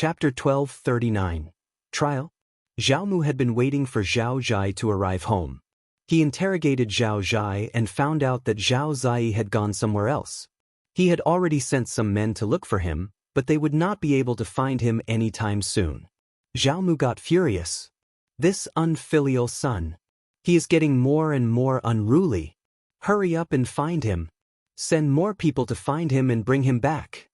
Chapter 1239. Trial. Zhao Mu had been waiting for Zhao Zhai to arrive home. He interrogated Zhao Zhai and found out that Zhao Zai had gone somewhere else. He had already sent some men to look for him, but they would not be able to find him anytime soon. Zhao Mu got furious. This unfilial son. He is getting more and more unruly. Hurry up and find him. Send more people to find him and bring him back.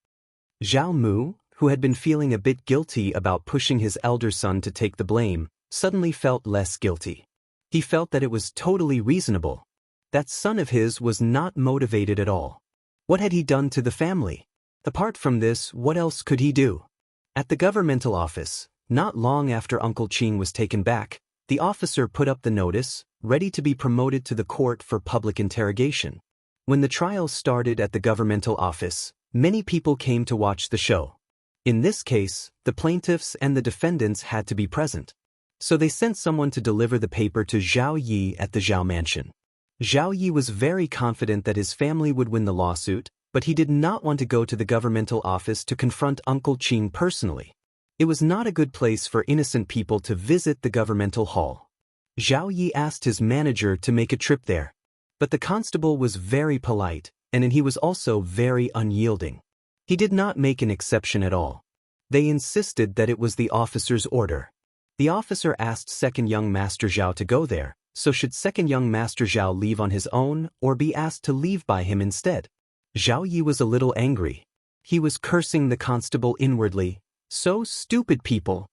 Zhao Mu, who had been feeling a bit guilty about pushing his elder son to take the blame, suddenly felt less guilty. He felt that it was totally reasonable. That son of his was not motivated at all. What had he done to the family? Apart from this, what else could he do? At the governmental office, not long after Uncle Qin was taken back, the officer put up the notice, ready to be promoted to the court for public interrogation. When the trial started at the governmental office, many people came to watch the show. In this case, the plaintiffs and the defendants had to be present. So they sent someone to deliver the paper to Zhao Yi at the Zhao mansion. Zhao Yi was very confident that his family would win the lawsuit, but he did not want to go to the governmental office to confront Uncle Qin personally. It was not a good place for innocent people to visit the governmental hall. Zhao Yi asked his manager to make a trip there. But the constable was very polite, and he was also very unyielding. He did not make an exception at all. They insisted that it was the officer's order. The officer asked second young Master Zhao to go there, so should second young Master Zhao leave on his own or be asked to leave by him instead? Zhao Yi was a little angry. He was cursing the constable inwardly. So stupid people!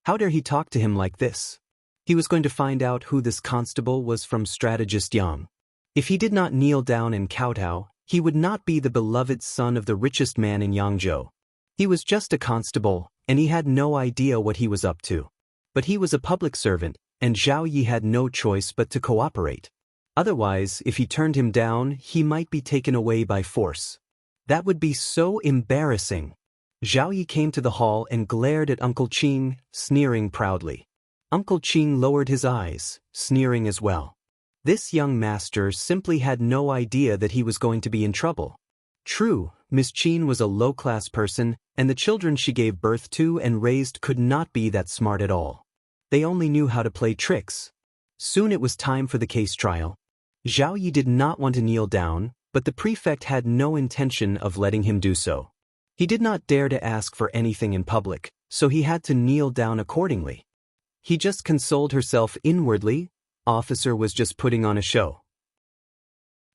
How dare he talk to him like this? He was going to find out who this constable was from strategist Yang. If he did not kneel down and kowtow, he would not be the beloved son of the richest man in Hangzhou. He was just a constable, and he had no idea what he was up to. But he was a public servant, and Zhao Yi had no choice but to cooperate. Otherwise, if he turned him down, he might be taken away by force. That would be so embarrassing. Zhao Yi came to the hall and glared at Uncle Qin, sneering proudly. Uncle Qin lowered his eyes, sneering as well. This young master simply had no idea that he was going to be in trouble. True, Ms.Qin was a low-class person, and the children she gave birth to and raised could not be that smart at all. They only knew how to play tricks. Soon it was time for the case trial. Zhao Yi did not want to kneel down, but the prefect had no intention of letting him do so. He did not dare to ask for anything in public, so he had to kneel down accordingly. He just consoled herself inwardly. Officer was just putting on a show.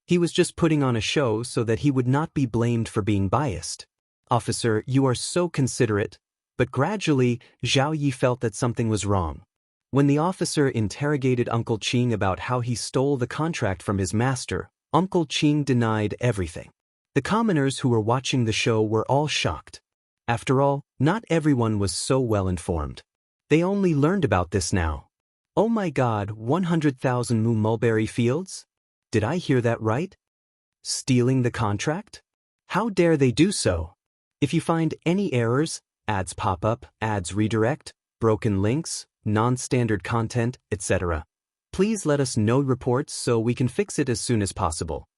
He was just putting on a show so that he would not be blamed for being biased. Officer, you are so considerate. But gradually, Zhao Yi felt that something was wrong. When the officer interrogated Uncle Qin about how he stole the contract from his master, Uncle Qin denied everything. The commoners who were watching the show were all shocked. After all, not everyone was so well informed. They only learned about this now. Oh my God, 100,000 mu mulberry fields? Did I hear that right? Stealing the contract? How dare they do so? If you find any errors, ads pop up, ads redirect, broken links, non-standard content, etc., please let us know reports so we can fix it as soon as possible.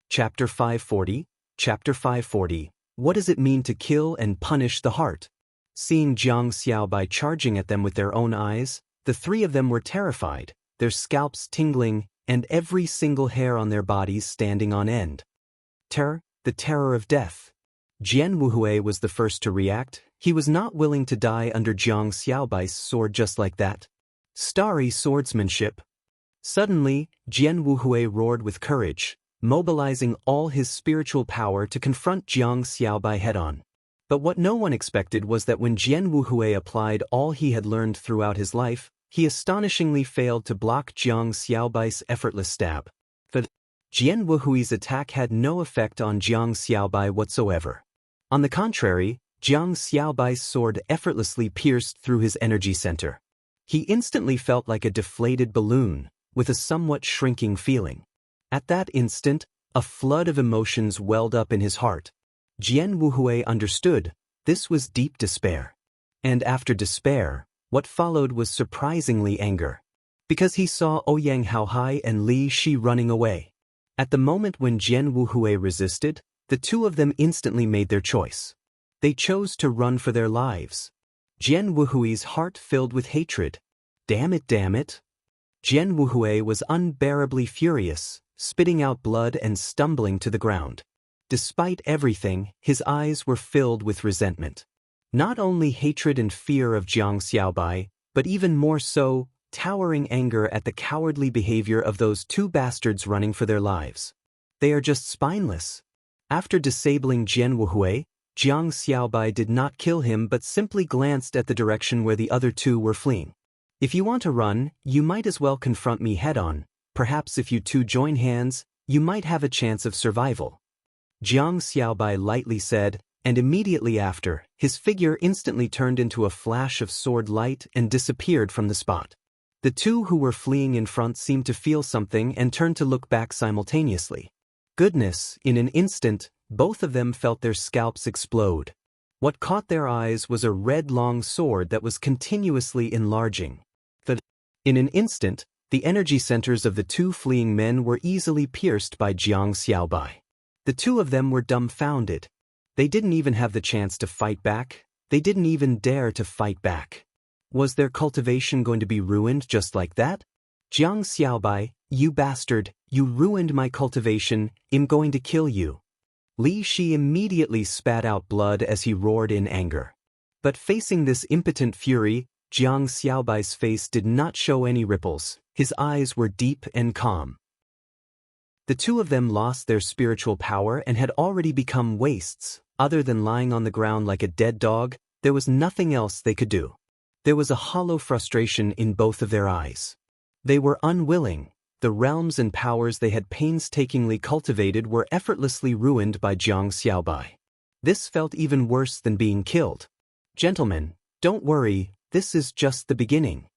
Chapter 540. Chapter 540. What does it mean to kill and punish the heart? Seeing Xianxia by charging at them with their own eyes, the three of them were terrified, their scalps tingling, and every single hair on their bodies standing on end. Terror, the terror of death. Jian Wuhui was the first to react. He was not willing to die under Jiang Xiaobai's sword just like that. Starry swordsmanship. Suddenly, Jian Wuhui roared with courage, mobilizing all his spiritual power to confront Jiang Xiaobai head-on. But what no one expected was that when Jian Wuhui applied all he had learned throughout his life, he astonishingly failed to block Jiang Xiaobai's effortless stab. But Jian Wuhui's attack had no effect on Jiang Xiaobai whatsoever. On the contrary, Jiang Xiaobai's sword effortlessly pierced through his energy center. He instantly felt like a deflated balloon, with a somewhat shrinking feeling. At that instant, a flood of emotions welled up in his heart. Jian Wuhui understood, this was deep despair. And after despair, what followed was surprisingly anger. Because he saw Ouyang Haohai and Li Shi running away. At the moment when Jian Wuhui resisted, the two of them instantly made their choice. They chose to run for their lives. Jian Wuhui's heart filled with hatred. Damn it, damn it. Jian Wuhui was unbearably furious, spitting out blood and stumbling to the ground. Despite everything, his eyes were filled with resentment. Not only hatred and fear of Jiang Xiaobai, but even more so, towering anger at the cowardly behavior of those two bastards running for their lives. They are just spineless. After disabling Jian Wuhui, Jiang Xiaobai did not kill him but simply glanced at the direction where the other two were fleeing. If you want to run, you might as well confront me head-on. Perhaps if you two join hands, you might have a chance of survival. Jiang Xiaobai lightly said, and immediately after, his figure instantly turned into a flash of sword light and disappeared from the spot. The two who were fleeing in front seemed to feel something and turned to look back simultaneously. Goodness, in an instant, both of them felt their scalps explode. What caught their eyes was a red long sword that was continuously enlarging. In an instant, the energy centers of the two fleeing men were easily pierced by Jiang Xiaobai. The two of them were dumbfounded. They didn't even have the chance to fight back. They didn't even dare to fight back. Was their cultivation going to be ruined just like that? Jiang Xiaobai, you bastard, you ruined my cultivation, I'm going to kill you. Li Shi immediately spat out blood as he roared in anger. But facing this impotent fury, Jiang Xiaobai's face did not show any ripples, his eyes were deep and calm. The two of them lost their spiritual power and had already become wastes. Other than lying on the ground like a dead dog, there was nothing else they could do. There was a hollow frustration in both of their eyes. They were unwilling. The realms and powers they had painstakingly cultivated were effortlessly ruined by Jiang Xiaobai. This felt even worse than being killed. Gentlemen, don't worry, this is just the beginning.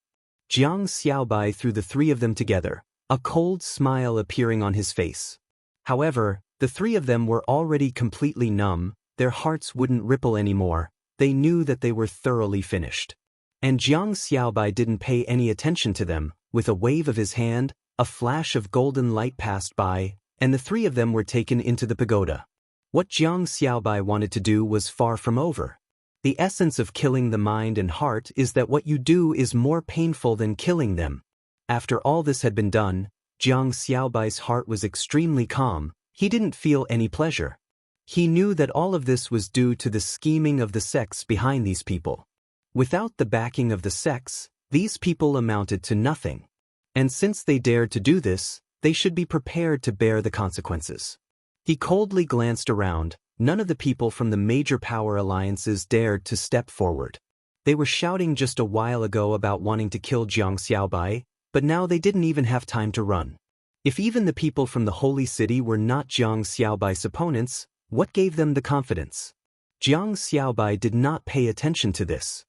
Jiang Xiaobai threw the three of them together, a cold smile appearing on his face. However, the three of them were already completely numb, their hearts wouldn't ripple anymore, they knew that they were thoroughly finished. And Jiang Xiaobai didn't pay any attention to them. With a wave of his hand, a flash of golden light passed by, and the three of them were taken into the pagoda. What Jiang Xiaobai wanted to do was far from over. The essence of killing the mind and heart is that what you do is more painful than killing them. After all this had been done, Jiang Xiaobai's heart was extremely calm. He didn't feel any pleasure. He knew that all of this was due to the scheming of the sects behind these people. Without the backing of the sects, these people amounted to nothing. And since they dared to do this, they should be prepared to bear the consequences. He coldly glanced around. None of the people from the major power alliances dared to step forward. They were shouting just a while ago about wanting to kill Jiang Xiaobai, but now they didn't even have time to run. If even the people from the holy city were not Jiang Xiaobai's opponents, what gave them the confidence? Jiang Xiaobai did not pay attention to this.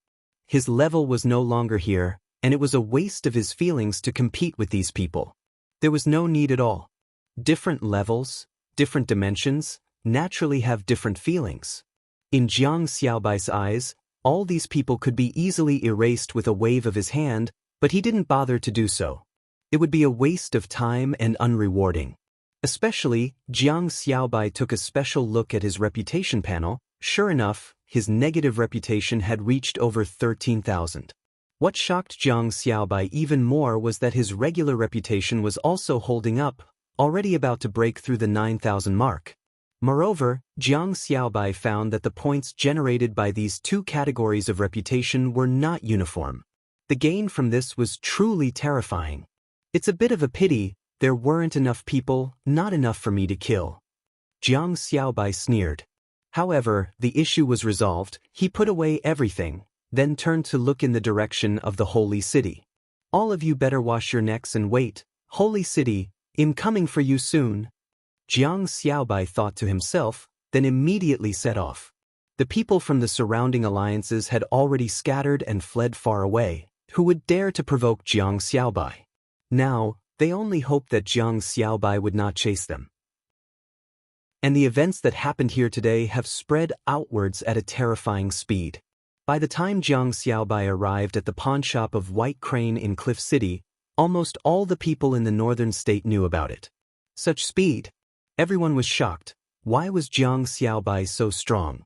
His level was no longer here, and it was a waste of his feelings to compete with these people. There was no need at all. Different levels, different dimensions, naturally have different feelings. In Jiang Xiaobai's eyes, all these people could be easily erased with a wave of his hand, but he didn't bother to do so. It would be a waste of time and unrewarding. Especially, Jiang Xiaobai took a special look at his reputation panel. Sure enough, his negative reputation had reached over 13,000. What shocked Jiang Xiaobai even more was that his regular reputation was also holding up, already about to break through the 9,000 mark. Moreover, Jiang Xiaobai found that the points generated by these two categories of reputation were not uniform. The gain from this was truly terrifying. It's a bit of a pity, there weren't enough people, not enough for me to kill. Jiang Xiaobai sneered. However, the issue was resolved. He put away everything, then turned to look in the direction of the holy city. All of you better wash your necks and wait. Holy city, I'm coming for you soon. Jiang Xiaobai thought to himself, then immediately set off. The people from the surrounding alliances had already scattered and fled far away. Who would dare to provoke Jiang Xiaobai? Now, they only hoped that Jiang Xiaobai would not chase them. And the events that happened here today have spread outwards at a terrifying speed. By the time Jiang Xiaobai arrived at the pawnshop of White Crane in Cliff City, almost all the people in the northern state knew about it. Such speed! Everyone was shocked. Why was Jiang Xiaobai so strong?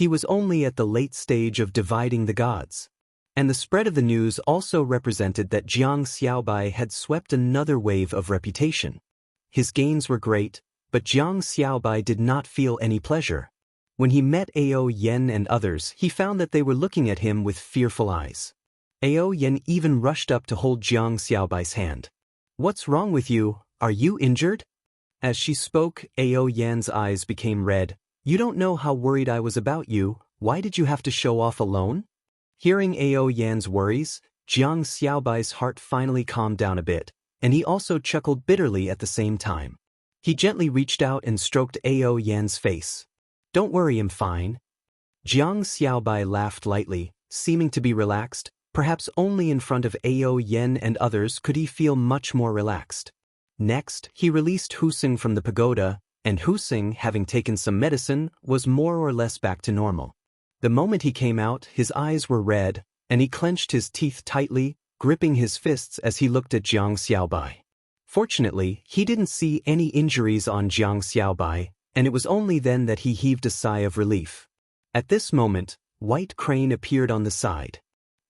He was only at the late stage of dividing the gods. And the spread of the news also represented that Jiang Xiaobai had swept another wave of reputation. His gains were great, but Jiang Xiaobai did not feel any pleasure. When he met Ao Yen and others, he found that they were looking at him with fearful eyes. Ao Yen even rushed up to hold Jiang Xiaobai's hand. "What's wrong with you? Are you injured?" As she spoke, Ao Yan's eyes became red. "You don't know how worried I was about you. Why did you have to show off alone?" Hearing Ao Yan's worries, Jiang Xiaobai's heart finally calmed down a bit, and he also chuckled bitterly at the same time. He gently reached out and stroked Ao Yan's face. "Don't worry, I'm fine." Jiang Xiaobai laughed lightly, seeming to be relaxed. Perhaps only in front of Ao Yen and others could he feel much more relaxed. Next, he released Husing from the pagoda, and Husing, having taken some medicine, was more or less back to normal. The moment he came out, his eyes were red, and he clenched his teeth tightly, gripping his fists as he looked at Jiang Xiaobai. Fortunately, he didn't see any injuries on Jiang Xiaobai, and it was only then that he heaved a sigh of relief. At this moment, White Crane appeared on the side.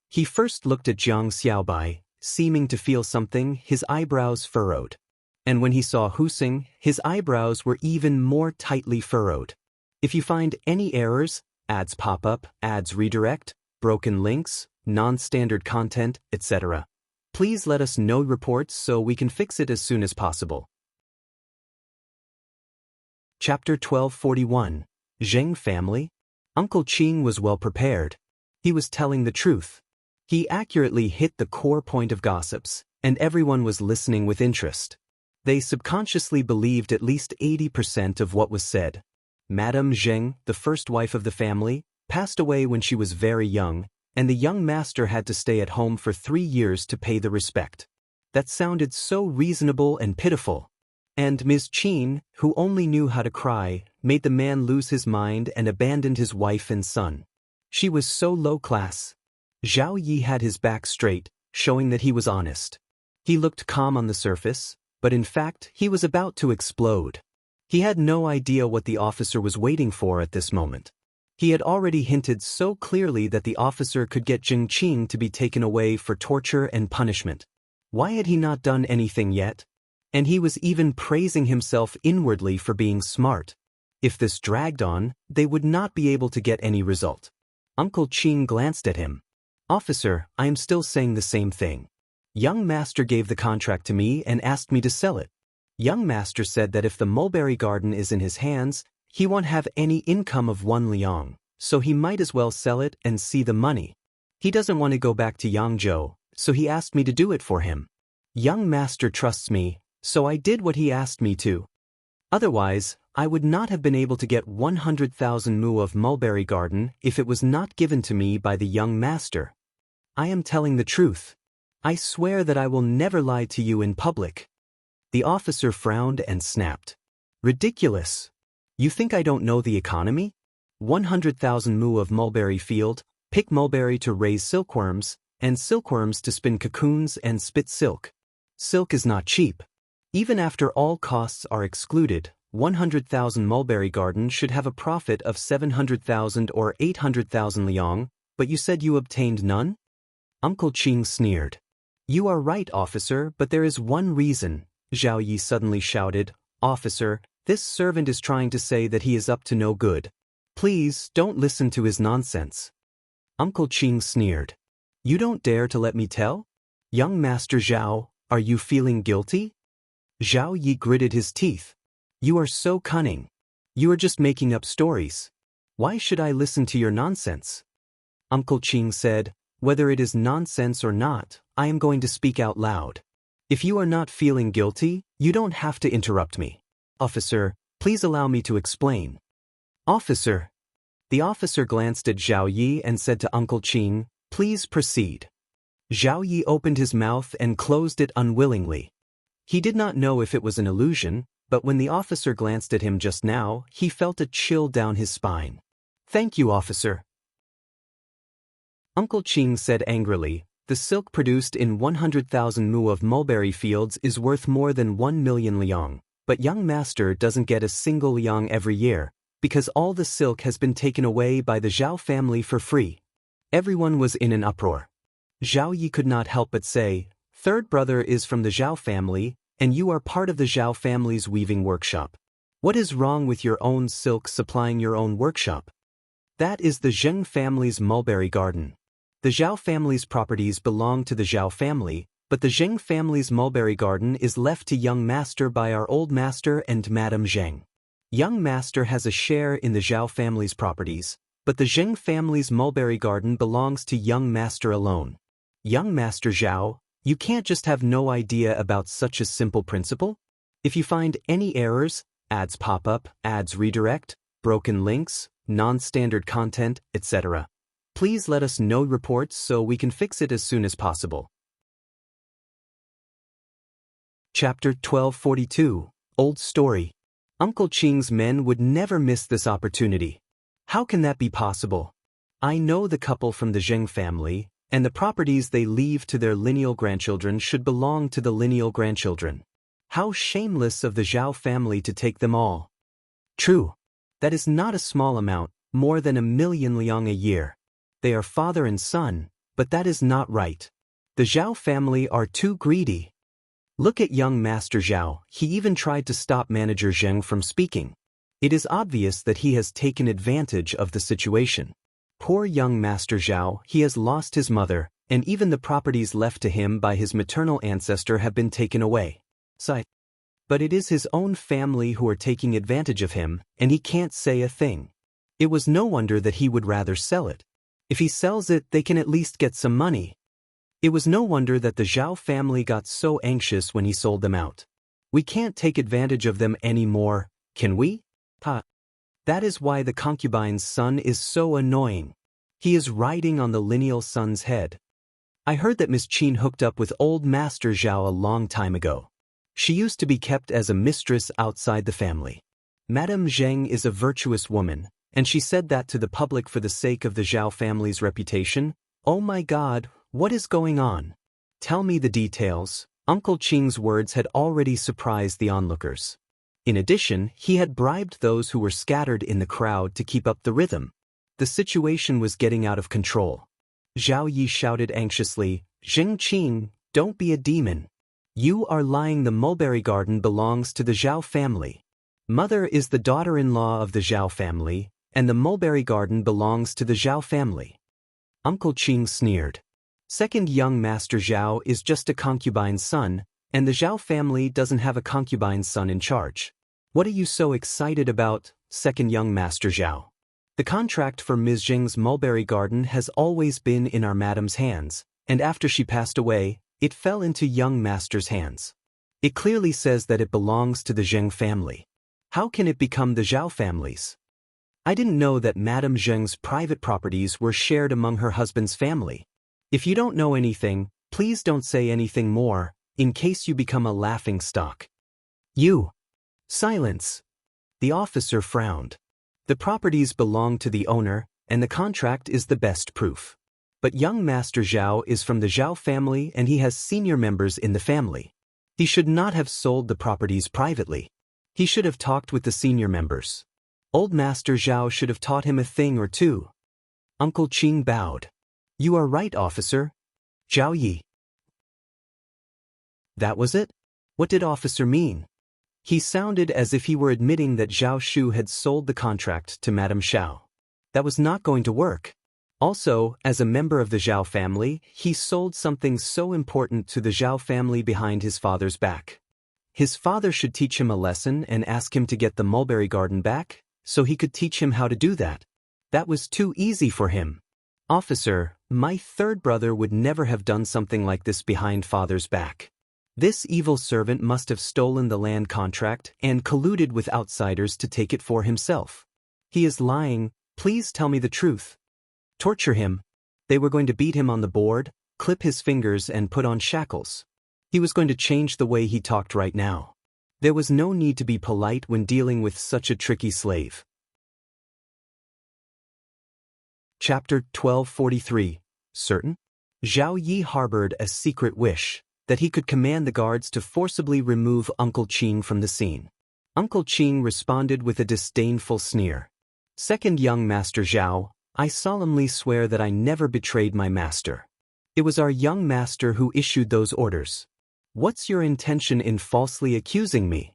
He first looked at Jiang Xiaobai, seeming to feel something, his eyebrows furrowed. And when he saw Husing, his eyebrows were even more tightly furrowed. "If you find any errors, ads pop up, ads redirect, broken links, non-standard content, etc., please let us know reports so we can fix it as soon as possible." Chapter 1241. Zheng Family. Uncle Qin was well prepared. He was telling the truth. He accurately hit the core point of gossips, and everyone was listening with interest. They subconsciously believed at least 80% of what was said. Madame Zheng, the first wife of the family, passed away when she was very young, and the young master had to stay at home for 3 years to pay the respect. That sounded so reasonable and pitiful. And Ms.Qin, who only knew how to cry, made the man lose his mind and abandoned his wife and son. She was so low class. Zhao Yi had his back straight, showing that he was honest. He looked calm on the surface, but in fact he was about to explode. He had no idea what the officer was waiting for at this moment. He had already hinted so clearly that the officer could get Zheng Qing to be taken away for torture and punishment. Why had he not done anything yet? And he was even praising himself inwardly for being smart. If this dragged on, they would not be able to get any result. Uncle Qing glanced at him. "Officer, I am still saying the same thing. Young master gave the contract to me and asked me to sell it. Young master said that if the mulberry garden is in his hands, he won't have any income of 1 liang, so he might as well sell it and see the money. He doesn't want to go back to Hangzhou, so he asked me to do it for him. Young master trusts me, so I did what he asked me to. Otherwise, I would not have been able to get 100,000 mu of mulberry garden if it was not given to me by the young master. I am telling the truth. I swear that I will never lie to you in public." The officer frowned and snapped. "Ridiculous. You think I don't know the economy? 100,000 mu of mulberry field, pick mulberry to raise silkworms, and silkworms to spin cocoons and spit silk. Silk is not cheap. Even after all costs are excluded, 100,000 mulberry garden should have a profit of 700,000 or 800,000 liang, but you said you obtained none?" Uncle Qing sneered. "You are right, officer, but there is one reason," Zhao Yi suddenly shouted. "Officer, this servant is trying to say that he is up to no good. Please, don't listen to his nonsense." Uncle Qing sneered. "You don't dare to let me tell? Young Master Zhao, are you feeling guilty?" Zhao Yi gritted his teeth. "You are so cunning. You are just making up stories. Why should I listen to your nonsense?" Uncle Qing said, "Whether it is nonsense or not, I am going to speak out loud. If you are not feeling guilty, you don't have to interrupt me. Officer, please allow me to explain." "Officer." The officer glanced at Zhao Yi and said to Uncle Qing, "Please proceed." Zhao Yi opened his mouth and closed it unwillingly. He did not know if it was an illusion, but when the officer glanced at him just now, he felt a chill down his spine. "Thank you, officer." Uncle Qing said angrily, "The silk produced in 100,000 mu of mulberry fields is worth more than 1 million liang, but young master doesn't get a single liang every year, because all the silk has been taken away by the Zhao family for free. Everyone was in an uproar. Zhao Yi could not help but say, "Third brother is from the Zhao family, and you are part of the Zhao family's weaving workshop. What is wrong with your own silk supplying your own workshop?" "That is the Zheng family's mulberry garden. The Zhao family's properties belong to the Zhao family, but the Zheng family's mulberry garden is left to young master by our old master and Madame Zheng. Young master has a share in the Zhao family's properties, but the Zheng family's mulberry garden belongs to young master alone. Young master Zhao, you can't just have no idea about such a simple principle? If you find any errors, ads pop up, ads redirect, broken links, non-standard content, etc., please let us know reports so we can fix it as soon as possible." Chapter 1242, Old Story. Uncle Qing's men would never miss this opportunity. How can that be possible? I know the couple from the Zheng family, and the properties they leave to their lineal grandchildren should belong to the lineal grandchildren. How shameless of the Zhao family to take them all. True. That is not a small amount, more than 1,000,000 liang a year. They are father and son, but that is not right. The Zhao family are too greedy. Look at young Master Zhao, he even tried to stop Manager Zheng from speaking. It is obvious that he has taken advantage of the situation. Poor young Master Zhao, he has lost his mother, and even the properties left to him by his maternal ancestor have been taken away. But it is his own family who are taking advantage of him, and he can't say a thing. It was no wonder that he would rather sell it. If he sells it, they can at least get some money. It was no wonder that the Zhao family got so anxious when he sold them out. We can't take advantage of them anymore, can we? That is why the concubine's son is so annoying. He is riding on the lineal son's head. I heard that Ms.Qin hooked up with old Master Zhao a long time ago. She used to be kept as a mistress outside the family. Madame Zheng is a virtuous woman, and she said that to the public for the sake of the Zhao family's reputation. Oh my God, what is going on? Tell me the details. Uncle Qing's words had already surprised the onlookers. In addition, he had bribed those who were scattered in the crowd to keep up the rhythm. The situation was getting out of control. Zhao Yi shouted anxiously, "Zheng Qing, don't be a demon. You are lying. The mulberry garden belongs to the Zhao family. Mother is the daughter-in-law of the Zhao family, and the mulberry garden belongs to the Zhao family." Uncle Qing sneered. Second young Master Zhao is just a concubine's son, and the Zhao family doesn't have a concubine's son in charge. What are you so excited about, second young Master Zhao? The contract for Ms. Zheng's mulberry garden has always been in our madam's hands, and after she passed away, it fell into young Master's hands. It clearly says that it belongs to the Zheng family. How can it become the Zhao family's? I didn't know that Madame Zheng's private properties were shared among her husband's family. If you don't know anything, please don't say anything more, in case you become a laughing stock. You. Silence. The officer frowned. The properties belong to the owner, and the contract is the best proof. But young Master Zhao is from the Zhao family and he has senior members in the family. He should not have sold the properties privately. He should have talked with the senior members. Old Master Zhao should have taught him a thing or two. Uncle Qing bowed. You are right, officer. Zhao Yi. That was it? What did officer mean? He sounded as if he were admitting that Zhao Shu had sold the contract to Madame Xiao. That was not going to work. Also, as a member of the Zhao family, he sold something so important to the Zhao family behind his father's back. His father should teach him a lesson and ask him to get the mulberry garden back, so he could teach him how to do that. That was too easy for him. Officer, my third brother would never have done something like this behind father's back. This evil servant must have stolen the land contract and colluded with outsiders to take it for himself. He is lying. Please tell me the truth. Torture him. They were going to beat him on the board, clip his fingers and put on shackles. He was going to change the way he talked right now. There was no need to be polite when dealing with such a tricky slave. Chapter 1243. Certain? Zhao Yi harbored a secret wish, that he could command the guards to forcibly remove Uncle Qing from the scene. Uncle Qing responded with a disdainful sneer. Second young Master Zhao, I solemnly swear that I never betrayed my master. It was our young master who issued those orders. What's your intention in falsely accusing me?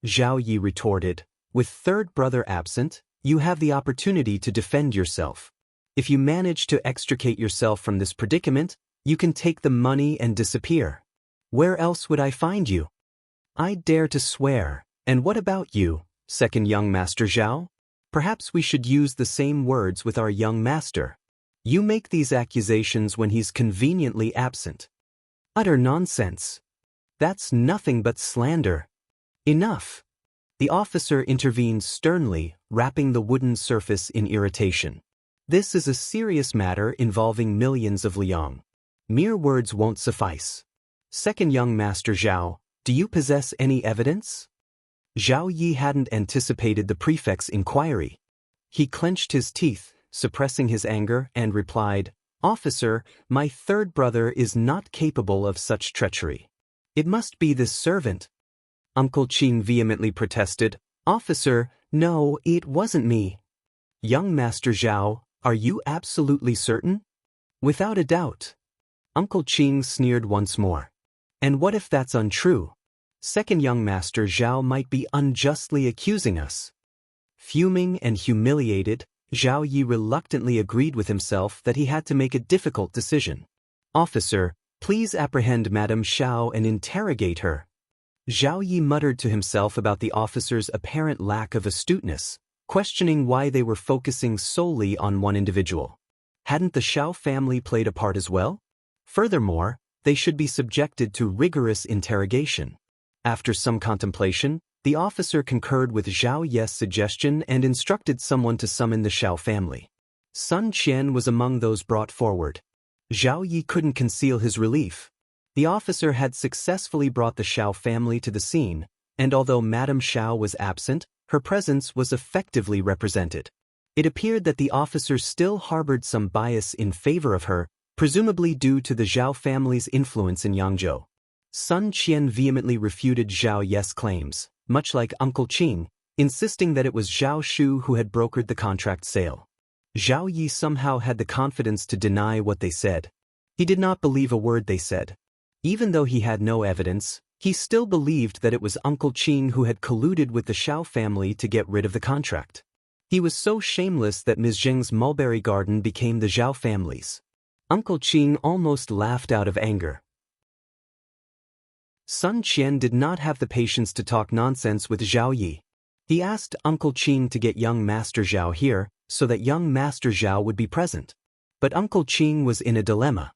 Zhao Yi retorted, with third brother absent, you have the opportunity to defend yourself. If you manage to extricate yourself from this predicament, you can take the money and disappear. Where else would I find you? I dare to swear. And what about you, second young Master Zhao? Perhaps we should use the same words with our young master. You make these accusations when he's conveniently absent. Utter nonsense. That's nothing but slander. Enough. The officer intervened sternly, rapping the wooden surface in irritation. This is a serious matter involving millions of liang. Mere words won't suffice. Second young Master Zhao, do you possess any evidence? Zhao Yi hadn't anticipated the prefect's inquiry. He clenched his teeth, suppressing his anger, and replied, Officer, my third brother is not capable of such treachery. It must be this servant. Uncle Qin vehemently protested, Officer, no, it wasn't me. Young Master Zhao, are you absolutely certain? Without a doubt. Uncle Qin sneered once more. And what if that's untrue? Second young Master Zhao might be unjustly accusing us. Fuming and humiliated, Zhao Yi reluctantly agreed with himself that he had to make a difficult decision. Officer, please apprehend Madame Xiao and interrogate her. Zhao Yi muttered to himself about the officer's apparent lack of astuteness, questioning why they were focusing solely on one individual. Hadn't the Xiao family played a part as well? Furthermore, they should be subjected to rigorous interrogation. After some contemplation, the officer concurred with Zhao Ye's suggestion and instructed someone to summon the Xiao family. Sun Qian was among those brought forward. Zhao Yi couldn't conceal his relief. The officer had successfully brought the Xiao family to the scene, and although Madame Xiao was absent, her presence was effectively represented. It appeared that the officer still harbored some bias in favor of her, presumably due to the Zhao family's influence in Hangzhou. Sun Qian vehemently refuted Zhao Ye's claims, much like Uncle Qin, insisting that it was Zhao Shu who had brokered the contract sale. Zhao Yi somehow had the confidence to deny what they said. He did not believe a word they said. Even though he had no evidence, he still believed that it was Uncle Qin who had colluded with the Xiao family to get rid of the contract. He was so shameless that Ms. Zheng's mulberry garden became the Zhao family's. Uncle Qin almost laughed out of anger. Sun Qian did not have the patience to talk nonsense with Zhao Yi. He asked Uncle Qin to get young Master Zhao here, so that young Master Zhao would be present. But Uncle Qin was in a dilemma.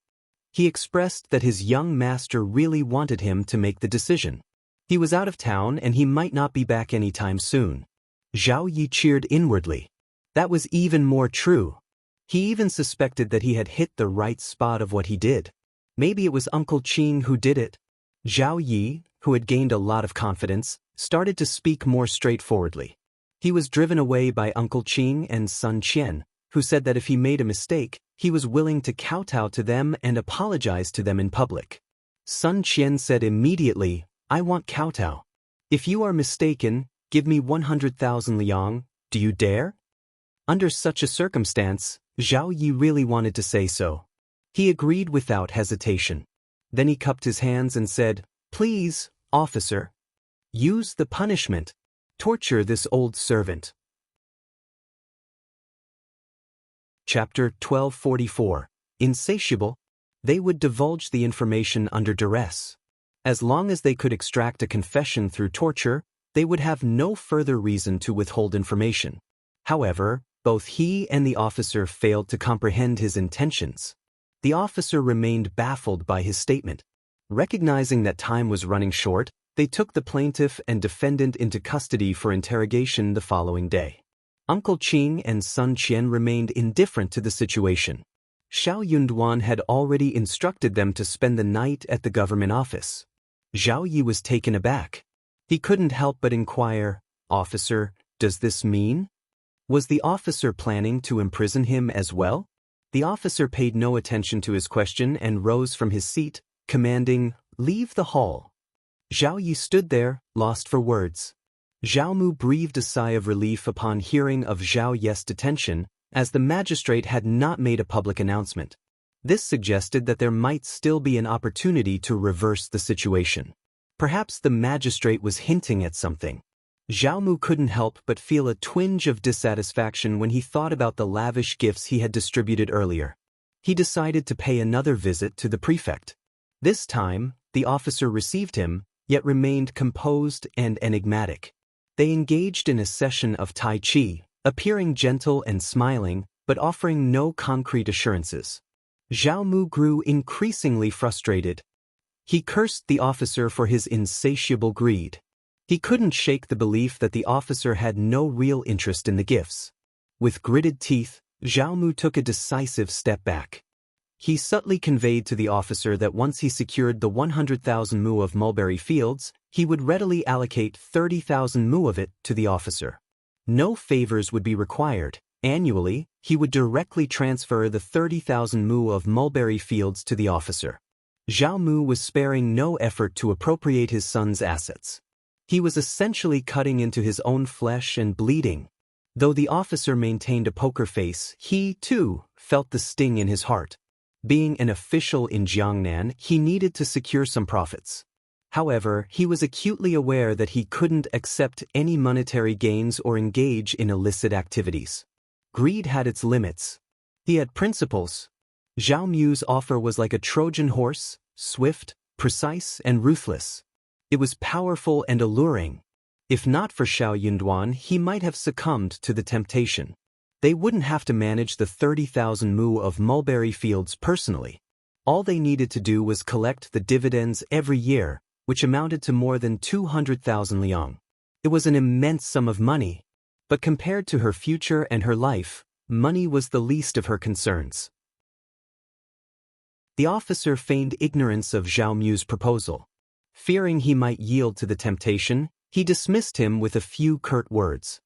He expressed that his young master really wanted him to make the decision. He was out of town and he might not be back anytime soon. Zhao Yi cheered inwardly. That was even more true. He even suspected that he had hit the right spot of what he did. Maybe it was Uncle Qin who did it. Zhao Yi, who had gained a lot of confidence, started to speak more straightforwardly. He was driven away by Uncle Qin and Sun Qian, who said that if he made a mistake, he was willing to kowtow to them and apologize to them in public. Sun Qian said immediately, I want kowtow. If you are mistaken, give me 100,000 liang, do you dare? Under such a circumstance, Zhao Yi really wanted to say so. He agreed without hesitation. Then he cupped his hands and said, Please, officer. Use the punishment. Torture this old servant. Chapter 1244. Insatiable. They would divulge the information under duress. As long as they could extract a confession through torture, they would have no further reason to withhold information. However, both he and the officer failed to comprehend his intentions. The officer remained baffled by his statement. Recognizing that time was running short, they took the plaintiff and defendant into custody for interrogation the following day. Uncle Qin and Sun Qian remained indifferent to the situation. Xiao Yunduan had already instructed them to spend the night at the government office. Zhao Yi was taken aback. He couldn't help but inquire, Officer, does this mean? Was the officer planning to imprison him as well? The officer paid no attention to his question and rose from his seat, commanding, Leave the hall. Zhao Yi stood there, lost for words. Zhao Mu breathed a sigh of relief upon hearing of Zhao Ye's detention, as the magistrate had not made a public announcement. This suggested that there might still be an opportunity to reverse the situation. Perhaps the magistrate was hinting at something. Zhao Mu couldn't help but feel a twinge of dissatisfaction when he thought about the lavish gifts he had distributed earlier. He decided to pay another visit to the prefect. This time, the officer received him, yet remained composed and enigmatic. They engaged in a session of Tai Chi, appearing gentle and smiling, but offering no concrete assurances. Zhao Mu grew increasingly frustrated. He cursed the officer for his insatiable greed. He couldn't shake the belief that the officer had no real interest in the gifts. With gritted teeth, Zhao Mu took a decisive step back. He subtly conveyed to the officer that once he secured the 100,000 mu of mulberry fields, he would readily allocate 30,000 mu of it to the officer. No favors would be required. Annually, he would directly transfer the 30,000 mu of mulberry fields to the officer. Zhao Mu was sparing no effort to appropriate his son's assets. He was essentially cutting into his own flesh and bleeding. Though the officer maintained a poker face, he, too, felt the sting in his heart. Being an official in Jiangnan, he needed to secure some profits. However, he was acutely aware that he couldn't accept any monetary gains or engage in illicit activities. Greed had its limits. He had principles. Zhao Mu's offer was like a Trojan horse, swift, precise, and ruthless. It was powerful and alluring. If not for Xiao Yunduan, he might have succumbed to the temptation. They wouldn't have to manage the 30,000 mu of mulberry fields personally. All they needed to do was collect the dividends every year, which amounted to more than 200,000 liang. It was an immense sum of money. But compared to her future and her life, money was the least of her concerns. The officer feigned ignorance of Zhao Mu's proposal. Fearing he might yield to the temptation, he dismissed him with a few curt words.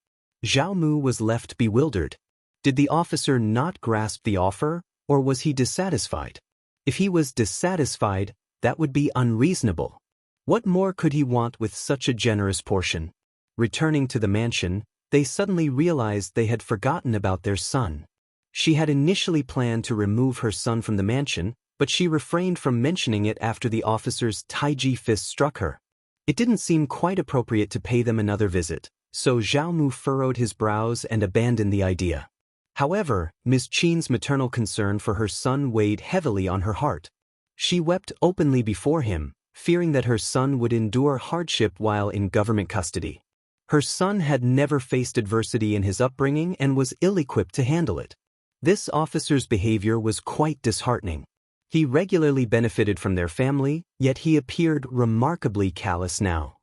Zhao Mu was left bewildered. Did the officer not grasp the offer, or was he dissatisfied? If he was dissatisfied, that would be unreasonable. What more could he want with such a generous portion? Returning to the mansion, they suddenly realized they had forgotten about their son. She had initially planned to remove her son from the mansion, but she refrained from mentioning it after the officer's taiji fist struck her. It didn't seem quite appropriate to pay them another visit, so Zhao Mu furrowed his brows and abandoned the idea. However, Ms.Qin's maternal concern for her son weighed heavily on her heart. She wept openly before him, fearing that her son would endure hardship while in government custody. Her son had never faced adversity in his upbringing and was ill-equipped to handle it. This officer's behavior was quite disheartening. He regularly benefited from their family, yet he appeared remarkably callous now.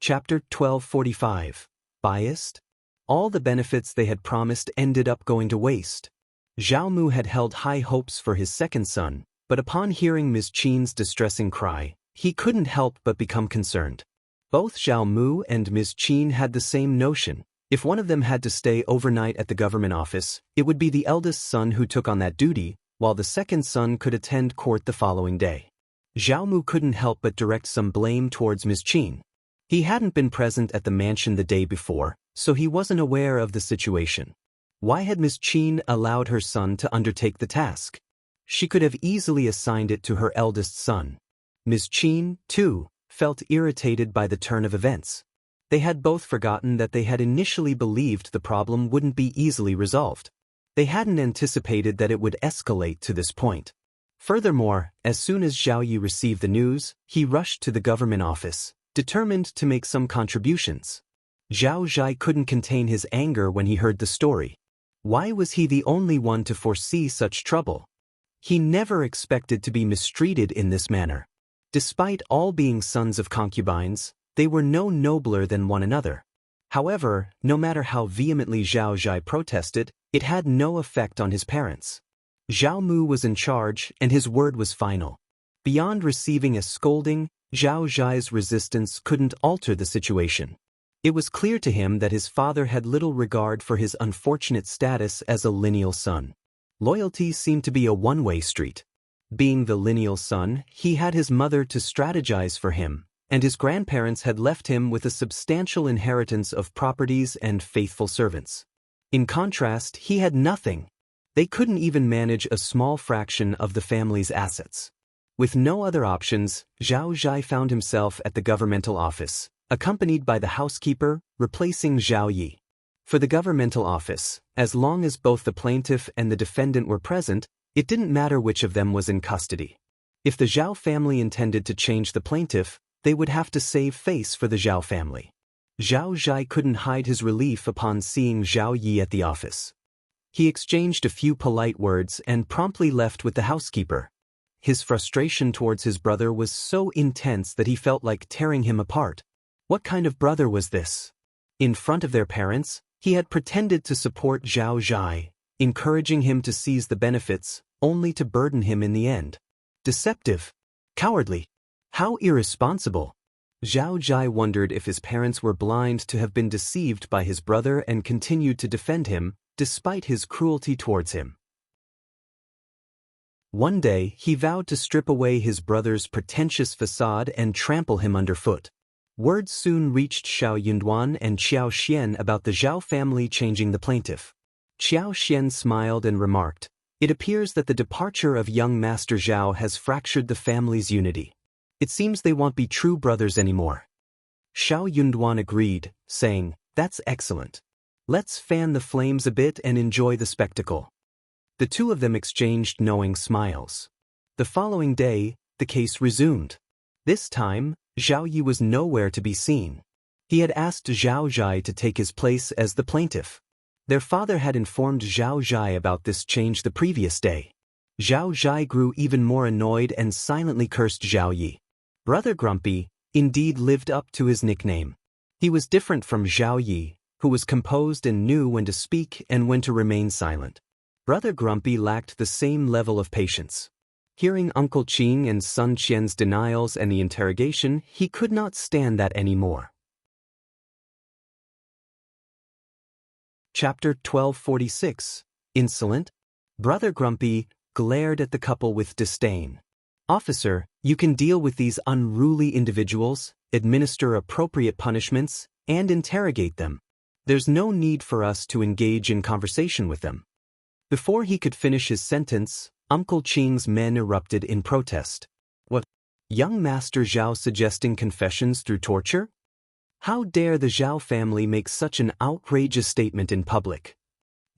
Chapter 1245. Biased? All the benefits they had promised ended up going to waste. Zhao Mu had held high hopes for his second son, but upon hearing Ms.Qin's distressing cry, he couldn't help but become concerned. Both Zhao Mu and Ms.Qin had the same notion. If one of them had to stay overnight at the government office, it would be the eldest son who took on that duty, while the second son could attend court the following day. Zhao Mu couldn't help but direct some blame towards Ms.Qin. He hadn't been present at the mansion the day before, so he wasn't aware of the situation. Why had Ms.Qin allowed her son to undertake the task? She could have easily assigned it to her eldest son. Ms.Qin, too, felt irritated by the turn of events. They had both forgotten that they had initially believed the problem wouldn't be easily resolved. They hadn't anticipated that it would escalate to this point. Furthermore, as soon as Zhao Yi received the news, he rushed to the government office, determined to make some contributions. Zhao Zhai couldn't contain his anger when he heard the story. Why was he the only one to foresee such trouble? He never expected to be mistreated in this manner. Despite all being sons of concubines, they were no nobler than one another. However, no matter how vehemently Zhao Zhai protested, it had no effect on his parents. Zhao Mu was in charge, and his word was final. Beyond receiving a scolding, Zhao Zhai's resistance couldn't alter the situation. It was clear to him that his father had little regard for his unfortunate status as a lineal son. Loyalty seemed to be a one-way street. Being the lineal son, he had his mother to strategize for him, and his grandparents had left him with a substantial inheritance of properties and faithful servants. In contrast, he had nothing. They couldn't even manage a small fraction of the family's assets. With no other options, Zhao Zhai found himself at the governmental office, accompanied by the housekeeper, replacing Zhao Yi. For the governmental office, as long as both the plaintiff and the defendant were present, it didn't matter which of them was in custody. If the Zhao family intended to change the plaintiff, they would have to save face for the Zhao family. Zhao Zhai couldn't hide his relief upon seeing Zhao Yi at the office. He exchanged a few polite words and promptly left with the housekeeper. His frustration towards his brother was so intense that he felt like tearing him apart. What kind of brother was this? In front of their parents, he had pretended to support Zhao Zhai, encouraging him to seize the benefits, only to burden him in the end. Deceptive. Cowardly. How irresponsible. Zhao Zhai wondered if his parents were blind to have been deceived by his brother and continued to defend him, despite his cruelty towards him. One day, he vowed to strip away his brother's pretentious facade and trample him underfoot. Word soon reached Xiao Yunduan and Qiao Xian about the Zhao family changing the plaintiff. Qiao Xian smiled and remarked, "It appears that the departure of young Master Zhao has fractured the family's unity. It seems they won't be true brothers anymore." Xiao Yunduan agreed, saying, "That's excellent. Let's fan the flames a bit and enjoy the spectacle." The two of them exchanged knowing smiles. The following day, the case resumed. This time, Zhao Yi was nowhere to be seen. He had asked Zhao Zhai to take his place as the plaintiff. Their father had informed Zhao Zhai about this change the previous day. Zhao Zhai grew even more annoyed and silently cursed Zhao Yi. Brother Grumpy, indeed, lived up to his nickname. He was different from Zhao Yi, who was composed and knew when to speak and when to remain silent. Brother Grumpy lacked the same level of patience. Hearing Uncle Qing and Sun Qian's denials and the interrogation, he could not stand that anymore. Chapter 1246. Insolent. Brother Grumpy glared at the couple with disdain. "Officer, you can deal with these unruly individuals, administer appropriate punishments, and interrogate them. There's no need for us to engage in conversation with them." Before he could finish his sentence, Uncle Qing's men erupted in protest. "What? Young Master Zhao suggesting confessions through torture? How dare the Zhao family make such an outrageous statement in public?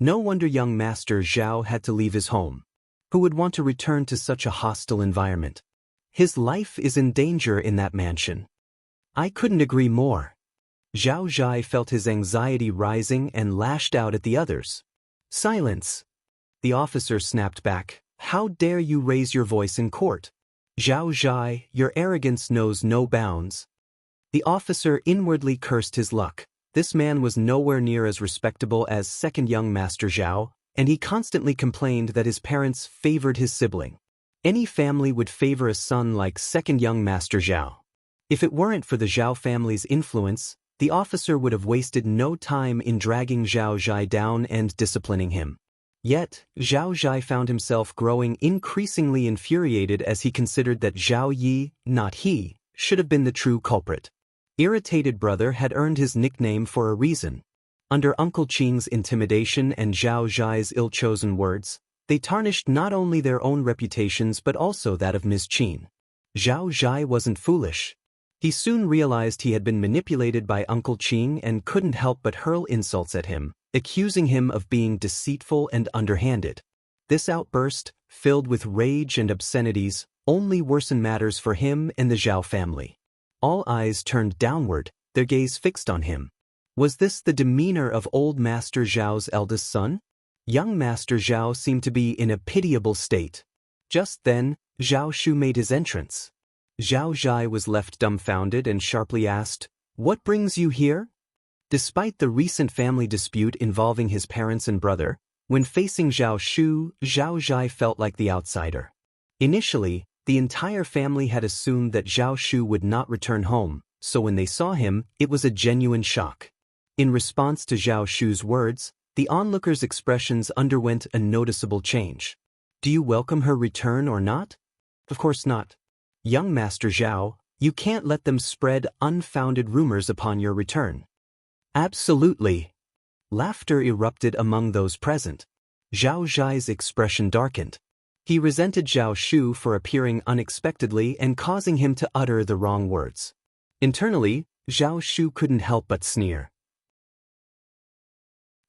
No wonder young Master Zhao had to leave his home. Who would want to return to such a hostile environment? His life is in danger in that mansion." "I couldn't agree more." Zhao Zhai felt his anxiety rising and lashed out at the others. "Silence!" The officer snapped back. "How dare you raise your voice in court? Zhao Zhai, your arrogance knows no bounds." The officer inwardly cursed his luck. This man was nowhere near as respectable as second young Master Zhao, and he constantly complained that his parents favored his sibling. Any family would favor a son like second young Master Zhao. If it weren't for the Zhao family's influence, the officer would have wasted no time in dragging Zhao Zhai down and disciplining him. Yet, Zhao Zhai found himself growing increasingly infuriated as he considered that Zhao Yi, not he, should have been the true culprit. Irritated brother had earned his nickname for a reason. Under Uncle Qing's intimidation and Zhao Zhai's ill-chosen words, they tarnished not only their own reputations but also that of Ms.Qin. Zhao Zhai wasn't foolish. He soon realized he had been manipulated by Uncle Qing and couldn't help but hurl insults at him, accusing him of being deceitful and underhanded. This outburst, filled with rage and obscenities, only worsened matters for him and the Zhao family. All eyes turned downward, their gaze fixed on him. Was this the demeanor of old Master Zhao's eldest son? Young Master Zhao seemed to be in a pitiable state. Just then, Zhao Shu made his entrance. Zhao Zhai was left dumbfounded and sharply asked, "What brings you here?" Despite the recent family dispute involving his parents and brother, when facing Zhao Shu, Zhao Zhai felt like the outsider. Initially, the entire family had assumed that Zhao Shu would not return home, so when they saw him, it was a genuine shock. In response to Zhao Shu's words, the onlookers' expressions underwent a noticeable change. "Do you welcome her return or not?" "Of course not. Young Master Zhao, You can't let them spread unfounded rumors upon your return. Absolutely. Laughter erupted among those present. Zhao Zhai's expression darkened. He resented Zhao Shu for appearing unexpectedly and causing him to utter the wrong words. Internally, Zhao Shu couldn't help but sneer.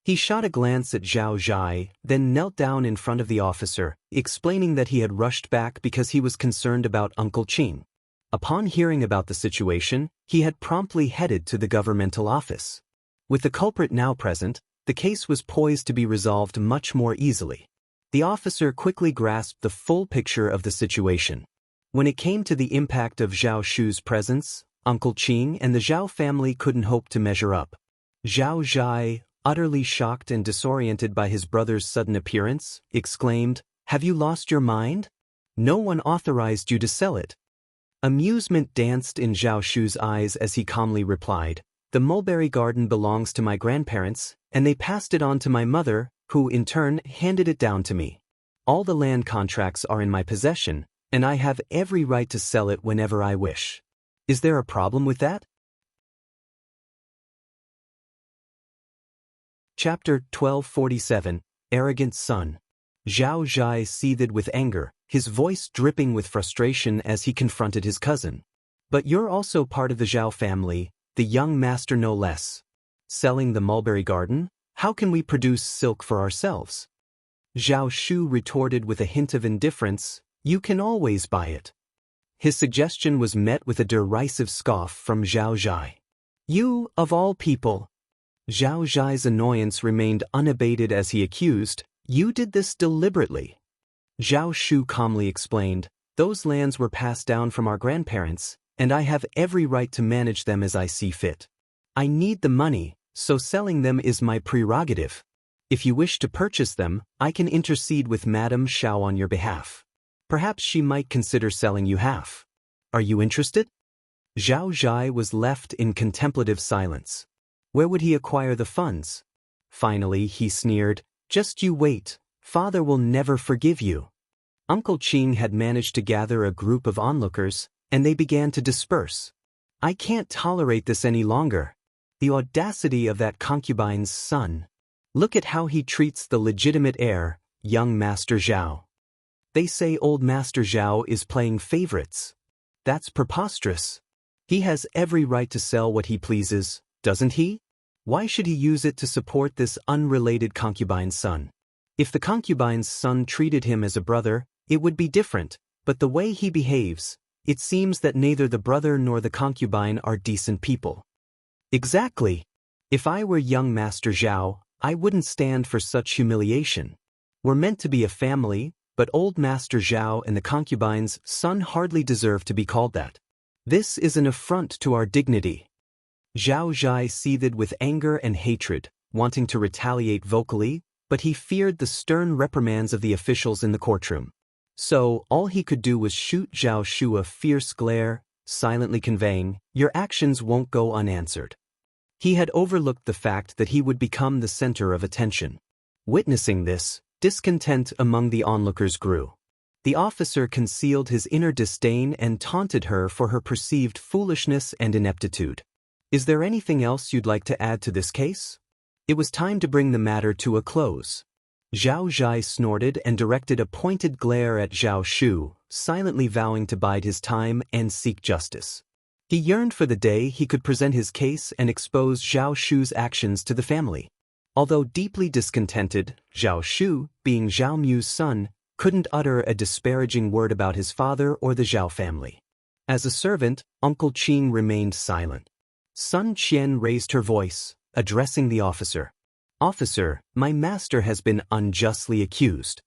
He shot a glance at Zhao Zhai, then knelt down in front of the officer, explaining that he had rushed back because he was concerned about Uncle Qin. Upon hearing about the situation, he had promptly headed to the governmental office. With the culprit now present, the case was poised to be resolved much more easily. The officer quickly grasped the full picture of the situation. When it came to the impact of Zhao Shu's presence, Uncle Qin and the Zhao family couldn't hope to measure up. Zhao Zhai, utterly shocked and disoriented by his brother's sudden appearance, exclaimed, "Have you lost your mind? No one authorized you to sell it." Amusement danced in Zhao Shu's eyes as he calmly replied, "The mulberry garden belongs to my grandparents, and they passed it on to my mother, who in turn handed it down to me. All the land contracts are in my possession, and I have every right to sell it whenever I wish. Is there a problem with that?" Chapter 1247, Arrogant Son. Zhao Zhai seethed with anger, his voice dripping with frustration as he confronted his cousin. "But you're also part of the Zhao family, the young master no less. Selling the mulberry garden? How can we produce silk for ourselves?" Zhao Shu retorted with a hint of indifference, "You can always buy it." His suggestion was met with a derisive scoff from Zhao Zhai. "You, of all people." Zhao Zhai's annoyance remained unabated as he accused, "You did this deliberately." Zhao Shu calmly explained, "Those lands were passed down from our grandparents, and I have every right to manage them as I see fit. I need the money, so selling them is my prerogative. If you wish to purchase them, I can intercede with Madame Xiao on your behalf. Perhaps she might consider selling you half. Are you interested?" Zhao Zhai was left in contemplative silence. Where would he acquire the funds? Finally, he sneered, "Just you wait, father will never forgive you." Uncle Qin had managed to gather a group of onlookers, and they began to disperse. "I can't tolerate this any longer. The audacity of that concubine's son. Look at how he treats the legitimate heir, young Master Zhao. They say old Master Zhao is playing favorites. That's preposterous. He has every right to sell what he pleases, doesn't he? Why should he use it to support this unrelated concubine's son? If the concubine's son treated him as a brother, it would be different, but the way he behaves, it seems that neither the brother nor the concubine are decent people." "Exactly. If I were young Master Zhao, I wouldn't stand for such humiliation. We're meant to be a family, but old Master Zhao and the concubine's son hardly deserve to be called that. This is an affront to our dignity." Zhao Zhai seethed with anger and hatred, wanting to retaliate vocally, but he feared the stern reprimands of the officials in the courtroom. So, all he could do was shoot Zhao Shu a fierce glare, silently conveying, "Your actions won't go unanswered." He had overlooked the fact that he would become the center of attention. Witnessing this, discontent among the onlookers grew. The officer concealed his inner disdain and taunted her for her perceived foolishness and ineptitude. "Is there anything else you'd like to add to this case?" It was time to bring the matter to a close. Zhao Zhai snorted and directed a pointed glare at Zhao Shu, silently vowing to bide his time and seek justice. He yearned for the day he could present his case and expose Zhao Shu's actions to the family. Although deeply discontented, Zhao Shu, being Zhao Mu's son, couldn't utter a disparaging word about his father or the Zhao family. As a servant, Uncle Qin remained silent. Sun Qian raised her voice, addressing the officer. "Officer, my master has been unjustly accused.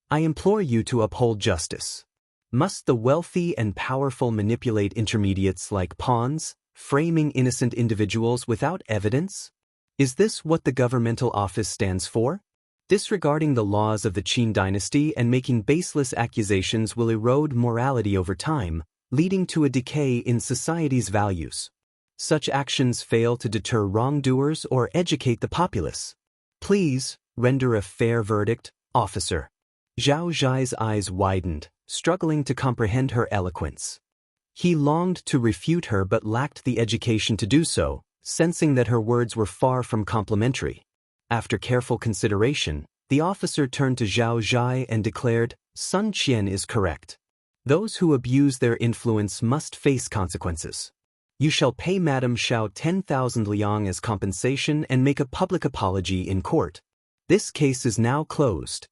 I implore you to uphold justice. Must the wealthy and powerful manipulate intermediates like pawns, framing innocent individuals without evidence? Is this what the governmental office stands for? Disregarding the laws of the Qin dynasty and making baseless accusations will erode morality over time, leading to a decay in society's values. Such actions fail to deter wrongdoers or educate the populace. Please, render a fair verdict, officer." Zhao Zhai's eyes widened, struggling to comprehend her eloquence. He longed to refute her but lacked the education to do so, sensing that her words were far from complimentary. After careful consideration, the officer turned to Zhao Zhai and declared, Sun Qian is correct. Those who abuse their influence must face consequences. You shall pay Madame Xiao 10,000 liang as compensation and make a public apology in court. This case is now closed.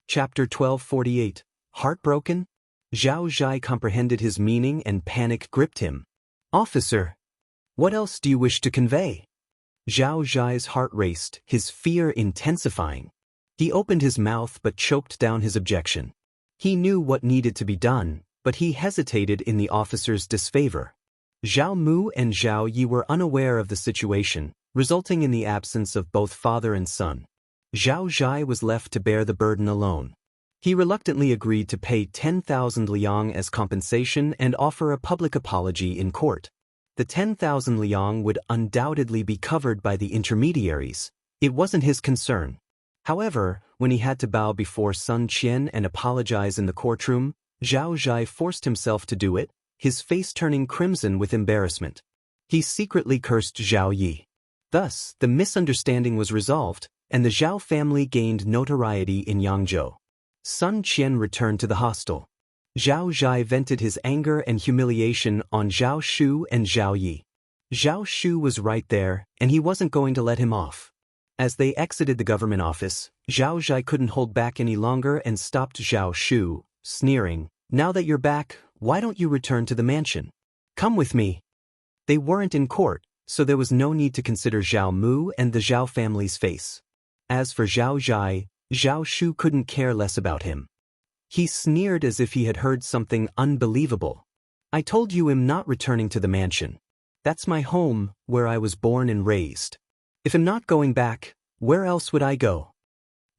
Chapter 1248. Heartbroken? Zhao Zhai comprehended his meaning and panic gripped him. Officer, what else do you wish to convey? Zhao Zhai's heart raced, his fear intensifying. He opened his mouth but choked down his objection. He knew what needed to be done, but he hesitated in the officer's disfavor. Zhao Mu and Zhao Yi were unaware of the situation, resulting in the absence of both father and son. Zhao Zhai was left to bear the burden alone. He reluctantly agreed to pay 10,000 liang as compensation and offer a public apology in court. The 10,000 liang would undoubtedly be covered by the intermediaries. It wasn't his concern. However, when he had to bow before Sun Qian and apologize in the courtroom, Zhao Zhai forced himself to do it, his face turning crimson with embarrassment. He secretly cursed Zhao Yi. Thus, the misunderstanding was resolved, and the Zhao family gained notoriety in Hangzhou. Sun Qian returned to the hostel. Zhao Zhai vented his anger and humiliation on Zhao Shu and Zhao Yi. Zhao Shu was right there, and he wasn't going to let him off. As they exited the government office, Zhao Zhai couldn't hold back any longer and stopped Zhao Shu, sneering, Now that you're back, why don't you return to the mansion? Come with me. They weren't in court, so there was no need to consider Zhao Mu and the Zhao family's face. As for Zhao Zhai, Zhao Shu couldn't care less about him. He sneered as if he had heard something unbelievable. I told you I'm not returning to the mansion. That's my home, where I was born and raised. If I'm not going back, where else would I go?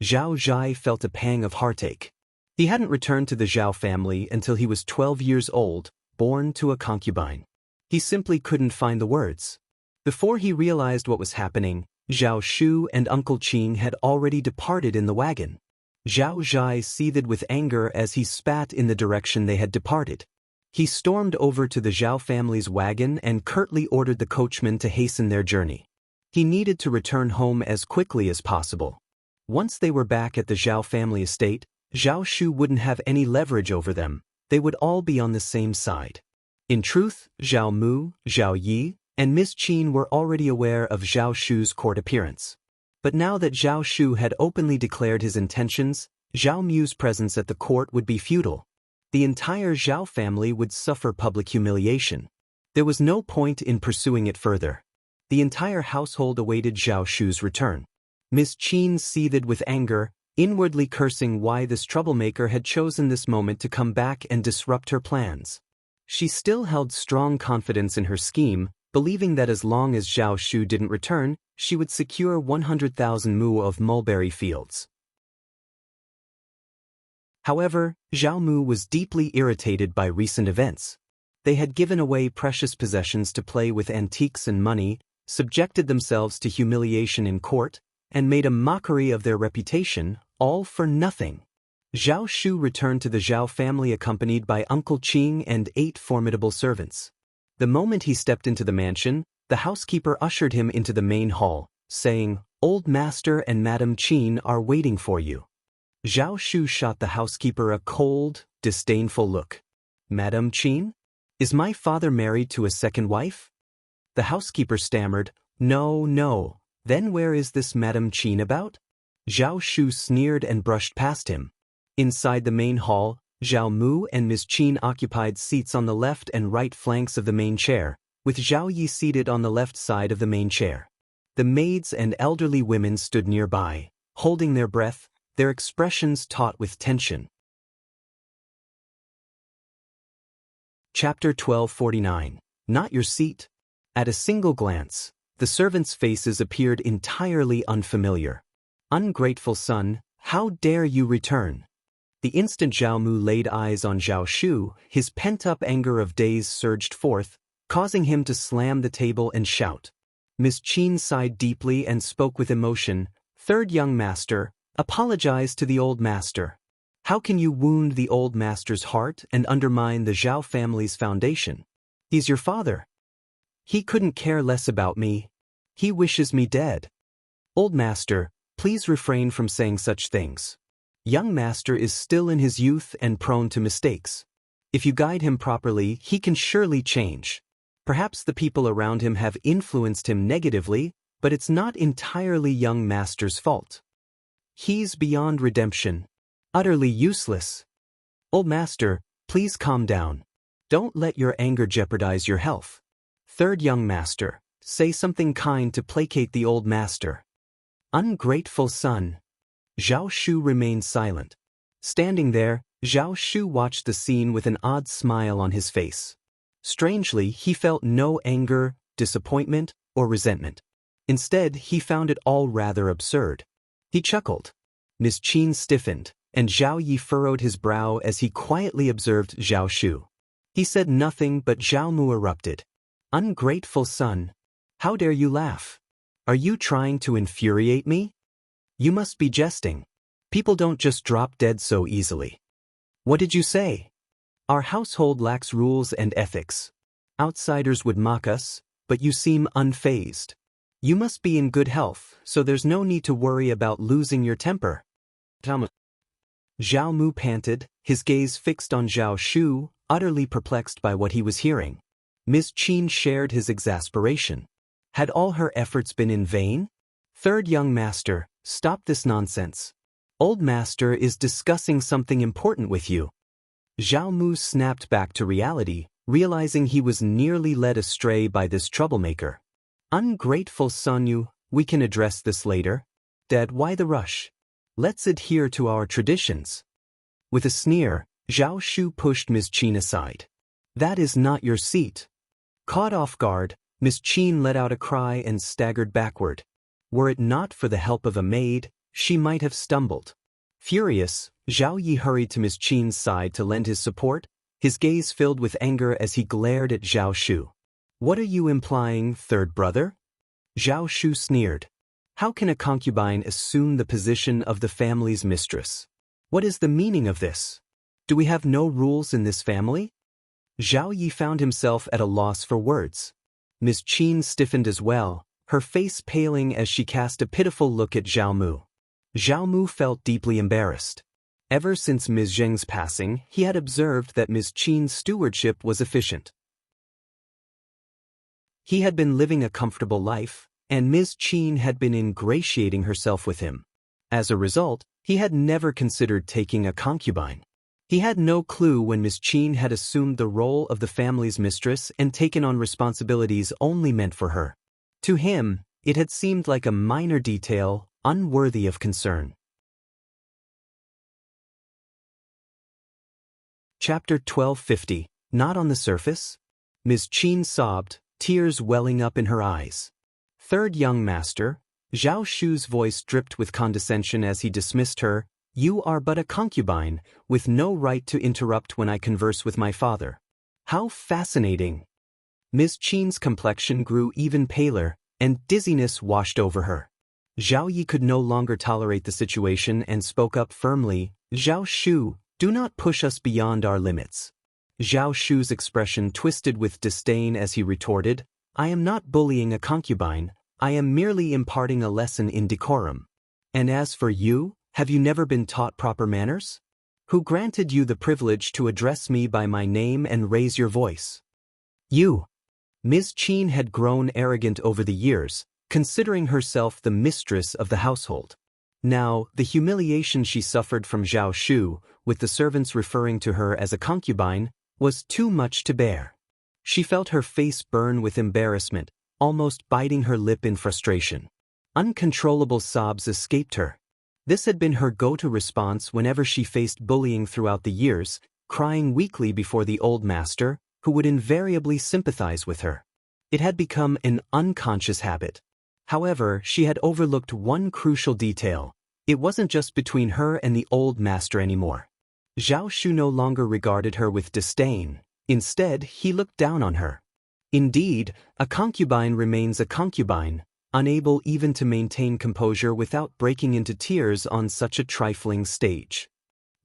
Zhao Zhai felt a pang of heartache. He hadn't returned to the Zhao family until he was 12 years old, born to a concubine. He simply couldn't find the words. Before he realized what was happening, Zhao Shu and Uncle Qing had already departed in the wagon. Zhao Zhai seethed with anger as he spat in the direction they had departed. He stormed over to the Zhao family's wagon and curtly ordered the coachman to hasten their journey. He needed to return home as quickly as possible. Once they were back at the Zhao family estate, Zhao Shu wouldn't have any leverage over them. They would all be on the same side. In truth, Zhao Mu, Zhao Yi, and Ms.Qin were already aware of Zhao Shu's court appearance. But now that Zhao Shu had openly declared his intentions, Zhao Mu's presence at the court would be futile. The entire Zhao family would suffer public humiliation. There was no point in pursuing it further. The entire household awaited Zhao Shu's return. Ms.Qin seethed with anger, inwardly cursing why this troublemaker had chosen this moment to come back and disrupt her plans. She still held strong confidence in her scheme, believing that as long as Zhao Shu didn't return, she would secure 100,000 mu of mulberry fields. However, Zhao Mu was deeply irritated by recent events. They had given away precious possessions to play with antiques and money, subjected themselves to humiliation in court, and made a mockery of their reputation, all for nothing. Zhao Shu returned to the Zhao family accompanied by Uncle Qing and 8 formidable servants. The moment he stepped into the mansion, the housekeeper ushered him into the main hall, saying, Old Master and Madame Qin are waiting for you. Zhao Shu shot the housekeeper a cold, disdainful look. Madame Qin? Is my father married to a second wife? The housekeeper stammered, No. Then where is this Madame Qin about? Zhao Shu sneered and brushed past him. Inside the main hall, Zhao Mu and Ms.Qin occupied seats on the left and right flanks of the main chair, with Zhao Yi seated on the left side of the main chair. The maids and elderly women stood nearby, holding their breath, their expressions taut with tension. Chapter 1249. Not your seat. At a single glance, the servants' faces appeared entirely unfamiliar. Ungrateful son, how dare you return? The instant Zhao Mu laid eyes on Zhao Shu, his pent-up anger of days surged forth, causing him to slam the table and shout. Ms.Qin sighed deeply and spoke with emotion, Third young master, apologize to the old master. How can you wound the old master's heart and undermine the Zhao family's foundation? He's your father. He couldn't care less about me. He wishes me dead. Old master, please refrain from saying such things. Young master is still in his youth and prone to mistakes. If you guide him properly, he can surely change. Perhaps the people around him have influenced him negatively, but it's not entirely young master's fault. He's beyond redemption. Utterly useless. Old master, please calm down. Don't let your anger jeopardize your health. Third young master, say something kind to placate the old master. Ungrateful son. Zhao Shu remained silent. Standing there, Zhao Shu watched the scene with an odd smile on his face. Strangely, he felt no anger, disappointment, or resentment. Instead, he found it all rather absurd. He chuckled. Ms.Qin stiffened, and Zhao Yi furrowed his brow as he quietly observed Zhao Shu. He said nothing, but Zhao Mu erupted. Ungrateful son. How dare you laugh? Are you trying to infuriate me? You must be jesting. People don't just drop dead so easily. What did you say? Our household lacks rules and ethics. Outsiders would mock us, but you seem unfazed. You must be in good health, so there's no need to worry about losing your temper. Zhao Mu panted, his gaze fixed on Zhao Shu, utterly perplexed by what he was hearing. Ms.Qin shared his exasperation. Had all her efforts been in vain? Third young master, stop this nonsense. Old master is discussing something important with you. Zhao Mu snapped back to reality, realizing he was nearly led astray by this troublemaker. Ungrateful son, we can address this later. Dad, why the rush? Let's adhere to our traditions. With a sneer, Zhao Shu pushed Ms.Qin aside. That is not your seat. Caught off guard, Ms.Qin let out a cry and staggered backward. Were it not for the help of a maid, she might have stumbled. Furious, Zhao Yi hurried to Ms.Qin's side to lend his support, his gaze filled with anger as he glared at Zhao Shu. What are you implying, third brother? Zhao Shu sneered. How can a concubine assume the position of the family's mistress? What is the meaning of this? Do we have no rules in this family? Zhao Yi found himself at a loss for words. Ms.Qin stiffened as well, her face paling as she cast a pitiful look at Zhao Mu. Zhao Mu felt deeply embarrassed. Ever since Ms. Zheng's passing, he had observed that Ms.Qin's stewardship was efficient. He had been living a comfortable life, and Ms.Qin had been ingratiating herself with him. As a result, he had never considered taking a concubine. He had no clue when Ms.Qin had assumed the role of the family's mistress and taken on responsibilities only meant for her. To him, it had seemed like a minor detail, unworthy of concern. Chapter 1250. Not on the surface? Ms.Qin sobbed, tears welling up in her eyes. Third young master, Zhao Shu's voice dripped with condescension as he dismissed her. You are but a concubine, with no right to interrupt when I converse with my father. How fascinating! Ms.Qin's complexion grew even paler, and dizziness washed over her. Zhao Yi could no longer tolerate the situation and spoke up firmly. Zhao Shu, do not push us beyond our limits. Zhao Shu's expression twisted with disdain as he retorted, I am not bullying a concubine, I am merely imparting a lesson in decorum. And as for you, have you never been taught proper manners? Who granted you the privilege to address me by my name and raise your voice? You. Ms.Qin had grown arrogant over the years, considering herself the mistress of the household. Now, the humiliation she suffered from Zhao Shu, with the servants referring to her as a concubine, was too much to bear. She felt her face burn with embarrassment, almost biting her lip in frustration. Uncontrollable sobs escaped her. This had been her go-to response whenever she faced bullying throughout the years, crying weakly before the old master, who would invariably sympathize with her. It had become an unconscious habit. However, she had overlooked one crucial detail. It wasn't just between her and the old master anymore. Zhao Shu no longer regarded her with disdain. Instead, he looked down on her. Indeed, a concubine remains a concubine, unable even to maintain composure without breaking into tears on such a trifling stage.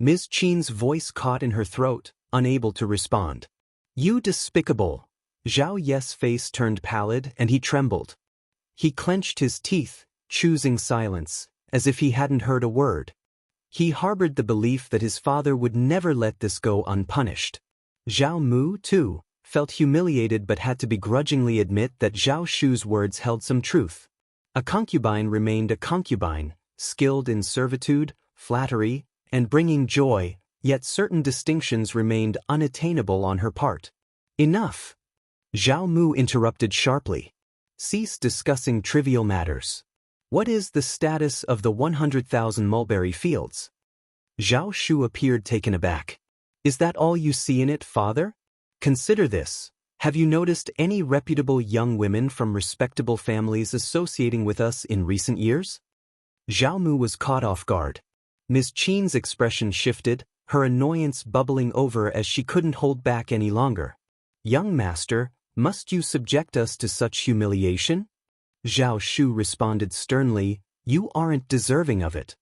Ms.Qin's voice caught in her throat, unable to respond. You despicable! Zhao Ye's face turned pallid and he trembled. He clenched his teeth, choosing silence, as if he hadn't heard a word. He harbored the belief that his father would never let this go unpunished. Zhao Mu, too, felt humiliated but had to begrudgingly admit that Zhao Shu's words held some truth. A concubine remained a concubine, skilled in servitude, flattery, and bringing joy, yet certain distinctions remained unattainable on her part. Enough! Zhao Mu interrupted sharply. Cease discussing trivial matters. What is the status of the 100,000 mulberry fields? Zhao Shu appeared taken aback. Is that all you see in it, father? Consider this. Have you noticed any reputable young women from respectable families associating with us in recent years? Zhao Mu was caught off guard. Ms.Qin's expression shifted, her annoyance bubbling over as she couldn't hold back any longer. Young master, must you subject us to such humiliation? Zhao Shu responded sternly, you aren't deserving of it.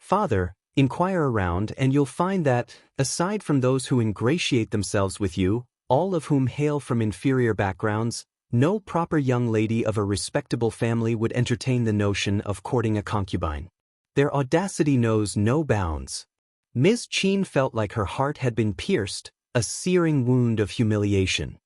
Father, inquire around and you'll find that, aside from those who ingratiate themselves with you, all of whom hail from inferior backgrounds, no proper young lady of a respectable family would entertain the notion of courting a concubine. Their audacity knows no bounds. Ms.Qin felt like her heart had been pierced, a searing wound of humiliation.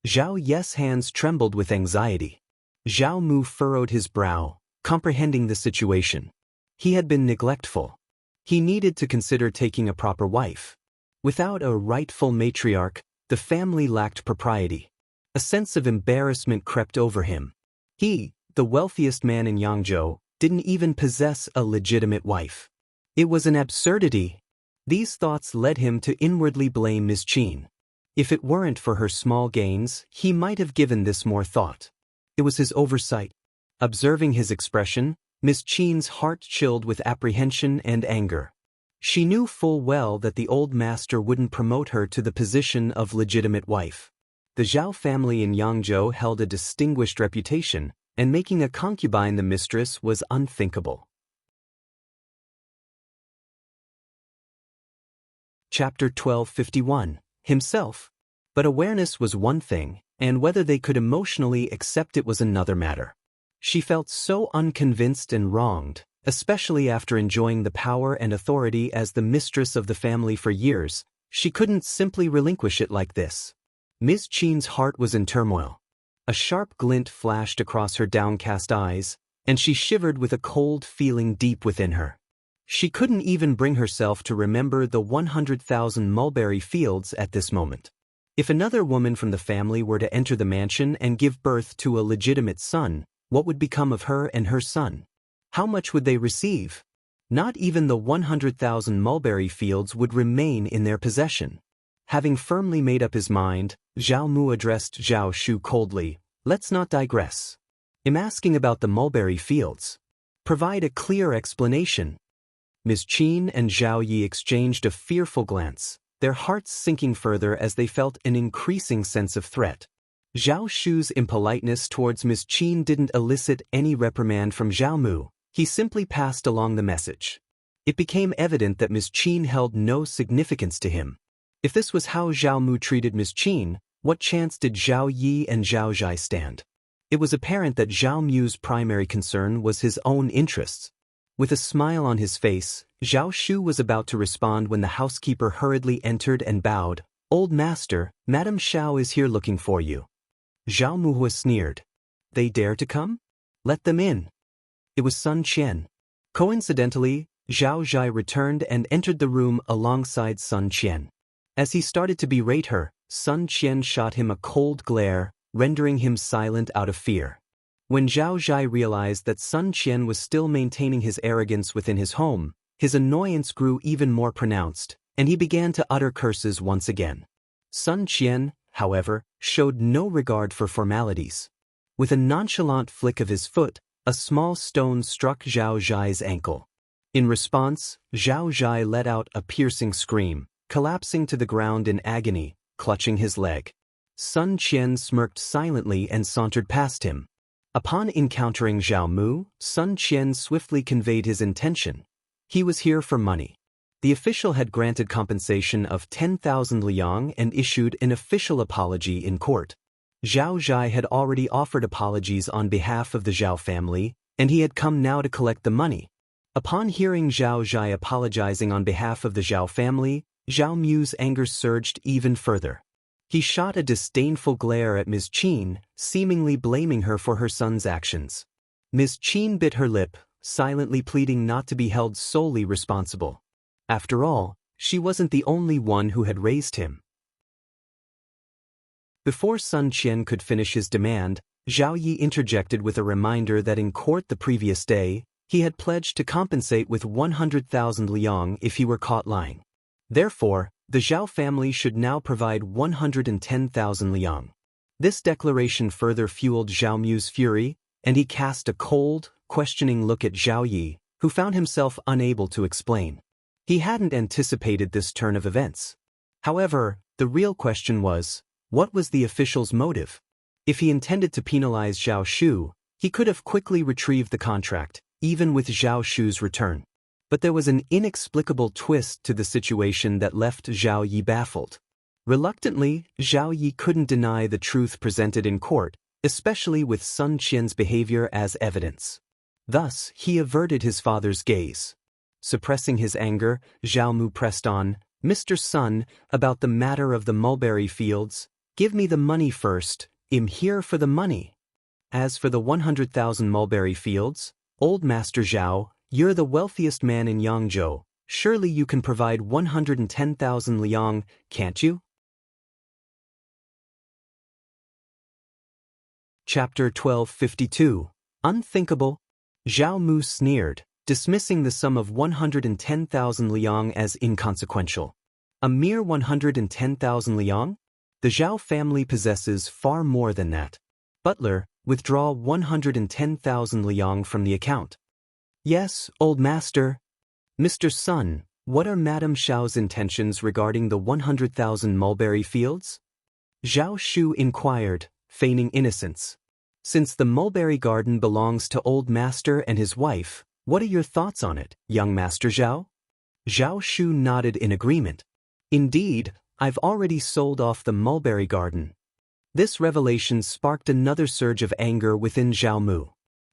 Zhao Ye's hands trembled with anxiety. Zhao Mu furrowed his brow, comprehending the situation. He had been neglectful. He needed to consider taking a proper wife. Without a rightful matriarch, the family lacked propriety. A sense of embarrassment crept over him. He, the wealthiest man in Hangzhou, didn't even possess a legitimate wife. It was an absurdity. These thoughts led him to inwardly blame Ms.Qin. If it weren't for her small gains, he might have given this more thought. It was his oversight. Observing his expression, Ms.Qin's heart chilled with apprehension and anger. She knew full well that the old master wouldn't promote her to the position of legitimate wife. The Zhao family in Yangzhou held a distinguished reputation, and making a concubine the mistress was unthinkable. Chapter 1251. Himself. But awareness was one thing, and whether they could emotionally accept it was another matter. She felt so unconvinced and wronged, especially after enjoying the power and authority as the mistress of the family for years. She couldn't simply relinquish it like this. Ms.Qin's heart was in turmoil. A sharp glint flashed across her downcast eyes, and she shivered with a cold feeling deep within her. She couldn't even bring herself to remember the 100,000 mulberry fields at this moment. If another woman from the family were to enter the mansion and give birth to a legitimate son, what would become of her and her son? How much would they receive? Not even the 100,000 mulberry fields would remain in their possession. Having firmly made up his mind, Zhao Mu addressed Zhao Shu coldly, let's not digress. I'm asking about the mulberry fields. Provide a clear explanation. Ms.Qin and Zhao Yi exchanged a fearful glance, their hearts sinking further as they felt an increasing sense of threat. Zhao Shu's impoliteness towards Ms.Qin didn't elicit any reprimand from Zhao Mu, he simply passed along the message. It became evident that Ms.Qin held no significance to him. If this was how Zhao Mu treated Ms.Qin, what chance did Zhao Yi and Zhao Zhai stand? It was apparent that Zhao Mu's primary concern was his own interests. With a smile on his face, Zhao Shu was about to respond when the housekeeper hurriedly entered and bowed. Old master, Madame Xiao is here looking for you. Zhao Mu sneered. They dare to come? Let them in. It was Sun Qian. Coincidentally, Zhao Zhai returned and entered the room alongside Sun Qian. As he started to berate her, Sun Qian shot him a cold glare, rendering him silent out of fear. When Zhao Zhai realized that Sun Qian was still maintaining his arrogance within his home, his annoyance grew even more pronounced, and he began to utter curses once again. Sun Qian, however, showed no regard for formalities. With a nonchalant flick of his foot, a small stone struck Zhao Zhai's ankle. In response, Zhao Zhai let out a piercing scream, collapsing to the ground in agony, clutching his leg. Sun Qian smirked silently and sauntered past him. Upon encountering Zhao Mu, Sun Qian swiftly conveyed his intention. He was here for money. The official had granted compensation of 10,000 liang and issued an official apology in court. Zhao Zhai had already offered apologies on behalf of the Zhao family, and he had come now to collect the money. Upon hearing Zhao Zhai apologizing on behalf of the Zhao family, Zhao Mu's anger surged even further. He shot a disdainful glare at Ms.Qin, seemingly blaming her for her son's actions. Ms.Qin bit her lip, silently pleading not to be held solely responsible. After all, she wasn't the only one who had raised him. Before Sun Qian could finish his demand, Zhao Yi interjected with a reminder that in court the previous day, he had pledged to compensate with 100,000 liang if he were caught lying. Therefore, the Zhao family should now provide 110,000 liang. This declaration further fueled Zhao Mu's fury, and he cast a cold, questioning look at Zhao Yi, who found himself unable to explain. He hadn't anticipated this turn of events. However, the real question was, what was the official's motive? If he intended to penalize Zhao Shu, he could have quickly retrieved the contract, even with Zhao Shu's return. But there was an inexplicable twist to the situation that left Zhao Yi baffled. Reluctantly, Zhao Yi couldn't deny the truth presented in court, especially with Sun Qian's behavior as evidence. Thus, he averted his father's gaze. Suppressing his anger, Zhao Mu pressed on, "Mr. Sun, about the matter of the mulberry fields, give me the money first, I'm here for the money. As for the 100,000 mulberry fields, old Master Zhao, you're the wealthiest man in Hangzhou, surely you can provide 110,000 liang, can't you?" Chapter 1252. Unthinkable. Zhao Mu sneered, dismissing the sum of 110,000 liang as inconsequential. A mere 110,000 liang? The Zhao family possesses far more than that. Butler, withdraw 110,000 liang from the account. Yes, old master. Mr. Sun, what are Madame Xiao's intentions regarding the 100,000 mulberry fields? Zhao Shu inquired, feigning innocence. Since the mulberry garden belongs to old master and his wife, what are your thoughts on it, young Master Zhao? Zhao Shu nodded in agreement. Indeed, I've already sold off the mulberry garden. This revelation sparked another surge of anger within Zhao Mu.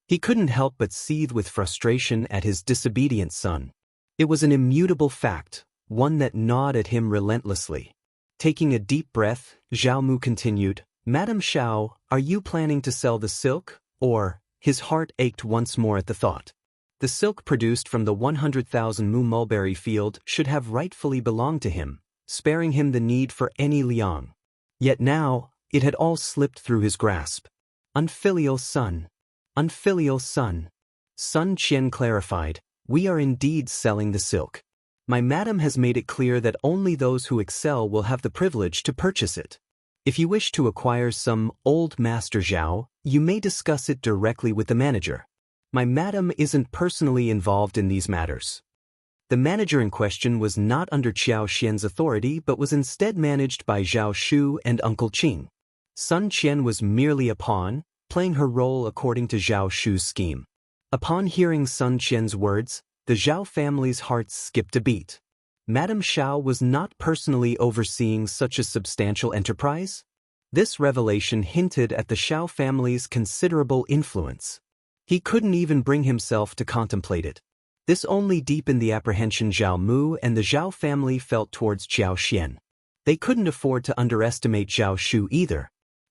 He couldn't help but seethe with frustration at his disobedient son. It was an immutable fact, one that gnawed at him relentlessly. Taking a deep breath, Zhao Mu continued, "Madame Xiao, are you planning to sell the silk, or?" His heart ached once more at the thought. The silk produced from the 100,000 mu mulberry field should have rightfully belonged to him, sparing him the need for any liang. Yet now, it had all slipped through his grasp. Unfilial son. Unfilial son. Sun Qian clarified, "We are indeed selling the silk. My madam has made it clear that only those who excel will have the privilege to purchase it. If you wish to acquire some old Master Zhao, you may discuss it directly with the manager. My madam isn't personally involved in these matters." The manager in question was not under Qiao Xian's authority but was instead managed by Zhao Shu and Uncle Qing. Sun Qian was merely a pawn, playing her role according to Zhao Shu's scheme. Upon hearing Sun Qian's words, the Zhao family's hearts skipped a beat. Madame Xiao was not personally overseeing such a substantial enterprise? This revelation hinted at the Xiao family's considerable influence. He couldn't even bring himself to contemplate it. This only deepened the apprehension Zhao Mu and the Zhao family felt towards Qiao Xian. They couldn't afford to underestimate Zhao Shu either.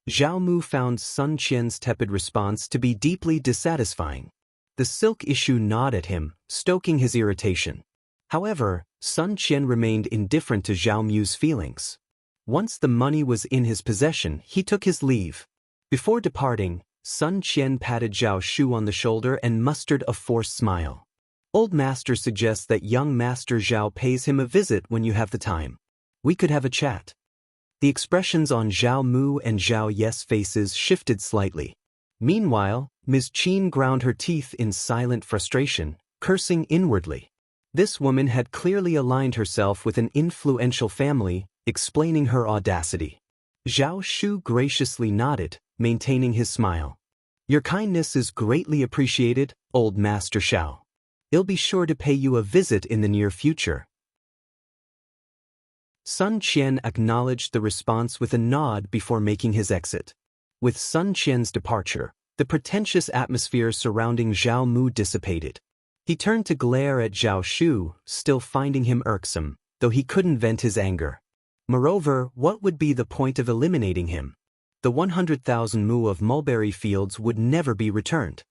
Zhao Mu found Sun Qian's tepid response to be deeply dissatisfying. The silk issue gnawed at him, stoking his irritation. However, Sun Qian remained indifferent to Zhao Mu's feelings. Once the money was in his possession, he took his leave. Before departing, Sun Qian patted Zhao Shu on the shoulder and mustered a forced smile. "Old master suggests that young Master Zhao pays him a visit when you have the time. We could have a chat." The expressions on Zhao Mu and Zhao Ye's faces shifted slightly. Meanwhile, Ms.Qin ground her teeth in silent frustration, cursing inwardly. This woman had clearly aligned herself with an influential family, explaining her audacity. Zhao Shu graciously nodded, maintaining his smile. "Your kindness is greatly appreciated, old Master Xiao. I'll be sure to pay you a visit in the near future. Sun Qian acknowledged the response with a nod before making his exit. With Sun Qian's departure, the pretentious atmosphere surrounding Zhao Mu dissipated. He turned to glare at Zhao Shu, still finding him irksome, though he couldn't vent his anger. Moreover, what would be the point of eliminating him? The 100,000 mu of mulberry fields would never be returned.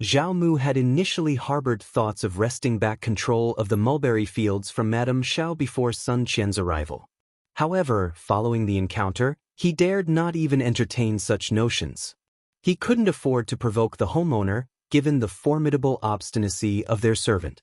Zhao Mu had initially harbored thoughts of wresting back control of the mulberry fields from Madame Xiao before Sun Qian's arrival. However, following the encounter, he dared not even entertain such notions. He couldn't afford to provoke the homeowner, given the formidable obstinacy of their servant.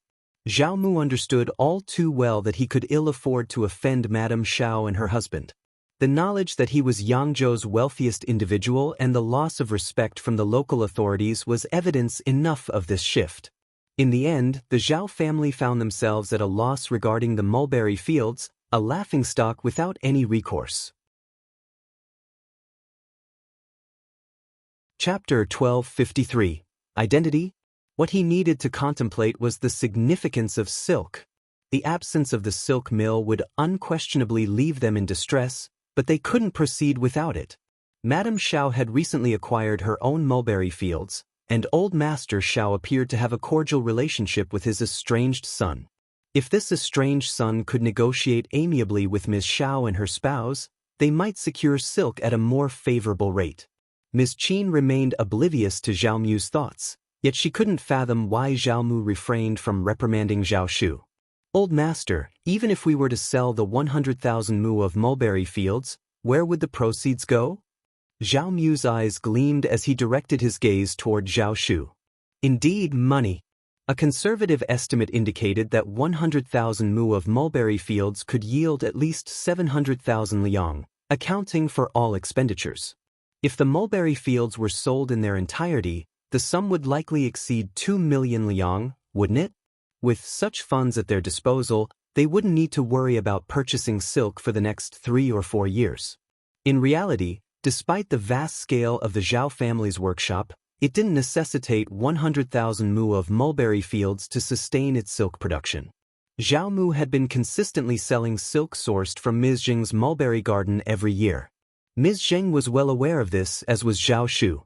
Zhao Mu understood all too well that he could ill afford to offend Madame Xiao and her husband. The knowledge that he was Yangzhou's wealthiest individual and the loss of respect from the local authorities was evidence enough of this shift. In the end, the Zhao family found themselves at a loss regarding the mulberry fields, a laughingstock without any recourse. Chapter 1253. Identity? What he needed to contemplate was the significance of silk. The absence of the silk mill would unquestionably leave them in distress, but they couldn't proceed without it. Madame Xiao had recently acquired her own mulberry fields, and old Master Xiao appeared to have a cordial relationship with his estranged son. If this estranged son could negotiate amiably with Ms. Xiao and her spouse, they might secure silk at a more favorable rate. Ms.Qin remained oblivious to Zhao Mu's thoughts, yet she couldn't fathom why Zhao Mu refrained from reprimanding Zhao Shu. Old Master, even if we were to sell the 100,000 mu of mulberry fields, where would the proceeds go? Zhao Mu's eyes gleamed as he directed his gaze toward Zhao Shu. Indeed, money. A conservative estimate indicated that 100,000 mu of mulberry fields could yield at least 700,000 liang, accounting for all expenditures. If the mulberry fields were sold in their entirety, the sum would likely exceed 2 million liang, wouldn't it? With such funds at their disposal, they wouldn't need to worry about purchasing silk for the next 3 or 4 years. In reality, despite the vast scale of the Zhao family's workshop, it didn't necessitate 100,000 mu of mulberry fields to sustain its silk production. Zhao Mu had been consistently selling silk sourced from Ms. Zheng's mulberry garden every year. Ms. Zheng was well aware of this, as was Zhao Shu.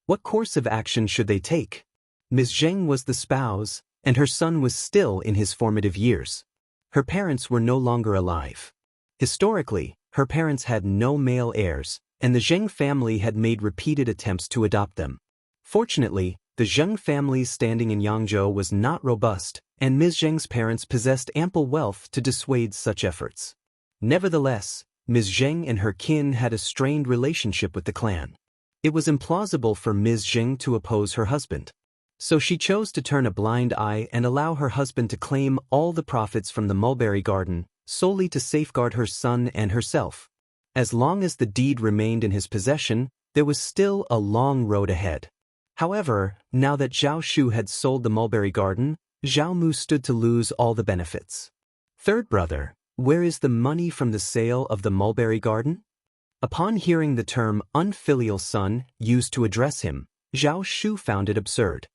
What course of action should they take? Ms. Zheng was the spouse, and her son was still in his formative years. Her parents were no longer alive. Historically, her parents had no male heirs, and the Zheng family had made repeated attempts to adopt them. Fortunately, the Zheng family's standing in Yangzhou was not robust, and Ms. Zheng's parents possessed ample wealth to dissuade such efforts. Nevertheless, Ms. Zheng and her kin had a strained relationship with the clan. It was implausible for Ms. Zheng to oppose her husband. So she chose to turn a blind eye and allow her husband to claim all the profits from the mulberry garden, solely to safeguard her son and herself. As long as the deed remained in his possession, there was still a long road ahead. However, now that Zhao Shu had sold the mulberry garden, Zhao Mu stood to lose all the benefits. Third brother, where is the money from the sale of the mulberry garden? Upon hearing the term unfilial son used to address him, Zhao Shu found it absurd.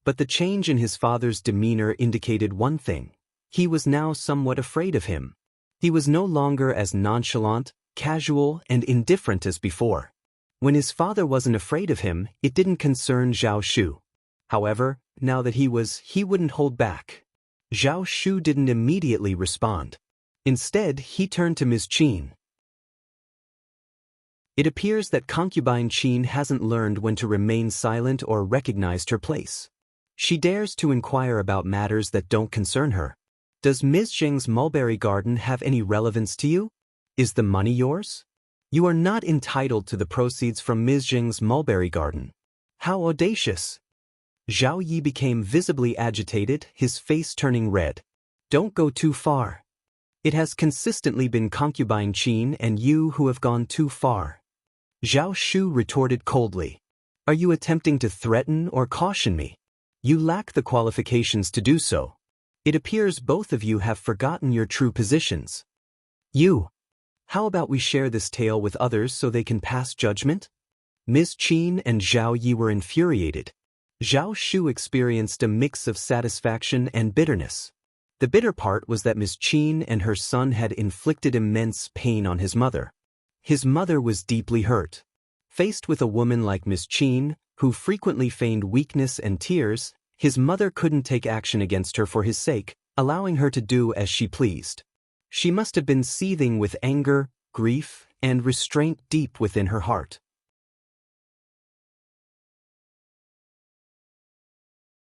But the change in his father's demeanor indicated one thing. He was now somewhat afraid of him. He was no longer as nonchalant, casual, and indifferent as before. When his father wasn't afraid of him, it didn't concern Zhao Shu. However, now that he wouldn't hold back. Zhao Shu didn't immediately respond. Instead, he turned to Ms.Qin. It appears that concubine Qin hasn't learned when to remain silent or recognized her place. She dares to inquire about matters that don't concern her. Does Ms. Zheng's mulberry garden have any relevance to you? Is the money yours? You are not entitled to the proceeds from Ms. Zheng's mulberry garden. How audacious! Zhao Yi became visibly agitated, his face turning red. Don't go too far. It has consistently been concubine Qin and you who have gone too far. Zhao Shu retorted coldly. Are you attempting to threaten or caution me? You lack the qualifications to do so. It appears both of you have forgotten your true positions. How about we share this tale with others so they can pass judgment? Ms.Qin and Zhao Yi were infuriated. Zhao Shu experienced a mix of satisfaction and bitterness. The bitter part was that Ms.Qin and her son had inflicted immense pain on his mother. His mother was deeply hurt. Faced with a woman like Ms.Qin, who frequently feigned weakness and tears, his mother couldn't take action against her for his sake, allowing her to do as she pleased. She must have been seething with anger, grief, and restraint deep within her heart.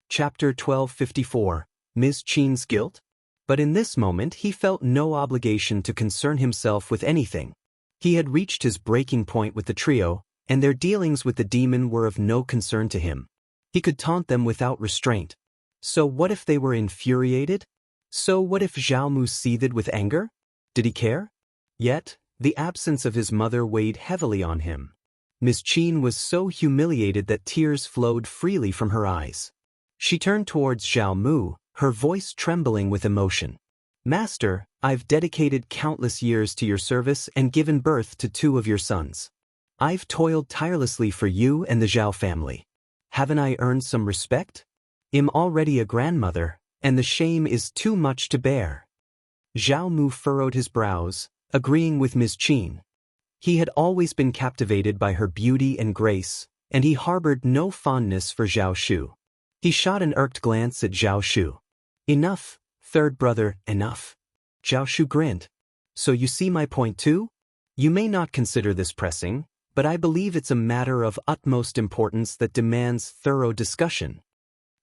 Chapter 1254. Ms.Qin's Guilt? But in this moment he felt no obligation to concern himself with anything. He had reached his breaking point with the trio, and their dealings with the demon were of no concern to him. He could taunt them without restraint. So what if they were infuriated? So what if Zhao Mu seethed with anger? Did he care? Yet, the absence of his mother weighed heavily on him. Ms.Qin was so humiliated that tears flowed freely from her eyes. She turned towards Zhao Mu, her voice trembling with emotion. "Master, I've dedicated countless years to your service and given birth to 2 of your sons. I've toiled tirelessly for you and the Zhao family. Haven't I earned some respect? I'm already a grandmother, and the shame is too much to bear." Zhao Mu furrowed his brows, agreeing with Ms.Qin. He had always been captivated by her beauty and grace, and he harbored no fondness for Zhao Shu. He shot an irked glance at Zhao Shu. "Enough, third brother, enough." Zhao Shu grinned. "So you see my point too? You may not consider this pressing, but I believe it's a matter of utmost importance that demands thorough discussion.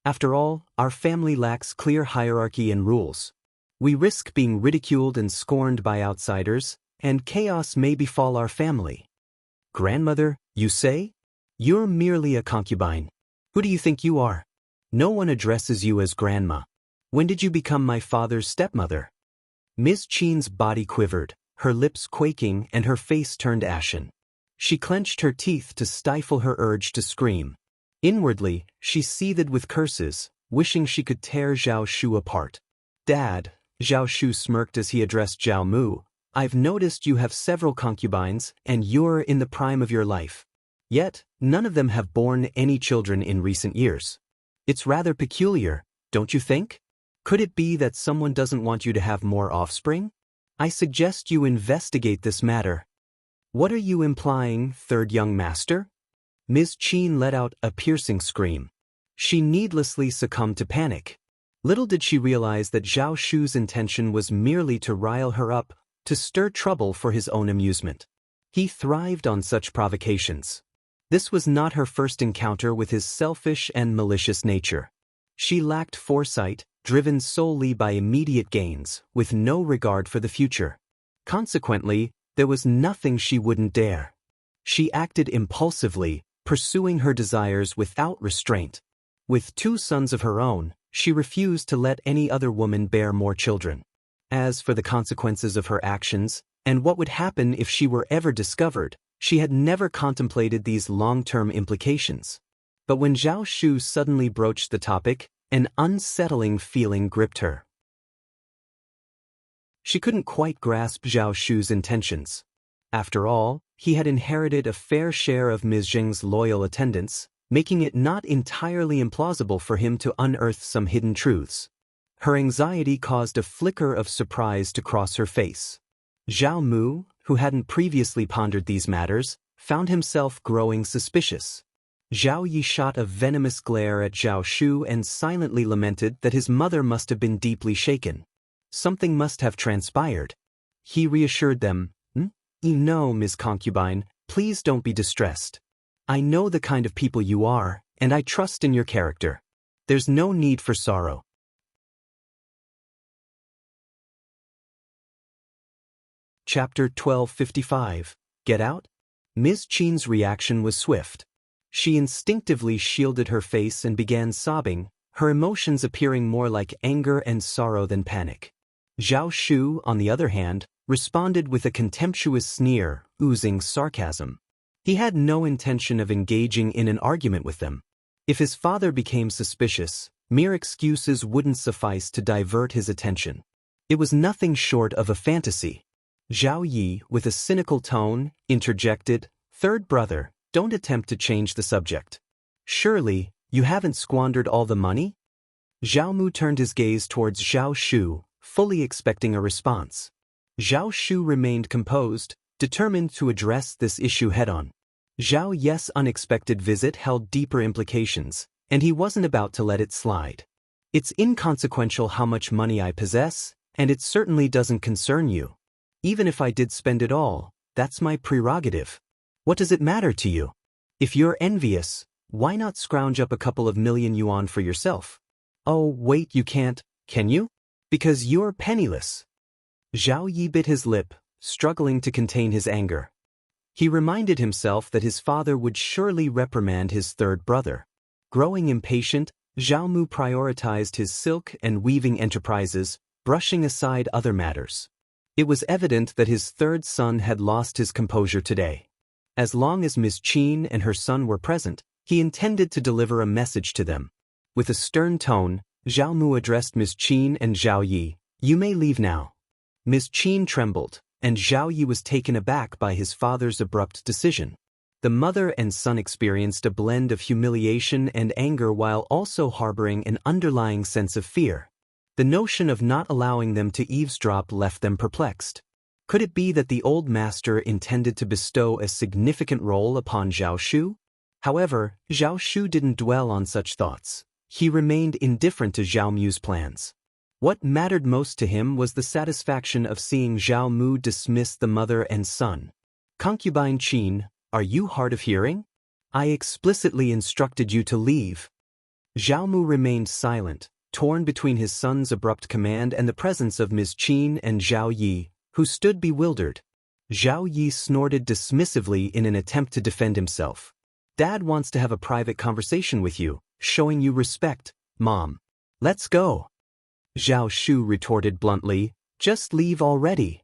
After all, our family lacks clear hierarchy and rules. We risk being ridiculed and scorned by outsiders, and chaos may befall our family." "Grandmother, you say? You're merely a concubine. Who do you think you are? No one addresses you as grandma. When did you become my father's stepmother?" Ms.Qin's body quivered, her lips quaking and her face turned ashen. She clenched her teeth to stifle her urge to scream. Inwardly, she seethed with curses, wishing she could tear Zhao Shu apart. "Dad," Zhao Shu smirked as he addressed Zhao Mu, "I've noticed you have several concubines, and you're in the prime of your life. Yet, none of them have borne any children in recent years. It's rather peculiar, don't you think? Could it be that someone doesn't want you to have more offspring? I suggest you investigate this matter." "What are you implying, third young master?" Ms.Qin let out a piercing scream. She needlessly succumbed to panic. Little did she realize that Zhao Shu's intention was merely to rile her up, to stir trouble for his own amusement. He thrived on such provocations. This was not her first encounter with his selfish and malicious nature. She lacked foresight, driven solely by immediate gains, with no regard for the future. Consequently, there was nothing she wouldn't dare. She acted impulsively, pursuing her desires without restraint. With 2 sons of her own, she refused to let any other woman bear more children. As for the consequences of her actions, and what would happen if she were ever discovered, she had never contemplated these long-term implications. But when Zhao Shu suddenly broached the topic, an unsettling feeling gripped her. She couldn't quite grasp Zhao Shu's intentions. After all, he had inherited a fair share of Ms. Zheng's loyal attendants, making it not entirely implausible for him to unearth some hidden truths. Her anxiety caused a flicker of surprise to cross her face. Zhao Mu, who hadn't previously pondered these matters, found himself growing suspicious. Zhao Yi shot a venomous glare at Zhao Shu and silently lamented that his mother must have been deeply shaken. Something must have transpired. He reassured them, "No, Ms. Concubine, please don't be distressed. I know the kind of people you are, and I trust in your character. There's no need for sorrow." Chapter 1255. Get Out? Ms.Qin's reaction was swift. She instinctively shielded her face and began sobbing, her emotions appearing more like anger and sorrow than panic. Zhao Shu, on the other hand, responded with a contemptuous sneer, oozing sarcasm. He had no intention of engaging in an argument with them. If his father became suspicious, mere excuses wouldn't suffice to divert his attention. It was nothing short of a fantasy. Zhao Yi, with a cynical tone, interjected, "Third brother, don't attempt to change the subject. Surely, You haven't squandered all the money? Zhao Mu turned his gaze towards Zhao Shu, fully expecting a response. Zhao Shu remained composed, determined to address this issue head-on. Zhao Ye's unexpected visit held deeper implications, and he wasn't about to let it slide. It's inconsequential how much money I possess, and it certainly doesn't concern you. Even if I did spend it all, that's my prerogative. What does it matter to you? If you're envious, why not scrounge up a couple of million yuan for yourself? Oh, wait, you can't, can you? Because you're penniless. Zhao Yi bit his lip, struggling to contain his anger. He reminded himself that his father would surely reprimand his third brother. Growing impatient, Zhao Mu prioritized his silk and weaving enterprises, brushing aside other matters. It was evident that his third son had lost his composure today. As long as Ms.Qin and her son were present, he intended to deliver a message to them. With a stern tone, Zhao Mu addressed Ms.Qin and Zhao Yi. You may leave now. Ms.Qin trembled, and Zhao Yi was taken aback by his father's abrupt decision. The mother and son experienced a blend of humiliation and anger while also harboring an underlying sense of fear. The notion of not allowing them to eavesdrop left them perplexed. Could it be that the old master intended to bestow a significant role upon Zhao Shu? However, Zhao Shu didn't dwell on such thoughts. He remained indifferent to Zhao Mu's plans. What mattered most to him was the satisfaction of seeing Zhao Mu dismiss the mother and son. Concubine Qin, are you hard of hearing? I explicitly instructed you to leave. Zhao Mu remained silent, torn between his son's abrupt command and the presence of Ms.Qin and Zhao Yi, who stood bewildered. Zhao Yi snorted dismissively in an attempt to defend himself. Dad wants to have a private conversation with you, showing you respect, Mom. Let's go. Zhao Shu retorted bluntly, just leave already.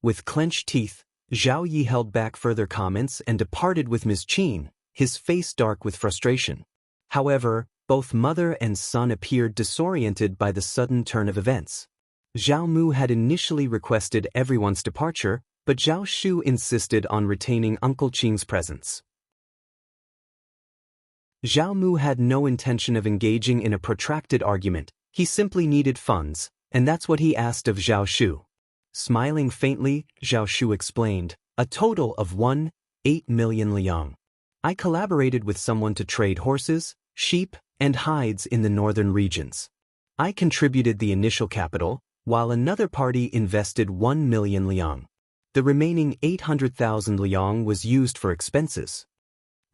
With clenched teeth, Zhao Yi held back further comments and departed with Ms.Qin, his face dark with frustration. However, both mother and son appeared disoriented by the sudden turn of events. Zhao Mu had initially requested everyone's departure, but Zhao Shu insisted on retaining Uncle Qing's presence. Zhao Mu had no intention of engaging in a protracted argument. He simply needed funds, and that's what he asked of Zhao Shu. Smiling faintly, Zhao Shu explained, a total of 1.8 million liang. I collaborated with someone to trade horses, sheep, and hides in the northern regions. I contributed the initial capital, while another party invested 1 million liang. The remaining 800,000 liang was used for expenses.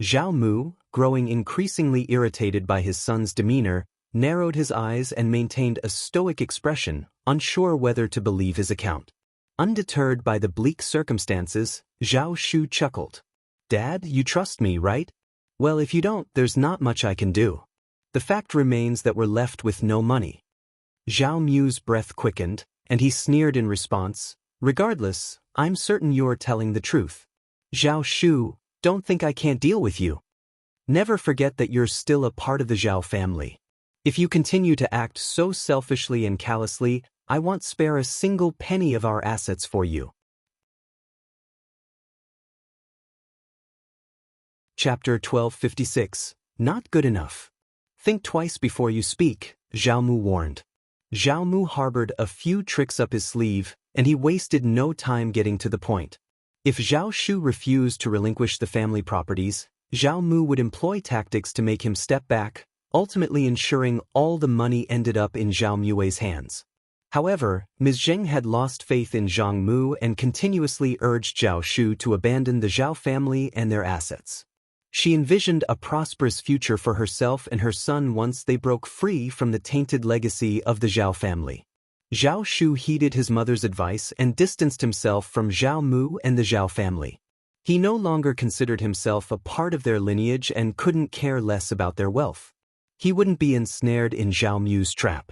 Zhao Mu, growing increasingly irritated by his son's demeanor, narrowed his eyes and maintained a stoic expression, unsure whether to believe his account. Undeterred by the bleak circumstances, Zhao Shu chuckled. Dad, you trust me, right? Well, if you don't, there's not much I can do. The fact remains that we're left with no money. Zhao Mu's breath quickened, and he sneered in response. Regardless, I'm certain you're telling the truth. Zhao Shu, don't think I can't deal with you. Never forget that you're still a part of the Zhao family. If you continue to act so selfishly and callously, I won't spare a single penny of our assets for you. Chapter 1256. Not good enough. Think twice before you speak, Zhao Mu warned. Zhao Mu harbored a few tricks up his sleeve, and he wasted no time getting to the point. If Zhao Shu refused to relinquish the family properties, Zhao Mu would employ tactics to make him step back, ultimately ensuring all the money ended up in Zhao Mu's hands. However, Ms. Zheng had lost faith in Zhang Mu and continuously urged Zhao Shu to abandon the Zhao family and their assets. She envisioned a prosperous future for herself and her son once they broke free from the tainted legacy of the Zhao family. Zhao Shu heeded his mother's advice and distanced himself from Zhao Mu and the Zhao family. He no longer considered himself a part of their lineage and couldn't care less about their wealth. He wouldn't be ensnared in Zhao Mu's trap.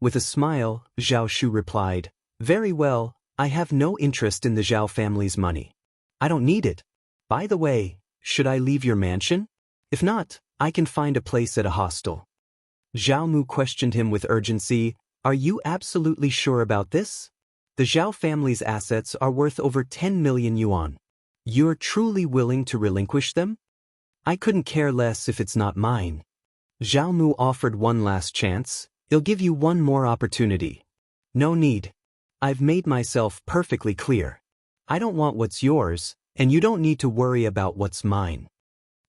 With a smile, Zhao Shu replied, Very well, I have no interest in the Zhao family's money. I don't need it. By the way, should I leave your mansion? If not, I can find a place at a hostel. Zhao Mu questioned him with urgency. Are you absolutely sure about this? The Zhao family's assets are worth over 10 million yuan. You're truly willing to relinquish them? I couldn't care less if it's not mine. Zhao Mu offered one last chance. "I'll give you one more opportunity." "No need. I've made myself perfectly clear. I don't want what's yours, and you don't need to worry about what's mine."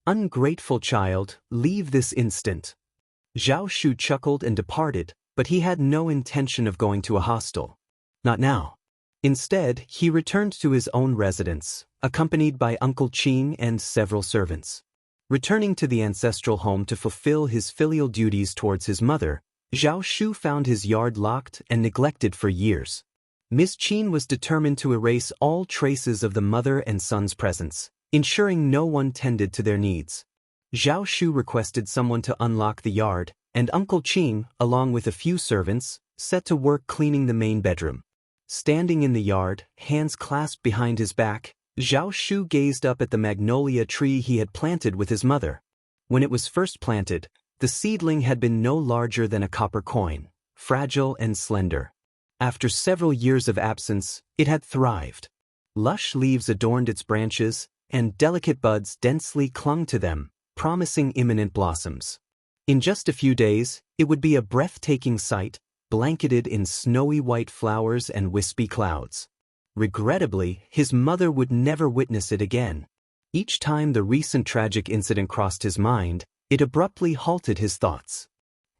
"Ungrateful child, leave this instant." Zhao Shu chuckled and departed, but he had no intention of going to a hostel. Not now. Instead, he returned to his own residence, accompanied by Uncle Qin and several servants. Returning to the ancestral home to fulfill his filial duties towards his mother, Zhao Shu found his yard locked and neglected for years. Ms.Qin was determined to erase all traces of the mother and son's presence, ensuring no one tended to their needs. Zhao Shu requested someone to unlock the yard, and Uncle Qin, along with a few servants, set to work cleaning the main bedroom. Standing in the yard, hands clasped behind his back, Zhao Shu gazed up at the magnolia tree he had planted with his mother. When it was first planted, the seedling had been no larger than a copper coin, fragile and slender. After several years of absence, it had thrived. Lush leaves adorned its branches, and delicate buds densely clung to them, promising imminent blossoms. In just a few days, it would be a breathtaking sight, blanketed in snowy white flowers and wispy clouds. Regrettably, his mother would never witness it again. Each time the recent tragic incident crossed his mind, it abruptly halted his thoughts.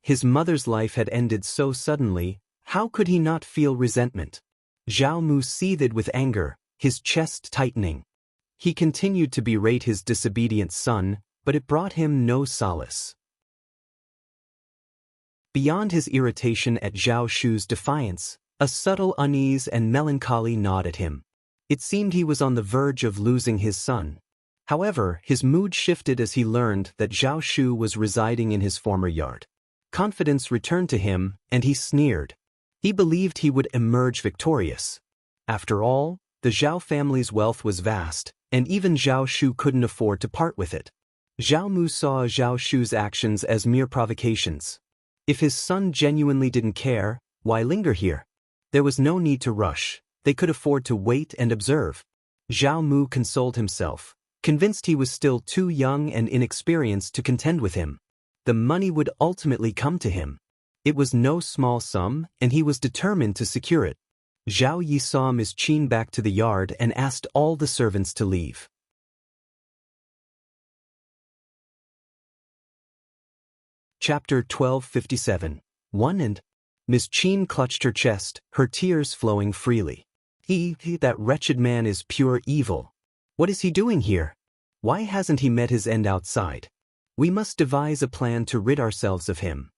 His mother's life had ended so suddenly, how could he not feel resentment? Zhao Mu seethed with anger, his chest tightening. He continued to berate his disobedient son, but it brought him no solace. Beyond his irritation at Zhao Shu's defiance, a subtle unease and melancholy gnawed at him. It seemed he was on the verge of losing his son. However, his mood shifted as he learned that Zhao Shu was residing in his former yard. Confidence returned to him, and he sneered. He believed he would emerge victorious. After all, the Zhao family's wealth was vast, and even Zhao Shu couldn't afford to part with it. Zhao Mu saw Zhao Shu's actions as mere provocations. If his son genuinely didn't care, why linger here? There was no need to rush. They could afford to wait and observe. Zhao Mu consoled himself, convinced he was still too young and inexperienced to contend with him. The money would ultimately come to him. It was no small sum, and he was determined to secure it. Zhao Yi saw Ms.Qin back to the yard and asked all the servants to leave. Chapter 1257. 1 and Ms.Qin clutched her chest, her tears flowing freely. That wretched man is pure evil. What is he doing here? Why hasn't he met his end outside? We must devise a plan to rid ourselves of him.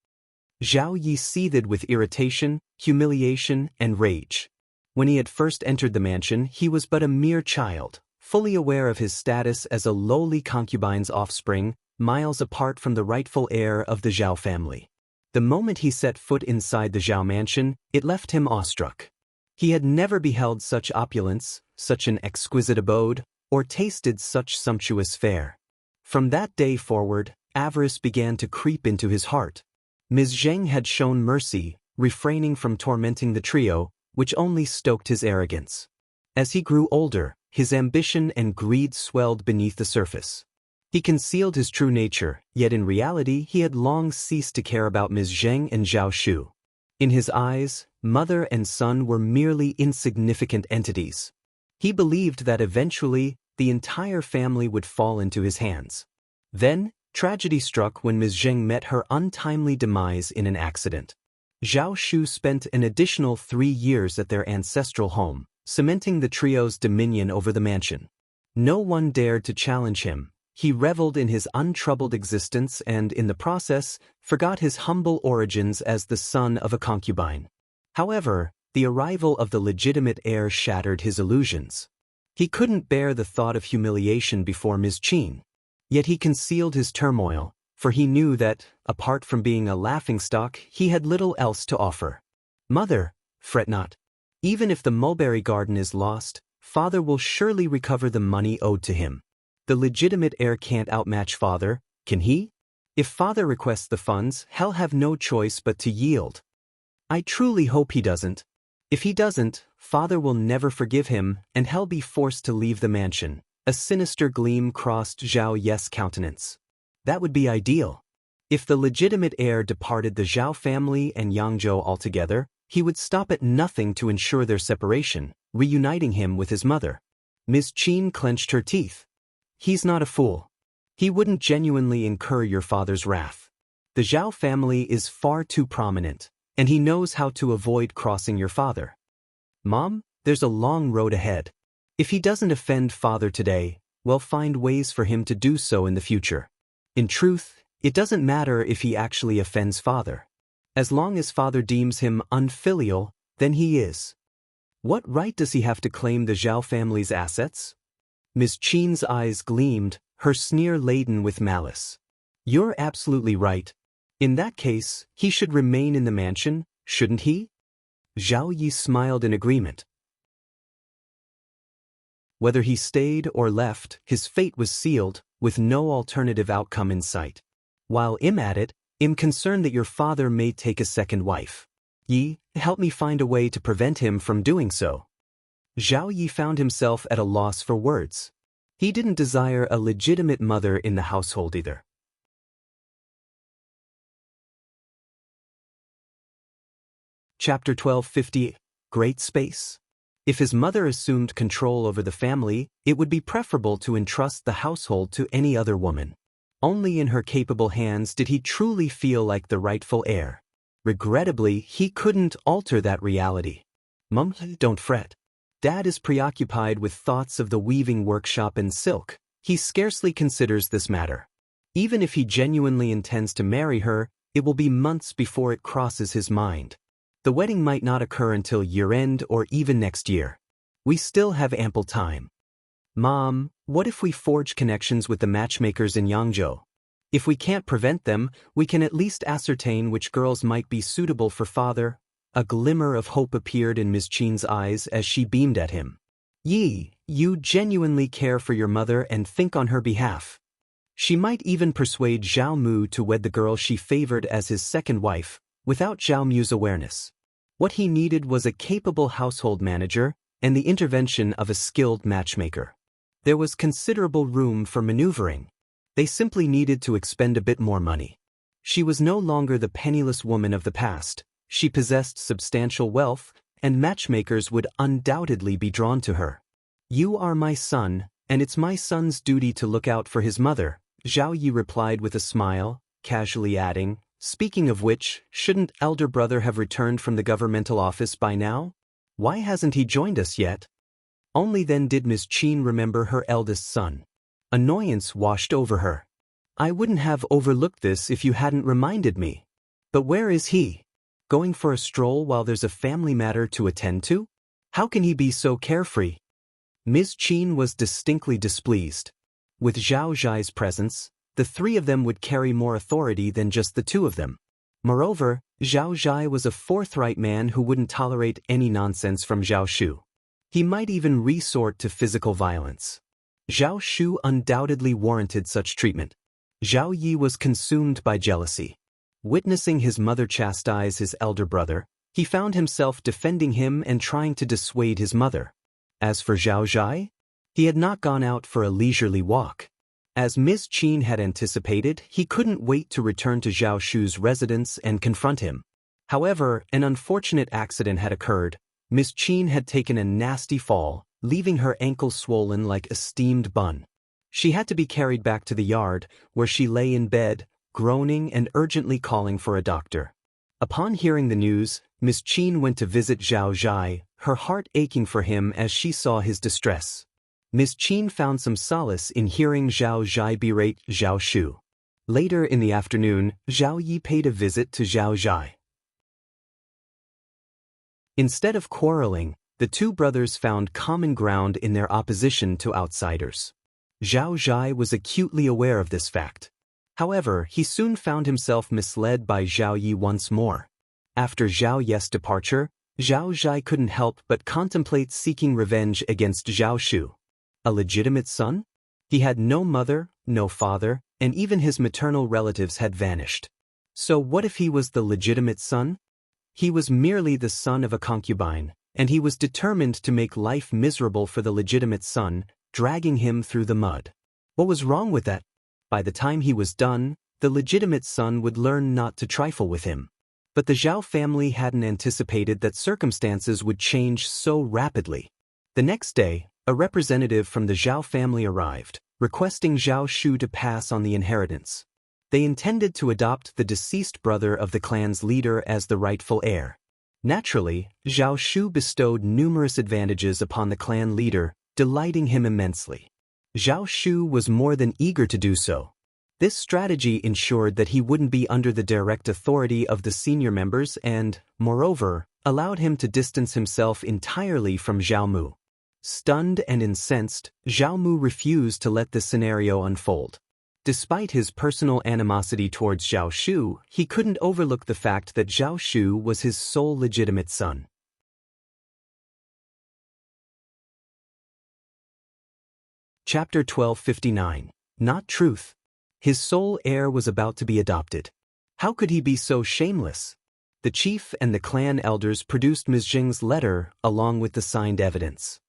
Zhao Yi seethed with irritation, humiliation, and rage. When he had first entered the mansion, he was but a mere child, fully aware of his status as a lowly concubine's offspring, miles apart from the rightful heir of the Zhao family. The moment he set foot inside the Zhao mansion, it left him awestruck. He had never beheld such opulence, such an exquisite abode, or tasted such sumptuous fare. From that day forward, avarice began to creep into his heart. Ms. Zheng had shown mercy, refraining from tormenting the trio, which only stoked his arrogance. As he grew older, his ambition and greed swelled beneath the surface. He concealed his true nature, yet in reality he had long ceased to care about Ms. Zheng and Zhao Shu. In his eyes, mother and son were merely insignificant entities. He believed that eventually, the entire family would fall into his hands. Then, tragedy struck when Ms. Zheng met her untimely demise in an accident. Zhao Shu spent an additional 3 years at their ancestral home, cementing the trio's dominion over the mansion. No one dared to challenge him. He reveled in his untroubled existence and, in the process, forgot his humble origins as the son of a concubine. However, the arrival of the legitimate heir shattered his illusions. He couldn't bear the thought of humiliation before Ms.Qin. Yet he concealed his turmoil, for he knew that, apart from being a laughingstock, he had little else to offer. "Mother, fret not. Even if the mulberry garden is lost, father will surely recover the money owed to him. The legitimate heir can't outmatch father, can he? If father requests the funds, he'll have no choice but to yield. I truly hope he doesn't. If he doesn't, father will never forgive him, and he'll be forced to leave the mansion." A sinister gleam crossed Zhao Yi's countenance. That would be ideal. If the legitimate heir departed the Zhao family and Yangzhou altogether, he would stop at nothing to ensure their separation, reuniting him with his mother. Ms.Qin clenched her teeth. He's not a fool. He wouldn't genuinely incur your father's wrath. The Zhao family is far too prominent, and he knows how to avoid crossing your father. Mom, there's a long road ahead. If he doesn't offend father today, we'll find ways for him to do so in the future. In truth, it doesn't matter if he actually offends father. As long as father deems him unfilial, then he is. What right does he have to claim the Zhao family's assets? Ms.Qin's eyes gleamed, her sneer laden with malice. You're absolutely right. In that case, he should remain in the mansion, shouldn't he? Zhao Yi smiled in agreement. Whether he stayed or left, his fate was sealed, with no alternative outcome in sight. While I'm at it, I'm concerned that your father may take a second wife. Yi, help me find a way to prevent him from doing so. Zhao Yi found himself at a loss for words. He didn't desire a legitimate mother in the household either. Chapter 1250, Great Space. If his mother assumed control over the family, it would be preferable to entrust the household to any other woman. Only in her capable hands did he truly feel like the rightful heir. Regrettably, he couldn't alter that reality. Mum, don't fret. Dad is preoccupied with thoughts of the weaving workshop and silk. He scarcely considers this matter. Even if he genuinely intends to marry her, it will be months before it crosses his mind. The wedding might not occur until year-end or even next year. We still have ample time. Mom, what if we forge connections with the matchmakers in Yangzhou? If we can't prevent them, we can at least ascertain which girls might be suitable for father. A glimmer of hope appeared in Ms.Qin's eyes as she beamed at him. Yi, you genuinely care for your mother and think on her behalf. She might even persuade Zhao Mu to wed the girl she favored as his second wife, without Zhao Mu's awareness. What he needed was a capable household manager and the intervention of a skilled matchmaker. There was considerable room for maneuvering. They simply needed to expend a bit more money. She was no longer the penniless woman of the past. She possessed substantial wealth, and matchmakers would undoubtedly be drawn to her. You are my son, and it's my son's duty to look out for his mother, Zhao Yi replied with a smile, casually adding, speaking of which, shouldn't elder brother have returned from the governmental office by now? Why hasn't he joined us yet? Only then did Ms.Qin remember her eldest son. Annoyance washed over her. I wouldn't have overlooked this if you hadn't reminded me. But where is he? Going for a stroll while there's a family matter to attend to? How can he be so carefree? Ms.Qin was distinctly displeased. With Zhao Zhai's presence, the three of them would carry more authority than just the two of them. Moreover, Zhao Zhai was a forthright man who wouldn't tolerate any nonsense from Zhao Shu. He might even resort to physical violence. Zhao Shu undoubtedly warranted such treatment. Zhao Yi was consumed by jealousy. Witnessing his mother chastise his elder brother, he found himself defending him and trying to dissuade his mother. As for Zhao Zhai, he had not gone out for a leisurely walk. As Ms.Qin had anticipated, he couldn't wait to return to Zhao Shu's residence and confront him. However, an unfortunate accident had occurred. Ms.Qin had taken a nasty fall, leaving her ankle swollen like a steamed bun. She had to be carried back to the yard, where she lay in bed, groaning and urgently calling for a doctor. Upon hearing the news, Ms.Qin went to visit Zhao Zhai, her heart aching for him as she saw his distress. Ms.Qin found some solace in hearing Zhao Zhai berate Zhao Shu. Later in the afternoon, Zhao Yi paid a visit to Zhao Zhai. Instead of quarreling, the two brothers found common ground in their opposition to outsiders. Zhao Zhai was acutely aware of this fact. However, he soon found himself misled by Zhao Yi once more. After Zhao Yi's departure, Zhao Zhai couldn't help but contemplate seeking revenge against Zhao Shu. A legitimate son? He had no mother, no father, and even his maternal relatives had vanished. So what if he was the legitimate son? He was merely the son of a concubine, and he was determined to make life miserable for the legitimate son, dragging him through the mud. What was wrong with that? By the time he was done, the legitimate son would learn not to trifle with him. But the Zhao family hadn't anticipated that circumstances would change so rapidly. The next day, a representative from the Zhao family arrived, requesting Zhao Shu to pass on the inheritance. They intended to adopt the deceased brother of the clan's leader as the rightful heir. Naturally, Zhao Shu bestowed numerous advantages upon the clan leader, delighting him immensely. Zhao Shu was more than eager to do so. This strategy ensured that he wouldn't be under the direct authority of the senior members and, moreover, allowed him to distance himself entirely from Zhao Mu. Stunned and incensed, Zhao Mu refused to let this scenario unfold. Despite his personal animosity towards Zhao Shu, he couldn't overlook the fact that Zhao Shu was his sole legitimate son. Chapter 1259. Not Truth. His sole heir was about to be adopted. How could he be so shameless? The chief and the clan elders produced Ms.Qin's letter along with the signed evidence.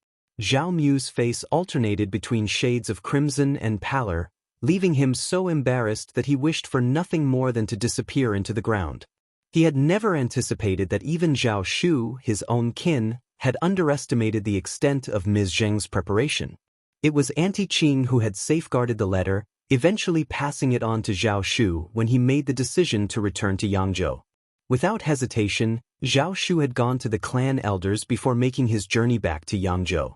Zhao Mu's face alternated between shades of crimson and pallor, leaving him so embarrassed that he wished for nothing more than to disappear into the ground. He had never anticipated that even Zhao Shu, his own kin, had underestimated the extent of Ms.Qin's preparation. It was Auntie Qing who had safeguarded the letter, eventually passing it on to Zhao Shu when he made the decision to return to Hangzhou. Without hesitation, Zhao Shu had gone to the clan elders before making his journey back to Hangzhou.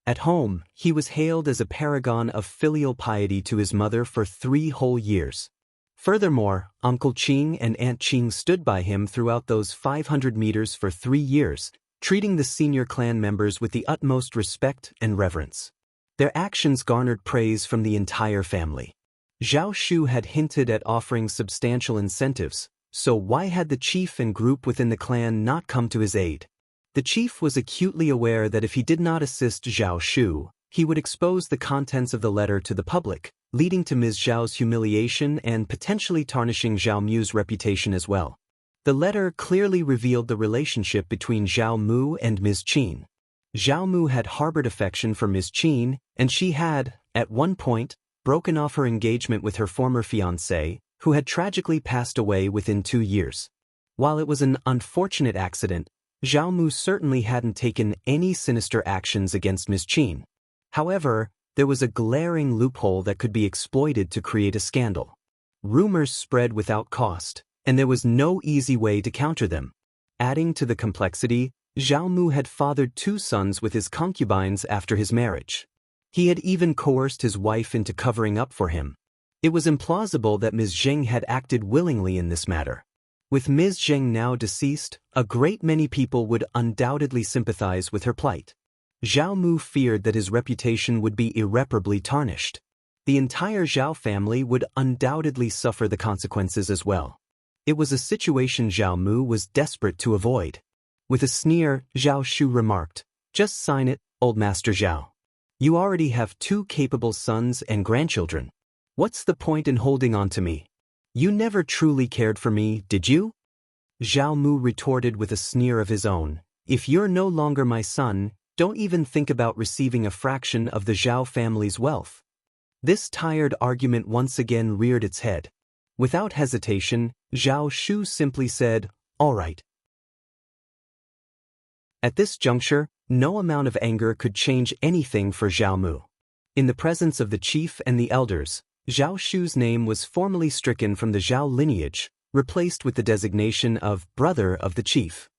At home, he was hailed as a paragon of filial piety to his mother for 3 whole years. Furthermore, Uncle Qing and Aunt Qing stood by him throughout those 500 meters for 3 years, treating the senior clan members with the utmost respect and reverence. Their actions garnered praise from the entire family. Zhao Shu had hinted at offering substantial incentives, so why had the chief and group within the clan not come to his aid? The chief was acutely aware that if he did not assist Zhao Shu, he would expose the contents of the letter to the public, leading to Ms. Zhao's humiliation and potentially tarnishing Zhao Mu's reputation as well. The letter clearly revealed the relationship between Zhao Mu and Ms.Qin. Zhao Mu had harbored affection for Ms.Qin, and she had, at one point, broken off her engagement with her former fiancé, who had tragically passed away within 2 years. While it was an unfortunate accident, Zhao Mu certainly hadn't taken any sinister actions against Ms.Qin. However, there was a glaring loophole that could be exploited to create a scandal. Rumors spread without cost, and there was no easy way to counter them. Adding to the complexity, Zhao Mu had fathered 2 sons with his concubines after his marriage. He had even coerced his wife into covering up for him. It was implausible that Ms. Zheng had acted willingly in this matter. With Ms. Zheng now deceased, a great many people would undoubtedly sympathize with her plight. Zhao Mu feared that his reputation would be irreparably tarnished. The entire Zhao family would undoubtedly suffer the consequences as well. It was a situation Zhao Mu was desperate to avoid. With a sneer, Zhao Shu remarked, "Just sign it, old Master Zhao. You already have 2 capable sons and grandchildren. What's the point in holding on to me? You never truly cared for me, did you?" Zhao Mu retorted with a sneer of his own, "If you're no longer my son, don't even think about receiving a fraction of the Zhao family's wealth." This tired argument once again reared its head. Without hesitation, Zhao Shu simply said, "All right." At this juncture, no amount of anger could change anything for Zhao Mu. In the presence of the chief and the elders, Zhao Shu's name was formally stricken from the Zhao lineage, replaced with the designation of brother of the chief.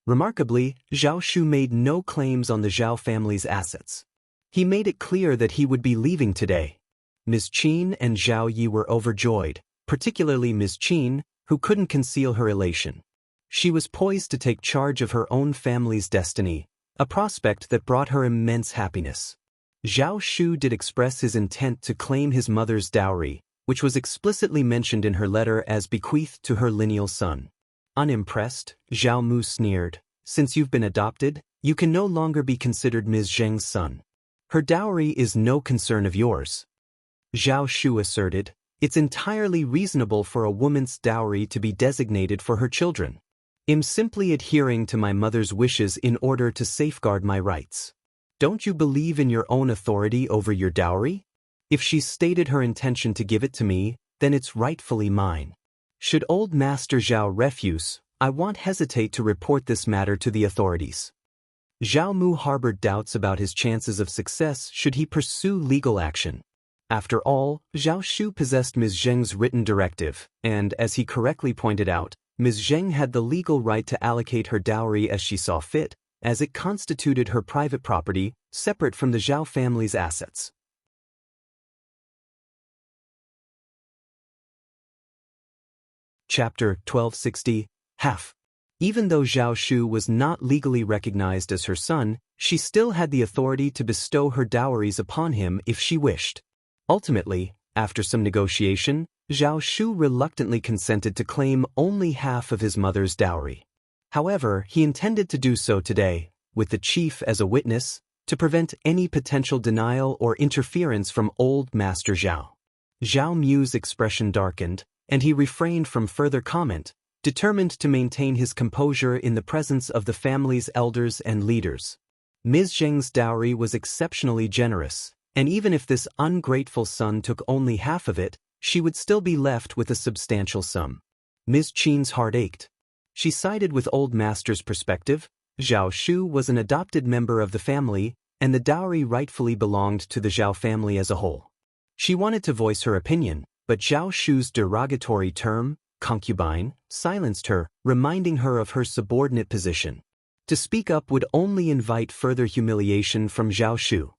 Remarkably, Zhao Shu made no claims on the Zhao family's assets. He made it clear that he would be leaving today. Ms.Qin and Zhao Yi were overjoyed, particularly Ms.Qin, who couldn't conceal her elation. She was poised to take charge of her own family's destiny, a prospect that brought her immense happiness. Zhao Shu did express his intent to claim his mother's dowry, which was explicitly mentioned in her letter as bequeathed to her lineal son. Unimpressed, Zhao Mu sneered, "Since you've been adopted, you can no longer be considered Ms. Zheng's son. Her dowry is no concern of yours." Zhao Shu asserted, "It's entirely reasonable for a woman's dowry to be designated for her children. I'm simply adhering to my mother's wishes in order to safeguard my rights. Don't you believe in your own authority over your dowry? If she stated her intention to give it to me, then it's rightfully mine. Should old Master Zhao refuse, I won't hesitate to report this matter to the authorities. Zhao Mu harbored doubts about his chances of success should he pursue legal action. After all, Zhao Shu possessed Ms. Zheng's written directive, and, as he correctly pointed out, Ms. Zheng had the legal right to allocate her dowry as she saw fit, as it constituted her private property, separate from the Zhao family's assets. Chapter 1260, Half. Even though Zhao Shu was not legally recognized as her son, she still had the authority to bestow her dowries upon him if she wished. Ultimately, after some negotiation, Zhao Shu reluctantly consented to claim only half of his mother's dowry. However, he intended to do so today, with the chief as a witness, to prevent any potential denial or interference from old Master Zhao. Zhao Mu's expression darkened, and he refrained from further comment, determined to maintain his composure in the presence of the family's elders and leaders. Ms. Zheng's dowry was exceptionally generous, and even if this ungrateful son took only half of it, she would still be left with a substantial sum. Ms.Qin's heart ached. She sided with old master's perspective. Zhao Shu was an adopted member of the family, and the dowry rightfully belonged to the Zhao family as a whole. She wanted to voice her opinion, but Zhao Shu's derogatory term, concubine, silenced her, reminding her of her subordinate position. To speak up would only invite further humiliation from Zhao Shu.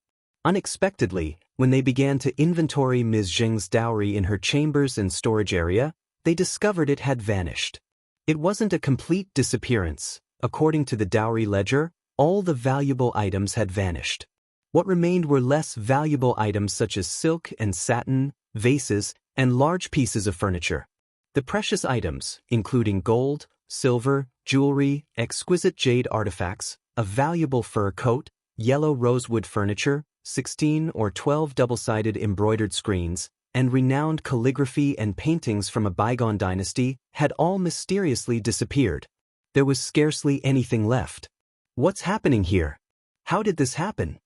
Unexpectedly, when they began to inventory Ms. Zheng's dowry in her chambers and storage area, they discovered it had vanished. It wasn't a complete disappearance. According to the dowry ledger, all the valuable items had vanished. What remained were less valuable items such as silk and satin, vases, and large pieces of furniture. The precious items, including gold, silver, jewelry, exquisite jade artifacts, a valuable fur coat, yellow rosewood furniture, 16 or 12 double-sided embroidered screens, and renowned calligraphy and paintings from a bygone dynasty, had all mysteriously disappeared. There was scarcely anything left. What's happening here? How did this happen?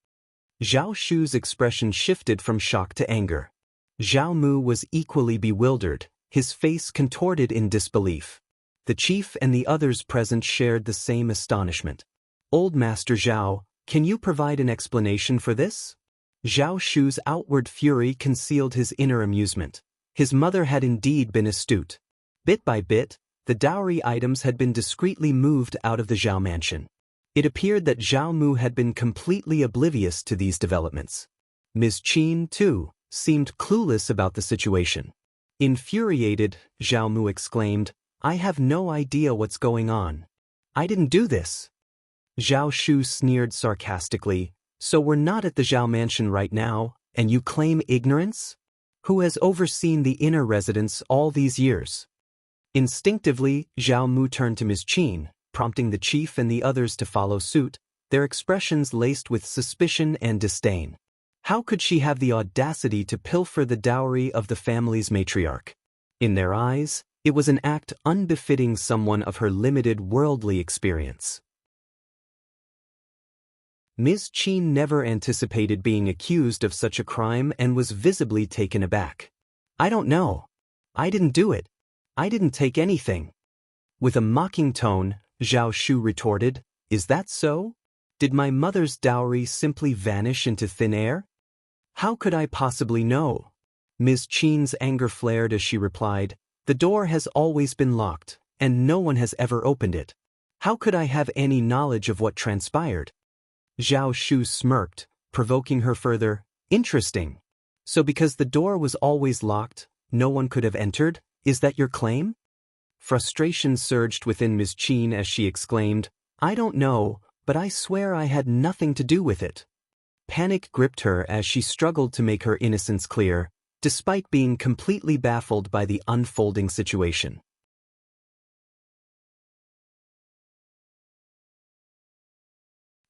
Zhao Shu's expression shifted from shock to anger. Zhao Mu was equally bewildered, his face contorted in disbelief. The chief and the others present shared the same astonishment. Old Master Zhao, can you provide an explanation for this? Zhao Shu's outward fury concealed his inner amusement. His mother had indeed been astute. Bit by bit, the dowry items had been discreetly moved out of the Zhao mansion. It appeared that Zhao Mu had been completely oblivious to these developments. Ms.Qin, too, seemed clueless about the situation. Infuriated, Zhao Mu exclaimed, "I have no idea what's going on. I didn't do this." Zhao Shu sneered sarcastically, "So we're not at the Zhao mansion right now, and you claim ignorance? Who has overseen the inner residence all these years?" Instinctively, Zhao Mu turned to Ms.Qin, prompting the chief and the others to follow suit, their expressions laced with suspicion and disdain. How could she have the audacity to pilfer the dowry of the family's matriarch? In their eyes, it was an act unbefitting someone of her limited worldly experience. Ms.Qin never anticipated being accused of such a crime and was visibly taken aback. "I don't know. I didn't do it. I didn't take anything." With a mocking tone, Zhao Shu retorted, "Is that so? Did my mother's dowry simply vanish into thin air? How could I possibly know?" Ms.Qin's anger flared as she replied, "The door has always been locked, and no one has ever opened it. How could I have any knowledge of what transpired?" Zhao Shu smirked, provoking her further, "Interesting. So because the door was always locked, no one could have entered? Is that your claim?" Frustration surged within Ms.Qin as she exclaimed, "I don't know, but I swear I had nothing to do with it." Panic gripped her as she struggled to make her innocence clear, despite being completely baffled by the unfolding situation.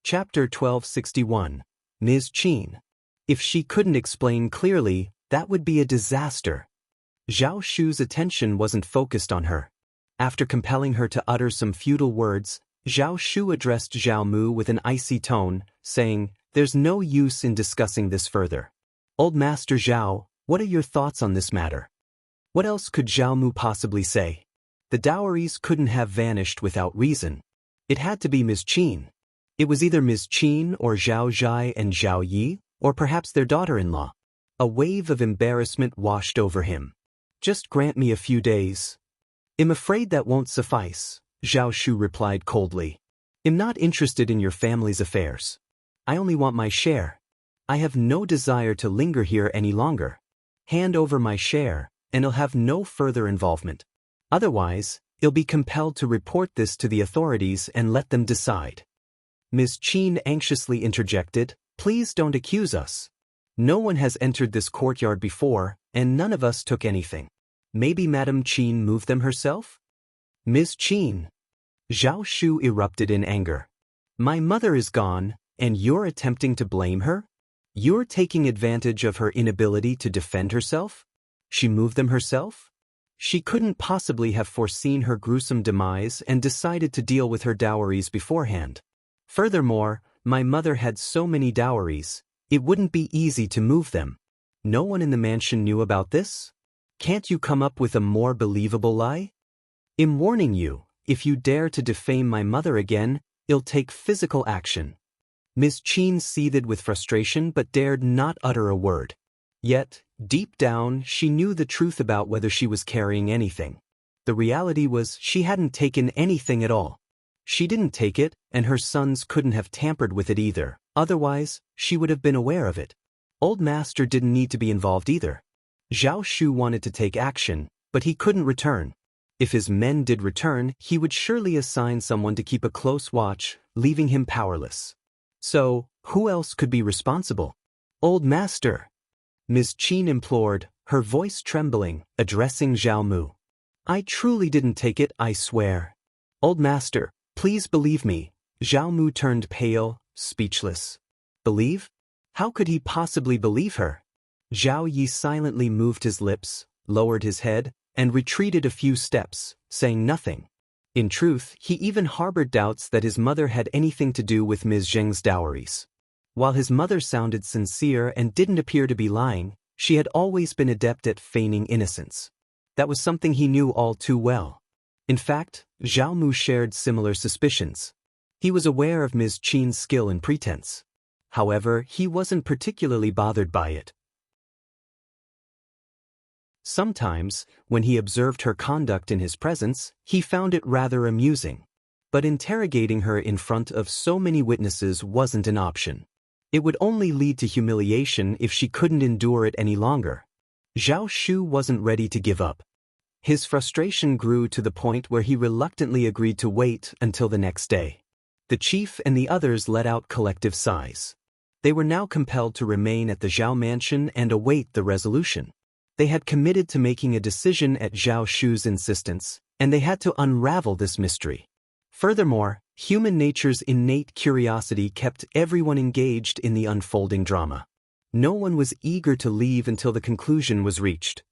Chapter 1261. Ms.Qin. If she couldn't explain clearly, that would be a disaster. Zhao Shu's attention wasn't focused on her. After compelling her to utter some futile words, Zhao Shu addressed Zhao Mu with an icy tone, saying, "There's no use in discussing this further. Old Master Zhao, what are your thoughts on this matter?" What else could Zhao Mu possibly say? The dowries couldn't have vanished without reason. It had to be Ms.Qin. It was either Ms.Qin or Zhao Zhai and Zhao Yi, or perhaps their daughter-in-law. A wave of embarrassment washed over him. Just grant me a few days. I'm afraid that won't suffice, Zhao Shu replied coldly. I'm not interested in your family's affairs. I only want my share. I have no desire to linger here any longer. Hand over my share, and I'll have no further involvement. Otherwise, I'll be compelled to report this to the authorities and let them decide. Ms.Qin anxiously interjected, please don't accuse us. No one has entered this courtyard before, and none of us took anything. Maybe Madame Qin moved them herself? Ms.Qin. Zhao Shu erupted in anger. My mother is gone, and you're attempting to blame her? You're taking advantage of her inability to defend herself? She moved them herself? She couldn't possibly have foreseen her gruesome demise and decided to deal with her dowries beforehand. Furthermore, my mother had so many dowries, it wouldn't be easy to move them. No one in the mansion knew about this? Can't you come up with a more believable lie? I'm warning you, if you dare to defame my mother again, I'll take physical action. Ms.Qin seethed with frustration but dared not utter a word. Yet, deep down, she knew the truth about whether she was carrying anything. The reality was she hadn't taken anything at all. She didn't take it, and her sons couldn't have tampered with it either. Otherwise, she would have been aware of it. Old Master didn't need to be involved either. Zhao Shu wanted to take action, but he couldn't return. If his men did return, he would surely assign someone to keep a close watch, leaving him powerless. So, who else could be responsible? Old Master. Ms.Qin implored, her voice trembling, addressing Zhao Mu. I truly didn't take it, I swear. Old Master, please believe me. Zhao Mu turned pale, speechless. Believe? How could he possibly believe her? Zhao Yi silently moved his lips, lowered his head, and retreated a few steps, saying nothing. In truth, he even harbored doubts that his mother had anything to do with Ms. Zheng's dowries. While his mother sounded sincere and didn't appear to be lying, she had always been adept at feigning innocence. That was something he knew all too well. In fact, Zhao Mu shared similar suspicions. He was aware of Ms. Qin's skill in pretense. However, he wasn't particularly bothered by it. Sometimes, when he observed her conduct in his presence, he found it rather amusing. But interrogating her in front of so many witnesses wasn't an option. It would only lead to humiliation if she couldn't endure it any longer. Zhao Shu wasn't ready to give up. His frustration grew to the point where he reluctantly agreed to wait until the next day. The chief and the others let out collective sighs. They were now compelled to remain at the Zhao mansion and await the resolution. They had committed to making a decision at Zhao Shu's insistence, and they had to unravel this mystery. Furthermore, human nature's innate curiosity kept everyone engaged in the unfolding drama. No one was eager to leave until the conclusion was reached.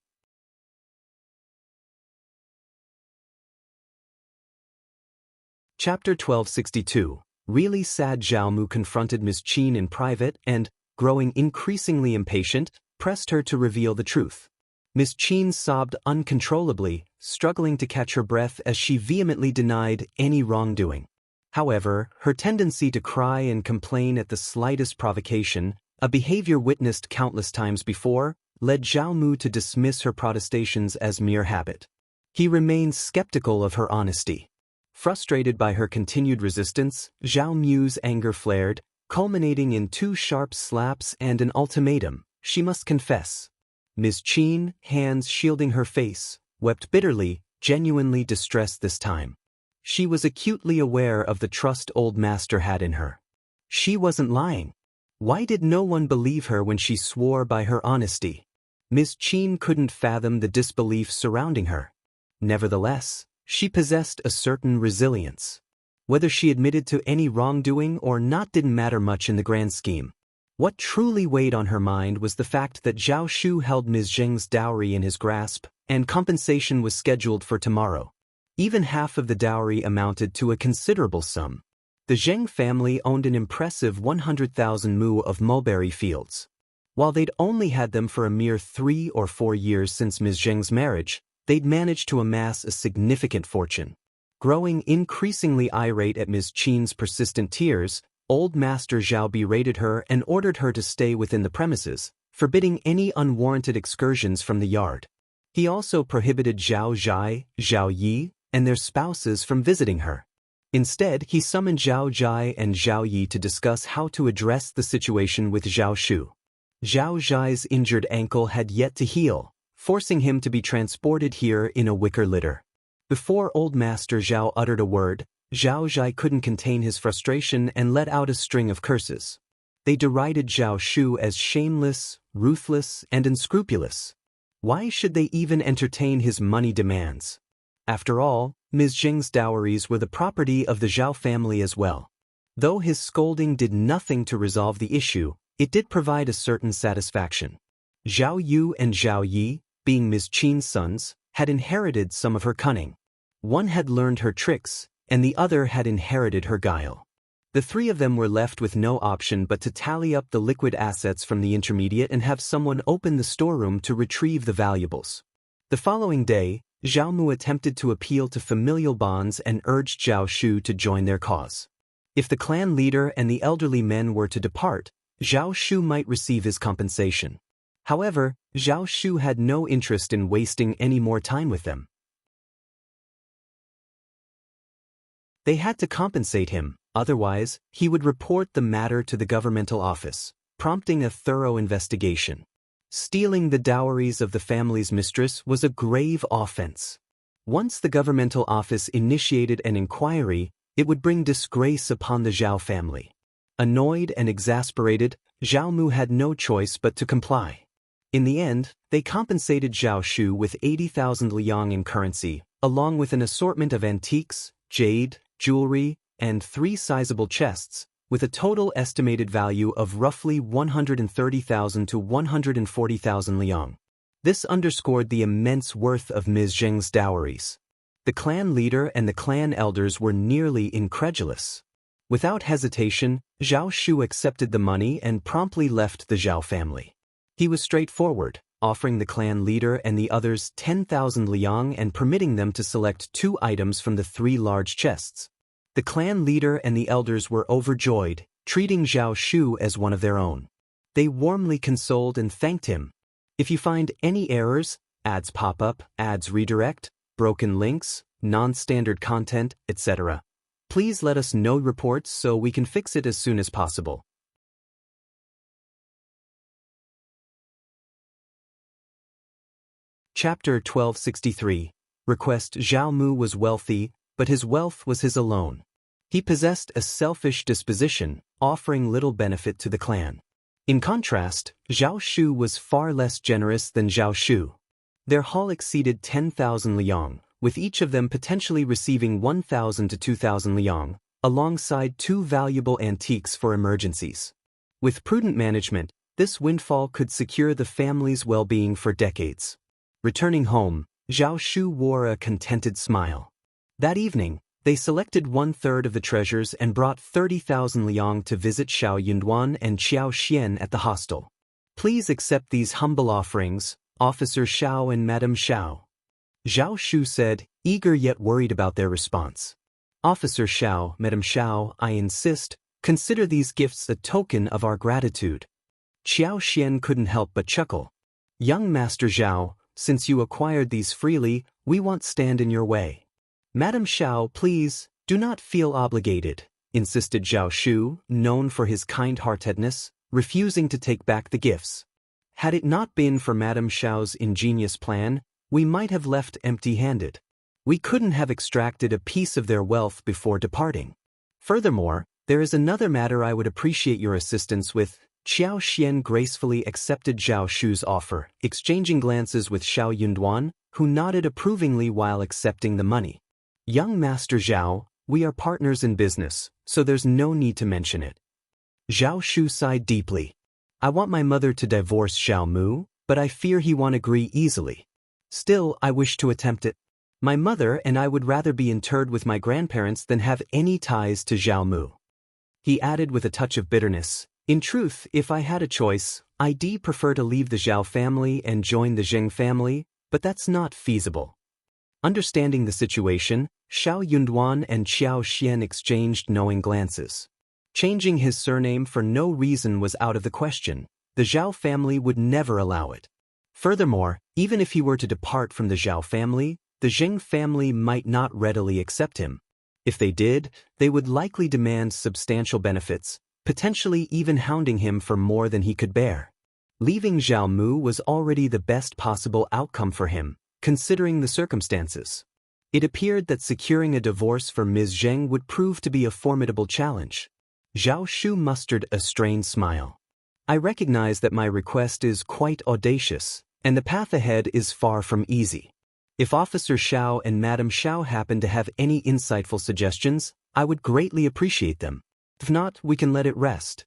Chapter 1262. Really sad. Zhao Mu confronted Ms.Qin in private and, growing increasingly impatient, pressed her to reveal the truth. Ms.Qin sobbed uncontrollably, struggling to catch her breath as she vehemently denied any wrongdoing. However, her tendency to cry and complain at the slightest provocation, a behavior witnessed countless times before, led Zhao Mu to dismiss her protestations as mere habit. He remained skeptical of her honesty. Frustrated by her continued resistance, Zhao Mu's anger flared, culminating in 2 sharp slaps and an ultimatum: she must confess. Ms.Qin, hands shielding her face, wept bitterly, genuinely distressed this time. She was acutely aware of the trust Old Master had in her. She wasn't lying. Why did no one believe her when she swore by her honesty? Ms.Qin couldn't fathom the disbelief surrounding her. Nevertheless, she possessed a certain resilience. Whether she admitted to any wrongdoing or not didn't matter much in the grand scheme. What truly weighed on her mind was the fact that Zhao Shu held Ms. Zheng's dowry in his grasp, and compensation was scheduled for tomorrow. Even half of the dowry amounted to a considerable sum. The Zheng family owned an impressive 100,000 mu of mulberry fields. While they'd only had them for a mere 3 or 4 years since Ms. Zheng's marriage, they'd managed to amass a significant fortune. Growing increasingly irate at Ms.Qin's persistent tears, Old Master Zhao berated her and ordered her to stay within the premises, forbidding any unwarranted excursions from the yard. He also prohibited Zhao Zhai, Zhao Yi, and their spouses from visiting her. Instead, he summoned Zhao Zhai and Zhao Yi to discuss how to address the situation with Zhao Shu. Zhao Zhai's injured ankle had yet to heal, forcing him to be transported here in a wicker litter. Before Old Master Zhao uttered a word, Zhao Zhai couldn't contain his frustration and let out a string of curses. They derided Zhao Shu as shameless, ruthless, and unscrupulous. Why should they even entertain his money demands? After all, Ms. Zheng's dowries were the property of the Zhao family as well. Though his scolding did nothing to resolve the issue, it did provide a certain satisfaction. Zhao Yu and Zhao Yi, being Ms. Qin's sons, had inherited some of her cunning. One had learned her tricks, and the other had inherited her guile. The three of them were left with no option but to tally up the liquid assets from the intermediate and have someone open the storeroom to retrieve the valuables. The following day, Zhao Mu attempted to appeal to familial bonds and urged Zhao Shu to join their cause. If the clan leader and the elderly men were to depart, Zhao Shu might receive his compensation. However, Zhao Shu had no interest in wasting any more time with them. They had to compensate him, otherwise, he would report the matter to the governmental office, prompting a thorough investigation. Stealing the dowries of the family's mistress was a grave offense. Once the governmental office initiated an inquiry, it would bring disgrace upon the Zhao family. Annoyed and exasperated, Zhao Mu had no choice but to comply. In the end, they compensated Zhao Shu with 80,000 liang in currency, along with an assortment of antiques, jade, jewelry, and 3 sizable chests, with a total estimated value of roughly 130,000 to 140,000 liang. This underscored the immense worth of Ms. Zheng's dowries. The clan leader and the clan elders were nearly incredulous. Without hesitation, Zhao Shu accepted the money and promptly left the Zhao family. He was straightforward, offering the clan leader and the others 10,000 liang and permitting them to select 2 items from the 3 large chests. The clan leader and the elders were overjoyed, treating Zhao Shu as one of their own. They warmly consoled and thanked him. If you find any errors, ads pop up, ads redirect, broken links, non-standard content, etc., please let us know reports so we can fix it as soon as possible. Chapter 1263. Request. Zhao Mu was wealthy, but his wealth was his alone. He possessed a selfish disposition, offering little benefit to the clan. In contrast, Zhao Shu was far less generous than Zhao Shu. Their haul exceeded 10,000 liang, with each of them potentially receiving 1,000 to 2,000 liang, alongside 2 valuable antiques for emergencies. With prudent management, this windfall could secure the family's well-being for decades. Returning home, Zhao Shu wore a contented smile. That evening, they selected 1/3 of the treasures and brought 30,000 liang to visit Xiao Yunduan and Qiao Xian at the hostel. Please accept these humble offerings, Officer Xiao and Madame Xiao. Zhao Shu said, eager yet worried about their response. Officer Xiao, Madame Xiao, I insist, consider these gifts a token of our gratitude. Qiao Xian couldn't help but chuckle. Young Master Zhao, since you acquired these freely, we won't stand in your way. Madame Xiao, please, do not feel obligated, insisted Zhao Shu, known for his kind-heartedness, refusing to take back the gifts. Had it not been for Madame Xiao's ingenious plan, we might have left empty-handed. We couldn't have extracted a piece of their wealth before departing. Furthermore, there is another matter I would appreciate your assistance with. Qiao Xian gracefully accepted Zhao Shu's offer, exchanging glances with Xiao Yunduan, who nodded approvingly while accepting the money. Young Master Zhao, we are partners in business, so there's no need to mention it. Zhao Shu sighed deeply. I want my mother to divorce Zhao Mu, but I fear he won't agree easily. Still, I wish to attempt it. My mother and I would rather be interred with my grandparents than have any ties to Zhao Mu. He added with a touch of bitterness, In truth, if I had a choice, I'd prefer to leave the Zhao family and join the Zheng family, but that's not feasible. Understanding the situation, Xiao Yunduan and Xian exchanged knowing glances. Changing his surname for no reason was out of the question. The Zhao family would never allow it. Furthermore, even if he were to depart from the Zhao family, the Zheng family might not readily accept him. If they did, they would likely demand substantial benefits, potentially even hounding him for more than he could bear. Leaving Zhao Mu was already the best possible outcome for him, considering the circumstances. It appeared that securing a divorce for Ms. Zheng would prove to be a formidable challenge. Zhao Shu mustered a strained smile. I recognize that my request is quite audacious, and the path ahead is far from easy. If Officer Xiao and Madam Xiao happen to have any insightful suggestions, I would greatly appreciate them. If not, we can let it rest.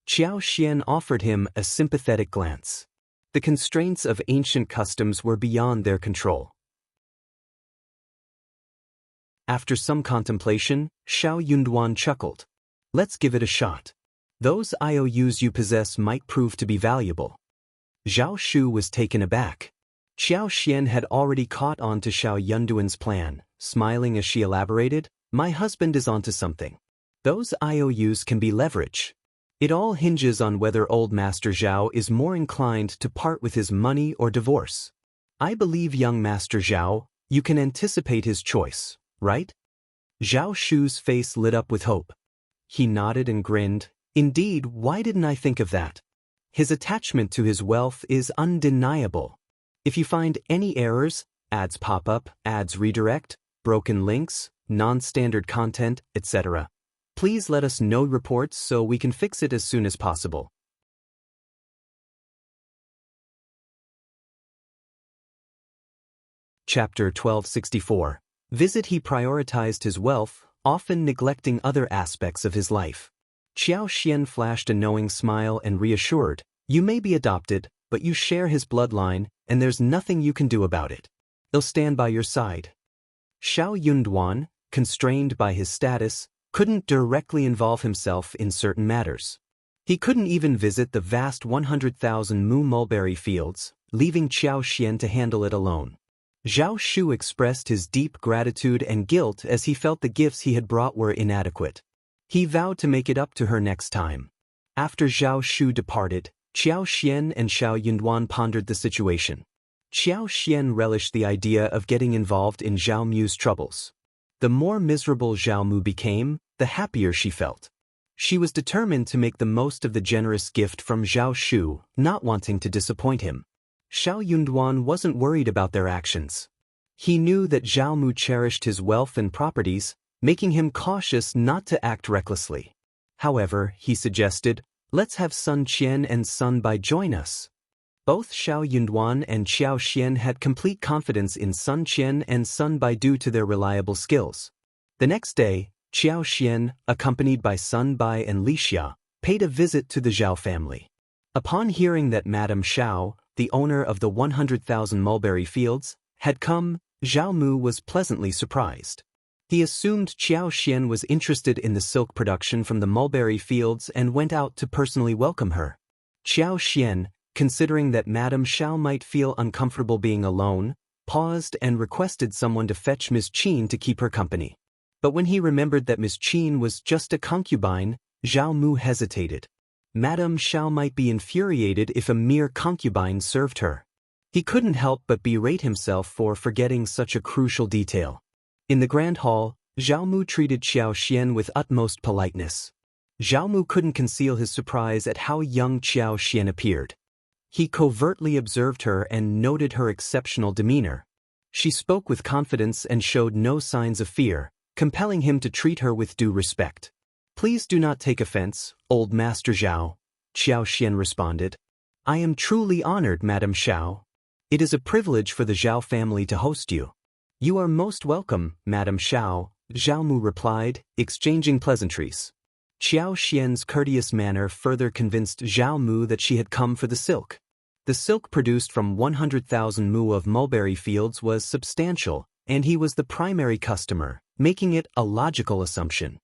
Qiao offered him a sympathetic glance. The constraints of ancient customs were beyond their control. After some contemplation, Xiao Yunduan chuckled. Let's give it a shot. Those IOUs you possess might prove to be valuable. Zhao Shu was taken aback. Xiao had already caught on to Xiao Yunduan's plan, smiling as she elaborated, my husband is onto something. Those IOUs can be leverage. It all hinges on whether old Master Zhao is more inclined to part with his money or divorce. I believe young Master Zhao, you can anticipate his choice, right? Zhao Shu's face lit up with hope. He nodded and grinned. Indeed, why didn't I think of that? His attachment to his wealth is undeniable. If you find any errors, ads pop up, ads redirect, broken links, non-standard content, etc., please let us know reports so we can fix it as soon as possible. Chapter 1264. Visit. He prioritized his wealth, often neglecting other aspects of his life. Qiao flashed a knowing smile and reassured, you may be adopted, but you share his bloodline, and there's nothing you can do about it. He'll stand by your side. Xiao Yunduan, constrained by his status, couldn't directly involve himself in certain matters. He couldn't even visit the vast 100,000 mu mulberry fields, leaving Qiao to handle it alone. Zhao Shu expressed his deep gratitude and guilt as he felt the gifts he had brought were inadequate. He vowed to make it up to her next time. After Zhao Shu departed, Qiao and Xiao Yunduan pondered the situation. Qiao relished the idea of getting involved in Zhao Mu's troubles. The more miserable Zhao Mu became, the happier she felt. She was determined to make the most of the generous gift from Zhao Shu, not wanting to disappoint him. Xiao Yunduan wasn't worried about their actions. He knew that Zhao Mu cherished his wealth and properties, making him cautious not to act recklessly. However, he suggested, let's have Sun Qian and Sun Bai join us. Both Xiao Yunduan and Qiao had complete confidence in Sun Qian and Sun Bai due to their reliable skills. The next day, Qiao, accompanied by Sun Bai and Li Xia, paid a visit to the Zhao family. Upon hearing that Madame Xiao, the owner of the 100,000 mulberry fields, had come, Zhao Mu was pleasantly surprised. He assumed Qiao was interested in the silk production from the mulberry fields and went out to personally welcome her. Qiao, considering that Madame Xiao might feel uncomfortable being alone, paused and requested someone to fetch Ms.Qin to keep her company. But when he remembered that Ms.Qin was just a concubine, Zhao Mu hesitated. Madame Xiao might be infuriated if a mere concubine served her. He couldn't help but berate himself for forgetting such a crucial detail. In the grand hall, Zhao Mu treated Qiao with utmost politeness. Zhao Mu couldn't conceal his surprise at how young Qiao appeared. He covertly observed her and noted her exceptional demeanor. She spoke with confidence and showed no signs of fear, compelling him to treat her with due respect. Please do not take offense, old Master Zhao, Qiao responded. I am truly honored, Madame Xiao. It is a privilege for the Zhao family to host you. You are most welcome, Madame Xiao, Zhao Mu replied, exchanging pleasantries. Qiao courteous manner further convinced Zhao Mu that she had come for the silk. The silk produced from 100,000 mu of mulberry fields was substantial, and he was the primary customer, making it a logical assumption.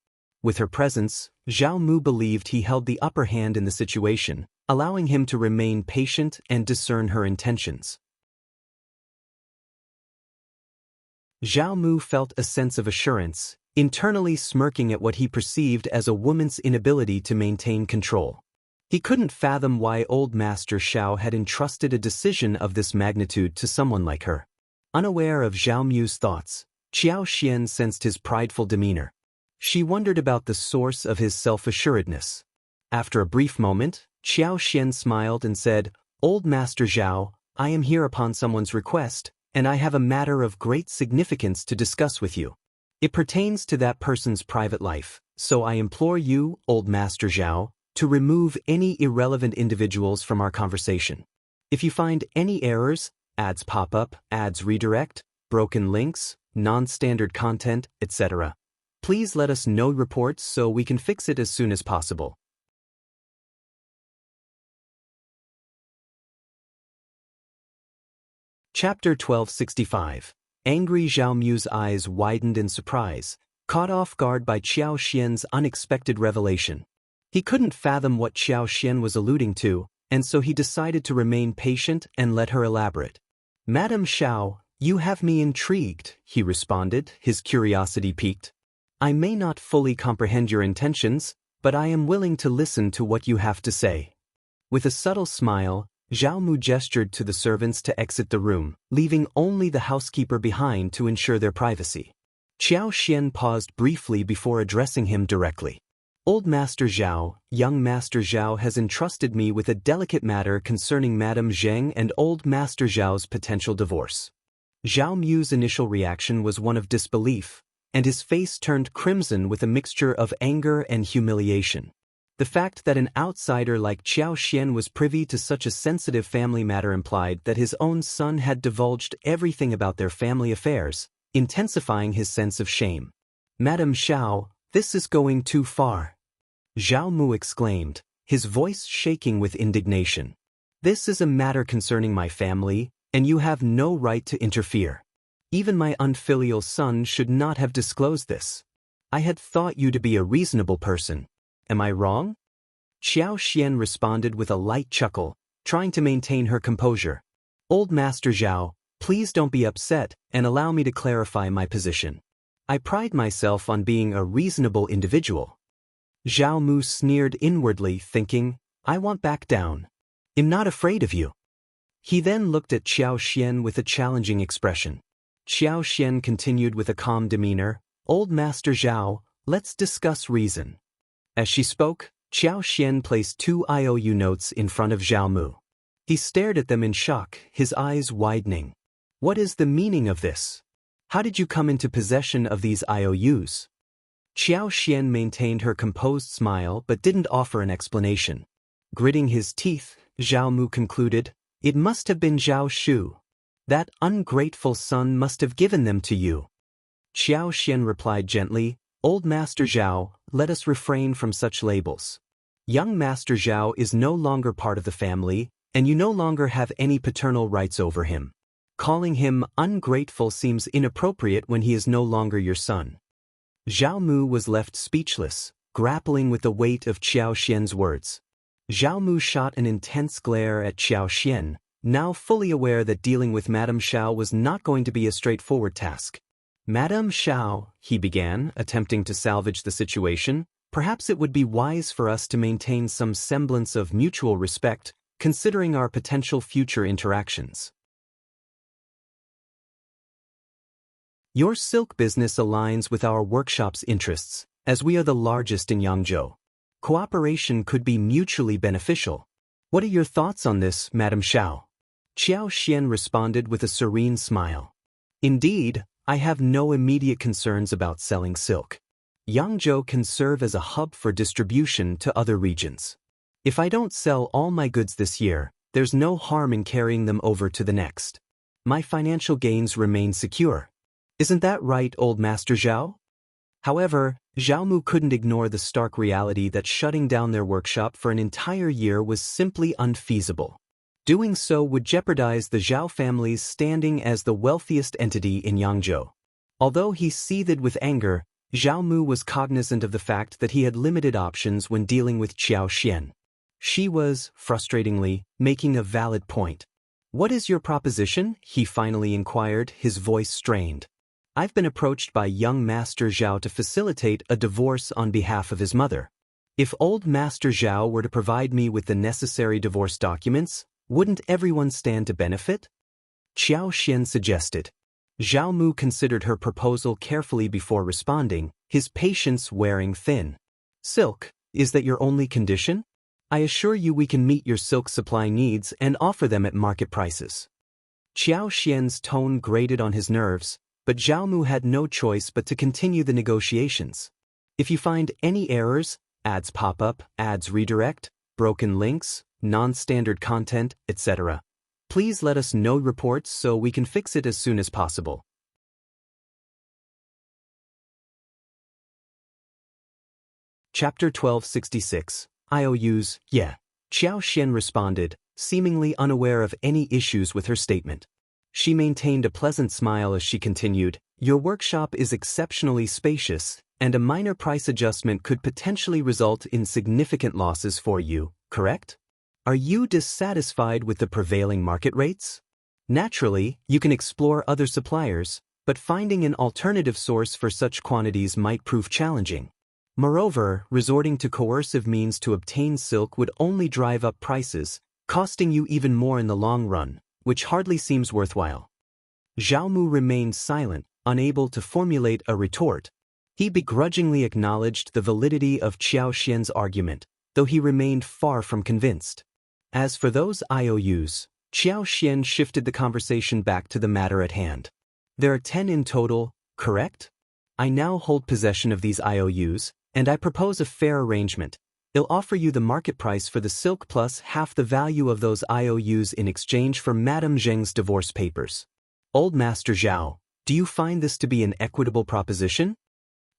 With her presence, Zhao Mu believed he held the upper hand in the situation, allowing him to remain patient and discern her intentions. Zhao Mu felt a sense of assurance, internally smirking at what he perceived as a woman's inability to maintain control. He couldn't fathom why old Master Xiao had entrusted a decision of this magnitude to someone like her. Unaware of Zhao Mu's thoughts, Xianxia sensed his prideful demeanor. She wondered about the source of his self-assuredness. After a brief moment, Xianxia smiled and said, "Old Master Zhao, I am here upon someone's request, and I have a matter of great significance to discuss with you. It pertains to that person's private life, so I implore you, Old Master Zhao, to remove any irrelevant individuals from our conversation. If you find any errors, ads pop up, ads redirect, broken links, non-standard content, etc., please let us know reports so we can fix it as soon as possible." Chapter 1265. Angry Zhao Mu's eyes widened in surprise, caught off guard by Xianxia's unexpected revelation. He couldn't fathom what Xianxia was alluding to, and so he decided to remain patient and let her elaborate. "Madam Xiao, you have me intrigued," he responded, his curiosity piqued. "I may not fully comprehend your intentions, but I am willing to listen to what you have to say." With a subtle smile, Zhao Mu gestured to the servants to exit the room, leaving only the housekeeper behind to ensure their privacy. Xianxia paused briefly before addressing him directly. "Old Master Zhao, young Master Zhao has entrusted me with a delicate matter concerning Madame Zheng and Old Master Zhao's potential divorce." Zhao Mu's initial reaction was one of disbelief, and his face turned crimson with a mixture of anger and humiliation. The fact that an outsider like Xianxia was privy to such a sensitive family matter implied that his own son had divulged everything about their family affairs, intensifying his sense of shame. "Madame Xiao, this is going too far," Zhao Mu exclaimed, his voice shaking with indignation. "This is a matter concerning my family, and you have no right to interfere. Even my unfilial son should not have disclosed this. I had thought you to be a reasonable person. Am I wrong?" Xianxia responded with a light chuckle, trying to maintain her composure. "Old Master Zhao, please don't be upset and allow me to clarify my position. I pride myself on being a reasonable individual." Zhao Mu sneered inwardly, thinking, "I won't back down. I'm not afraid of you." He then looked at Xianxia with a challenging expression. Xianxia continued with a calm demeanor, "Old Master Zhao, let's discuss reason." As she spoke, Xianxia placed 2 IOU notes in front of Zhao Mu. He stared at them in shock, his eyes widening. "What is the meaning of this? How did you come into possession of these IOUs?" Xianxia maintained her composed smile but didn't offer an explanation. Gritting his teeth, Zhao Mu concluded, "It must have been Zhao Shu. That ungrateful son must have given them to you." Xianxia replied gently, "Old Master Zhao, let us refrain from such labels. Young Master Zhao is no longer part of the family, and you no longer have any paternal rights over him. Calling him ungrateful seems inappropriate when he is no longer your son." Zhao Mu was left speechless, grappling with the weight of Xianxia's words. Zhao Mu shot an intense glare at Xianxia, now fully aware that dealing with Madame Xiao was not going to be a straightforward task. "Madame Xiao," he began, attempting to salvage the situation, "perhaps it would be wise for us to maintain some semblance of mutual respect, considering our potential future interactions. Your silk business aligns with our workshop's interests, as we are the largest in Hangzhou. Cooperation could be mutually beneficial. What are your thoughts on this, Madame Xiao?" Xianxia responded with a serene smile. "Indeed, I have no immediate concerns about selling silk. Hangzhou can serve as a hub for distribution to other regions. If I don't sell all my goods this year, there's no harm in carrying them over to the next. My financial gains remain secure. Isn't that right, Old Master Zhao?" However, Zhao Mu couldn't ignore the stark reality that shutting down their workshop for an entire year was simply unfeasible. Doing so would jeopardize the Zhao family's standing as the wealthiest entity in Hangzhou. Although he seethed with anger, Zhao Mu was cognizant of the fact that he had limited options when dealing with Qiao Xian. She was, frustratingly, making a valid point. "What is your proposition?" he finally inquired, his voice strained. "I've been approached by young Master Zhao to facilitate a divorce on behalf of his mother. If old Master Zhao were to provide me with the necessary divorce documents, wouldn't everyone stand to benefit?" Qiao Xian suggested. Zhao Mu considered her proposal carefully before responding, his patience wearing thin. "Silk, is that your only condition? I assure you we can meet your silk supply needs and offer them at market prices." Qiao Xian's tone grated on his nerves, but Zhao Mu had no choice but to continue the negotiations. "If you find any errors, ads pop up, ads redirect, broken links, non-standard content, etc., please let us know reports so we can fix it as soon as possible." Chapter 1266. IOUs, yeah. Qiao Xian responded, seemingly unaware of any issues with her statement. She maintained a pleasant smile as she continued, "Your workshop is exceptionally spacious, and a minor price adjustment could potentially result in significant losses for you, correct? Are you dissatisfied with the prevailing market rates? Naturally, you can explore other suppliers, but finding an alternative source for such quantities might prove challenging. Moreover, resorting to coercive means to obtain silk would only drive up prices, costing you even more in the long run, which hardly seems worthwhile." Zhao Mu remained silent, unable to formulate a retort. He begrudgingly acknowledged the validity of Qiao Xian's argument, though he remained far from convinced. As for those IOUs, Qiao Xian shifted the conversation back to the matter at hand. "There are 10 in total, correct? I now hold possession of these IOUs, and I propose a fair arrangement. I'll offer you the market price for the silk plus half the value of those IOUs in exchange for Madame Zheng's divorce papers. Old Master Zhao, do you find this to be an equitable proposition?"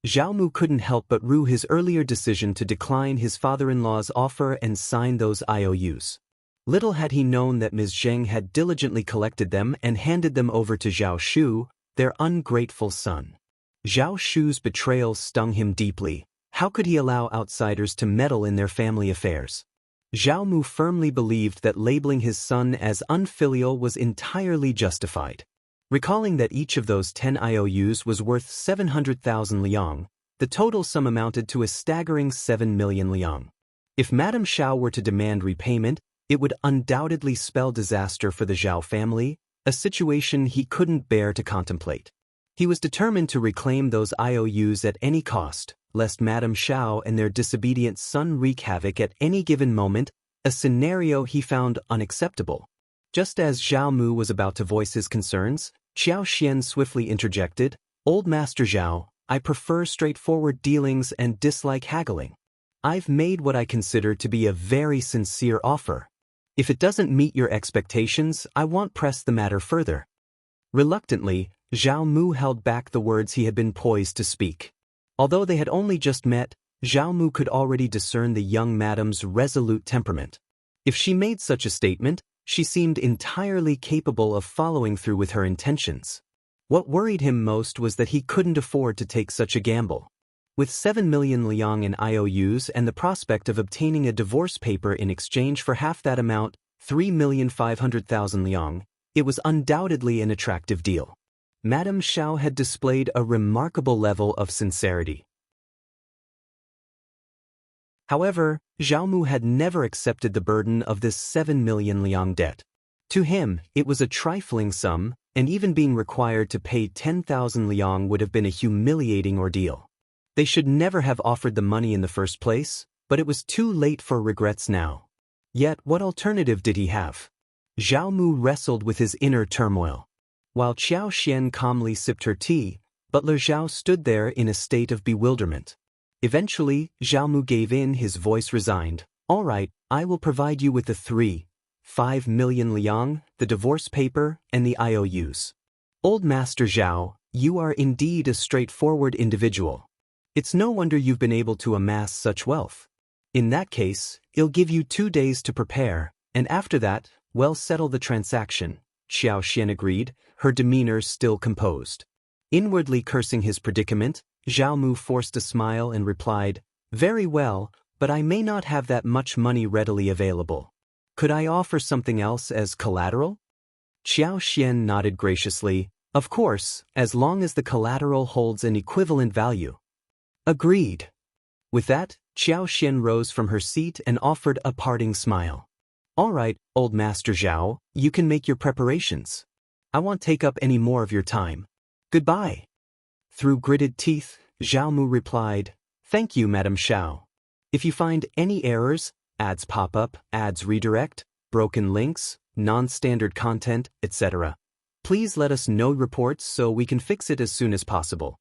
Zhao Mu couldn't help but rue his earlier decision to decline his father-in-law's offer and sign those IOUs. Little had he known that Ms. Zheng had diligently collected them and handed them over to Zhao Shu, their ungrateful son. Zhao Shu's betrayal stung him deeply. How could he allow outsiders to meddle in their family affairs? Zhao Mu firmly believed that labeling his son as unfilial was entirely justified. Recalling that each of those 10 IOUs was worth 700,000 liang, the total sum amounted to a staggering 7 million liang. If Madame Xiao were to demand repayment, it would undoubtedly spell disaster for the Zhao family, a situation he couldn't bear to contemplate. He was determined to reclaim those IOUs at any cost, lest Madame Xiao and their disobedient son wreak havoc at any given moment, a scenario he found unacceptable. Just as Zhao Mu was about to voice his concerns, Qiao Xian swiftly interjected, "Old Master Zhao, I prefer straightforward dealings and dislike haggling. I've made what I consider to be a very sincere offer. If it doesn't meet your expectations, I won't press the matter further." Reluctantly, Zhao Mu held back the words he had been poised to speak. Although they had only just met, Zhao Mu could already discern the young madame's resolute temperament. If she made such a statement, she seemed entirely capable of following through with her intentions. What worried him most was that he couldn't afford to take such a gamble. With 7 million liang in IOUs and the prospect of obtaining a divorce paper in exchange for half that amount, 3,500,000 liang, it was undoubtedly an attractive deal. Madame Xiao had displayed a remarkable level of sincerity. However, Zhao Mu had never accepted the burden of this 7 million liang debt. To him, it was a trifling sum, and even being required to pay 10,000 liang would have been a humiliating ordeal. They should never have offered the money in the first place, but it was too late for regrets now. Yet what alternative did he have? Zhao Mu wrestled with his inner turmoil. While Qiao Xian calmly sipped her tea, Butler Zhao stood there in a state of bewilderment. Eventually, Zhao Mu gave in, his voice resigned. "All right, I will provide you with the 3.5 million liang, the divorce paper, and the IOUs. Old Master Zhao, you are indeed a straightforward individual. It's no wonder you've been able to amass such wealth. In that case, I'll give you 2 days to prepare, and after that, we'll settle the transaction," Qiao Xian agreed, her demeanor still composed. Inwardly cursing his predicament, Zhao Mu forced a smile and replied, "Very well, but I may not have that much money readily available. Could I offer something else as collateral?" Xianxia nodded graciously, "Of course, as long as the collateral holds an equivalent value." "Agreed." With that, Xianxia rose from her seat and offered a parting smile. "All right, old Master Zhao, you can make your preparations. I won't take up any more of your time. Goodbye." Through gritted teeth, Zhao Mu replied, "Thank you, Madam Xiao. If you find any errors, ads pop up, ads redirect, broken links, non-standard content, etc., please let us know reports so we can fix it as soon as possible."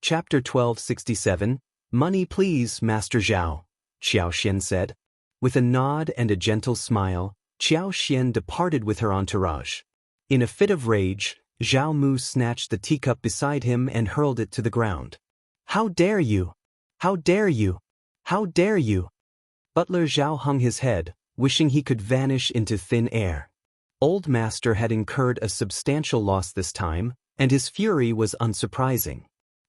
Chapter 1267, "Money please, Master Zhao," Xiaoxian said. With a nod and a gentle smile, Xiaoxian departed with her entourage. In a fit of rage, Zhao Mu snatched the teacup beside him and hurled it to the ground. "How dare you! How dare you! How dare you!" Butler Zhao hung his head, wishing he could vanish into thin air. Old Master had incurred a substantial loss this time, and his fury was unsurprising.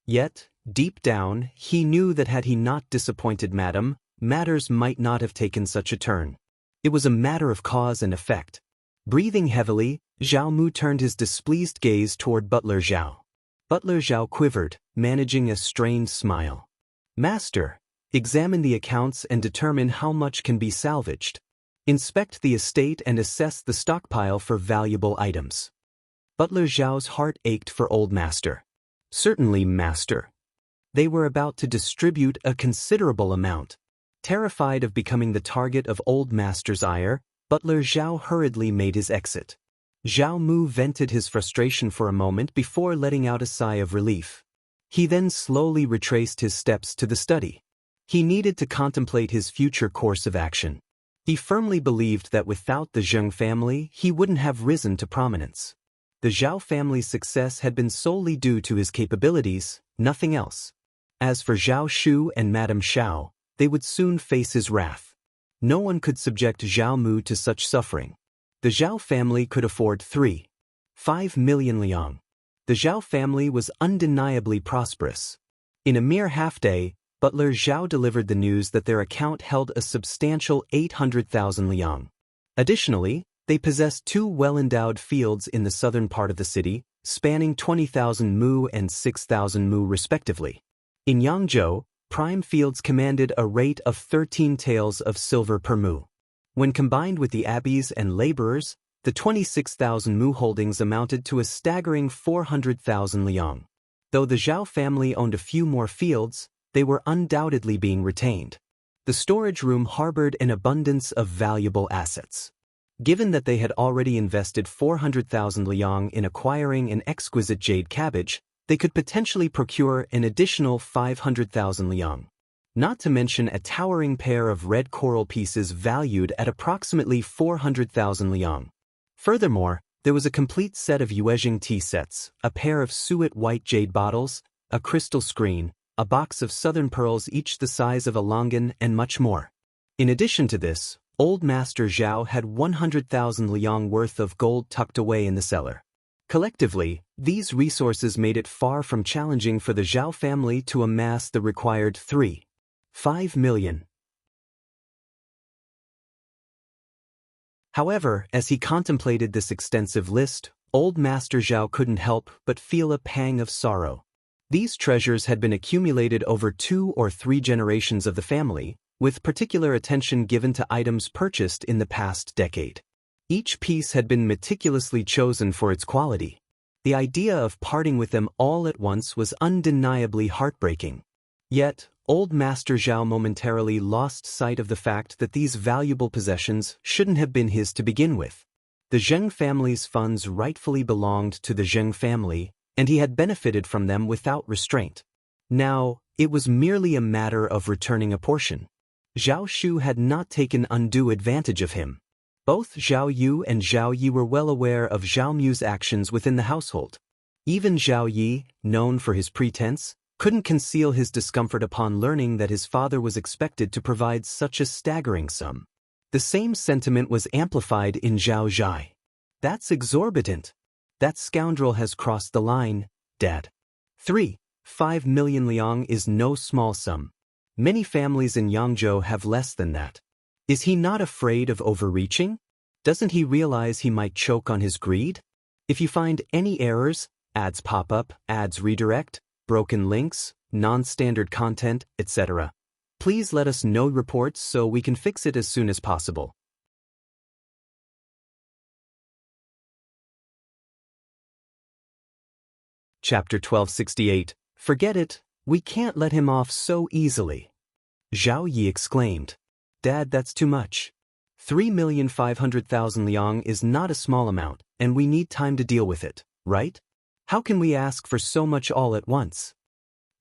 Yet, deep down, he knew that had he not disappointed Madam, matters might not have taken such a turn. It was a matter of cause and effect. Breathing heavily, Zhao Mu turned his displeased gaze toward Butler Zhao. Butler Zhao quivered, managing a strained smile. "Master, examine the accounts and determine how much can be salvaged. Inspect the estate and assess the stockpile for valuable items." Butler Zhao's heart ached for Old Master. "Certainly, Master." They were about to distribute a considerable amount. Terrified of becoming the target of Old Master's ire, Butler Zhao hurriedly made his exit. Zhao Mu vented his frustration for a moment before letting out a sigh of relief. He then slowly retraced his steps to the study. He needed to contemplate his future course of action. He firmly believed that without the Zheng family, he wouldn't have risen to prominence. The Zhao family's success had been solely due to his capabilities, nothing else. As for Zhao Shu and Madame Xiao, they would soon face his wrath. No one could subject Zhao Mu to such suffering. The Zhao family could afford 3.5 million liang. The Zhao family was undeniably prosperous. In a mere half-day, Butler Zhao delivered the news that their account held a substantial 800,000 liang. Additionally, they possessed 2 well-endowed fields in the southern part of the city, spanning 20,000 mu and 6,000 mu respectively. In Hangzhou, prime fields commanded a rate of 13 taels of silver per mu. When combined with the abbeys and laborers, the 26,000 mu holdings amounted to a staggering 400,000 liang. Though the Zhao family owned a few more fields, they were undoubtedly being retained. The storage room harbored an abundance of valuable assets. Given that they had already invested 400,000 liang in acquiring an exquisite jade cabbage, they could potentially procure an additional 500,000 liang. Not to mention a towering pair of red coral pieces valued at approximately 400,000 liang. Furthermore, there was a complete set of Yuezheng tea sets, a pair of suet white jade bottles, a crystal screen, a box of southern pearls each the size of a longan, and much more. In addition to this, Old Master Zhao had 100,000 liang worth of gold tucked away in the cellar. Collectively, these resources made it far from challenging for the Zhao family to amass the required 3.5 million. However, as he contemplated this extensive list, Old Master Zhao couldn't help but feel a pang of sorrow. These treasures had been accumulated over 2 or 3 generations of the family, with particular attention given to items purchased in the past decade. Each piece had been meticulously chosen for its quality. The idea of parting with them all at once was undeniably heartbreaking. Yet, Old Master Zhao momentarily lost sight of the fact that these valuable possessions shouldn't have been his to begin with. The Zheng family's funds rightfully belonged to the Zheng family, and he had benefited from them without restraint. Now, it was merely a matter of returning a portion. Zhao Shu had not taken undue advantage of him. Both Zhao Yu and Zhao Yi were well aware of Zhao Mu's actions within the household. Even Zhao Yi, known for his pretense, couldn't conceal his discomfort upon learning that his father was expected to provide such a staggering sum. The same sentiment was amplified in Zhao Zhai. That's exorbitant. That scoundrel has crossed the line, Dad. 3. 5 million liang is no small sum. Many families in Hangzhou have less than that. Is he not afraid of overreaching? Doesn't he realize he might choke on his greed? If you find any errors, ads pop up, ads redirect, broken links, non-standard content, etc., please let us know reports so we can fix it as soon as possible. Chapter 1268. Forget it, we can't let him off so easily. Zhao Yi exclaimed. Dad, that's too much. 3,500,000 liang is not a small amount, and we need time to deal with it, right? How can we ask for so much all at once?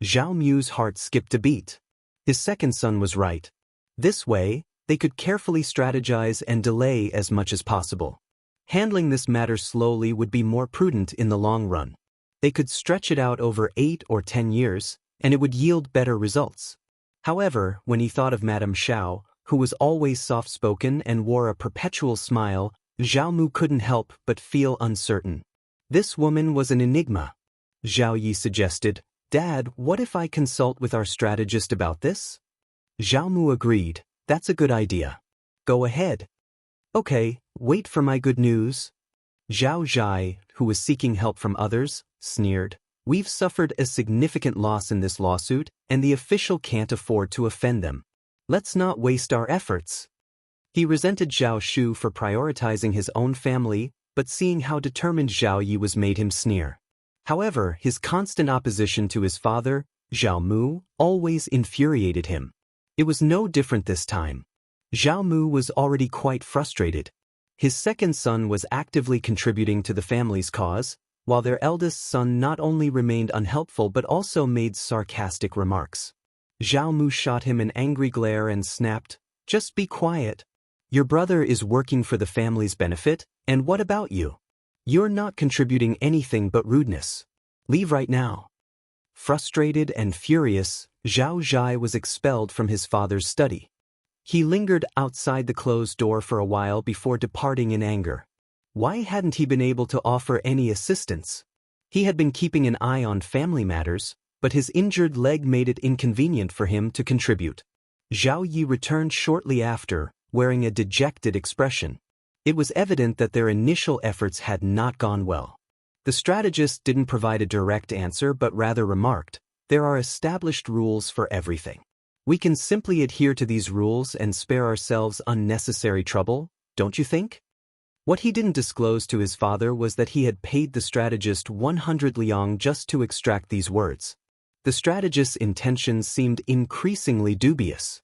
Zhao Mu's heart skipped a beat. His second son was right. This way, they could carefully strategize and delay as much as possible. Handling this matter slowly would be more prudent in the long run. They could stretch it out over 8 or 10 years, and it would yield better results. However, when he thought of Madame Xiao, who was always soft-spoken and wore a perpetual smile, Zhao Mu couldn't help but feel uncertain. This woman was an enigma. Zhao Yi suggested, Dad, what if I consult with our strategist about this? Zhao Mu agreed, that's a good idea. Go ahead. Okay, wait for my good news. Zhao Zhai, who was seeking help from others, sneered, we've suffered a significant loss in this lawsuit, and the official can't afford to offend them. Let's not waste our efforts. He resented Zhao Shu for prioritizing his own family, but seeing how determined Zhao Yi was made him sneer. However, his constant opposition to his father, Zhao Mu, always infuriated him. It was no different this time. Zhao Mu was already quite frustrated. His second son was actively contributing to the family's cause, while their eldest son not only remained unhelpful but also made sarcastic remarks. Zhao Mu shot him an angry glare and snapped, just be quiet. Your brother is working for the family's benefit, and what about you? You're not contributing anything but rudeness. Leave right now. Frustrated and furious, Zhao Zhai was expelled from his father's study. He lingered outside the closed door for a while before departing in anger. Why hadn't he been able to offer any assistance? He had been keeping an eye on family matters, but his injured leg made it inconvenient for him to contribute. Zhao Yi returned shortly after, wearing a dejected expression. It was evident that their initial efforts had not gone well. The strategist didn't provide a direct answer but rather remarked, there are established rules for everything. We can simply adhere to these rules and spare ourselves unnecessary trouble, don't you think? What he didn't disclose to his father was that he had paid the strategist 100 liang just to extract these words. The strategist's intentions seemed increasingly dubious.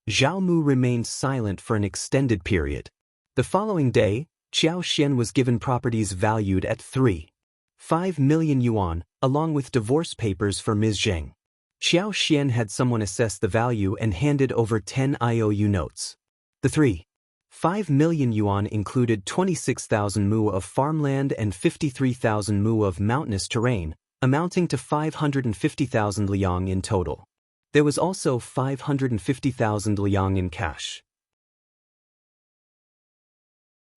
Zhao Mu remained silent for an extended period. The following day, Qiao was given properties valued at 3.5 million yuan, along with divorce papers for Ms. Zheng. Qiao had someone assess the value and handed over 10 IOU notes. The 3.5 million yuan included 26,000 mu of farmland and 53,000 mu of mountainous terrain, amounting to 550,000 liang in total. There was also 550,000 liang in cash.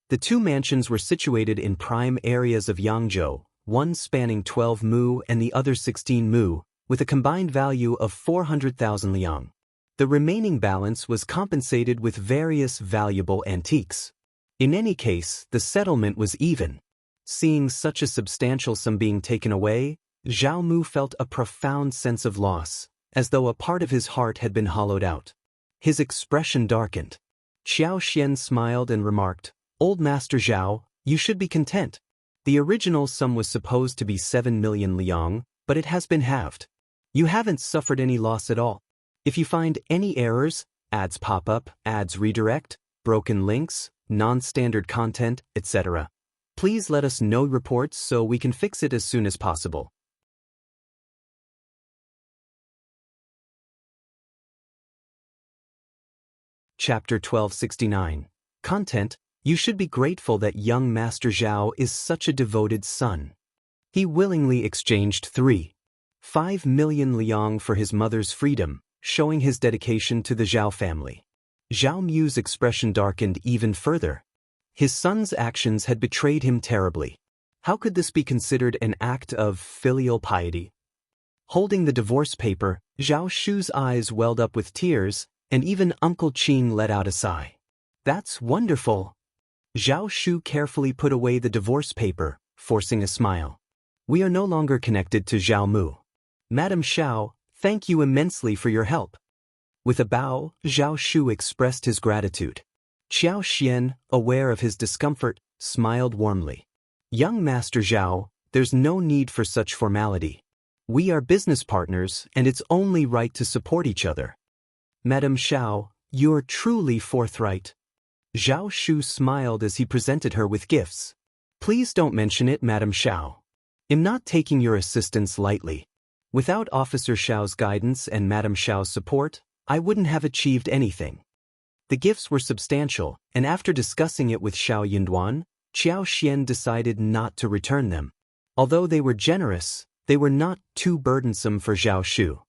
The two mansions were situated in prime areas of Hangzhou, one spanning 12 mu and the other 16 mu, with a combined value of 400,000 liang. The remaining balance was compensated with various valuable antiques. In any case, the settlement was even. Seeing such a substantial sum being taken away, Zhao Mu felt a profound sense of loss, as though a part of his heart had been hollowed out. His expression darkened. Xiao smiled and remarked, Old Master Zhao, you should be content. The original sum was supposed to be 7 million liang, but it has been halved. You haven't suffered any loss at all. If you find any errors, ads pop up, ads redirect, broken links, non-standard content, etc., please let us know reports so we can fix it as soon as possible. Chapter 1269. Content. You should be grateful that young Master Zhao is such a devoted son. He willingly exchanged 3.5 million liang for his mother's freedom, showing his dedication to the Zhao family. Zhao Mu's expression darkened even further. His son's actions had betrayed him terribly. How could this be considered an act of filial piety? Holding the divorce paper, Zhao Shu's eyes welled up with tears, and even Uncle Qin let out a sigh. That's wonderful. Zhao Shu carefully put away the divorce paper, forcing a smile. We are no longer connected to Zhao Mu. Madam Xiao, thank you immensely for your help. With a bow, Zhao Shu expressed his gratitude. Qiao Xian, aware of his discomfort, smiled warmly. Young Master Zhao, there's no need for such formality. We are business partners, and it's only right to support each other. Madam Xiao, you're truly forthright. Zhao Shu smiled as he presented her with gifts. Please don't mention it, Madam Xiao. I'm not taking your assistance lightly. Without Officer Xiao's guidance and Madam Xiao's support, I wouldn't have achieved anything. The gifts were substantial, and after discussing it with Xiao Yunduan, Qiao Xian decided not to return them. Although they were generous, they were not too burdensome for Zhao Shu.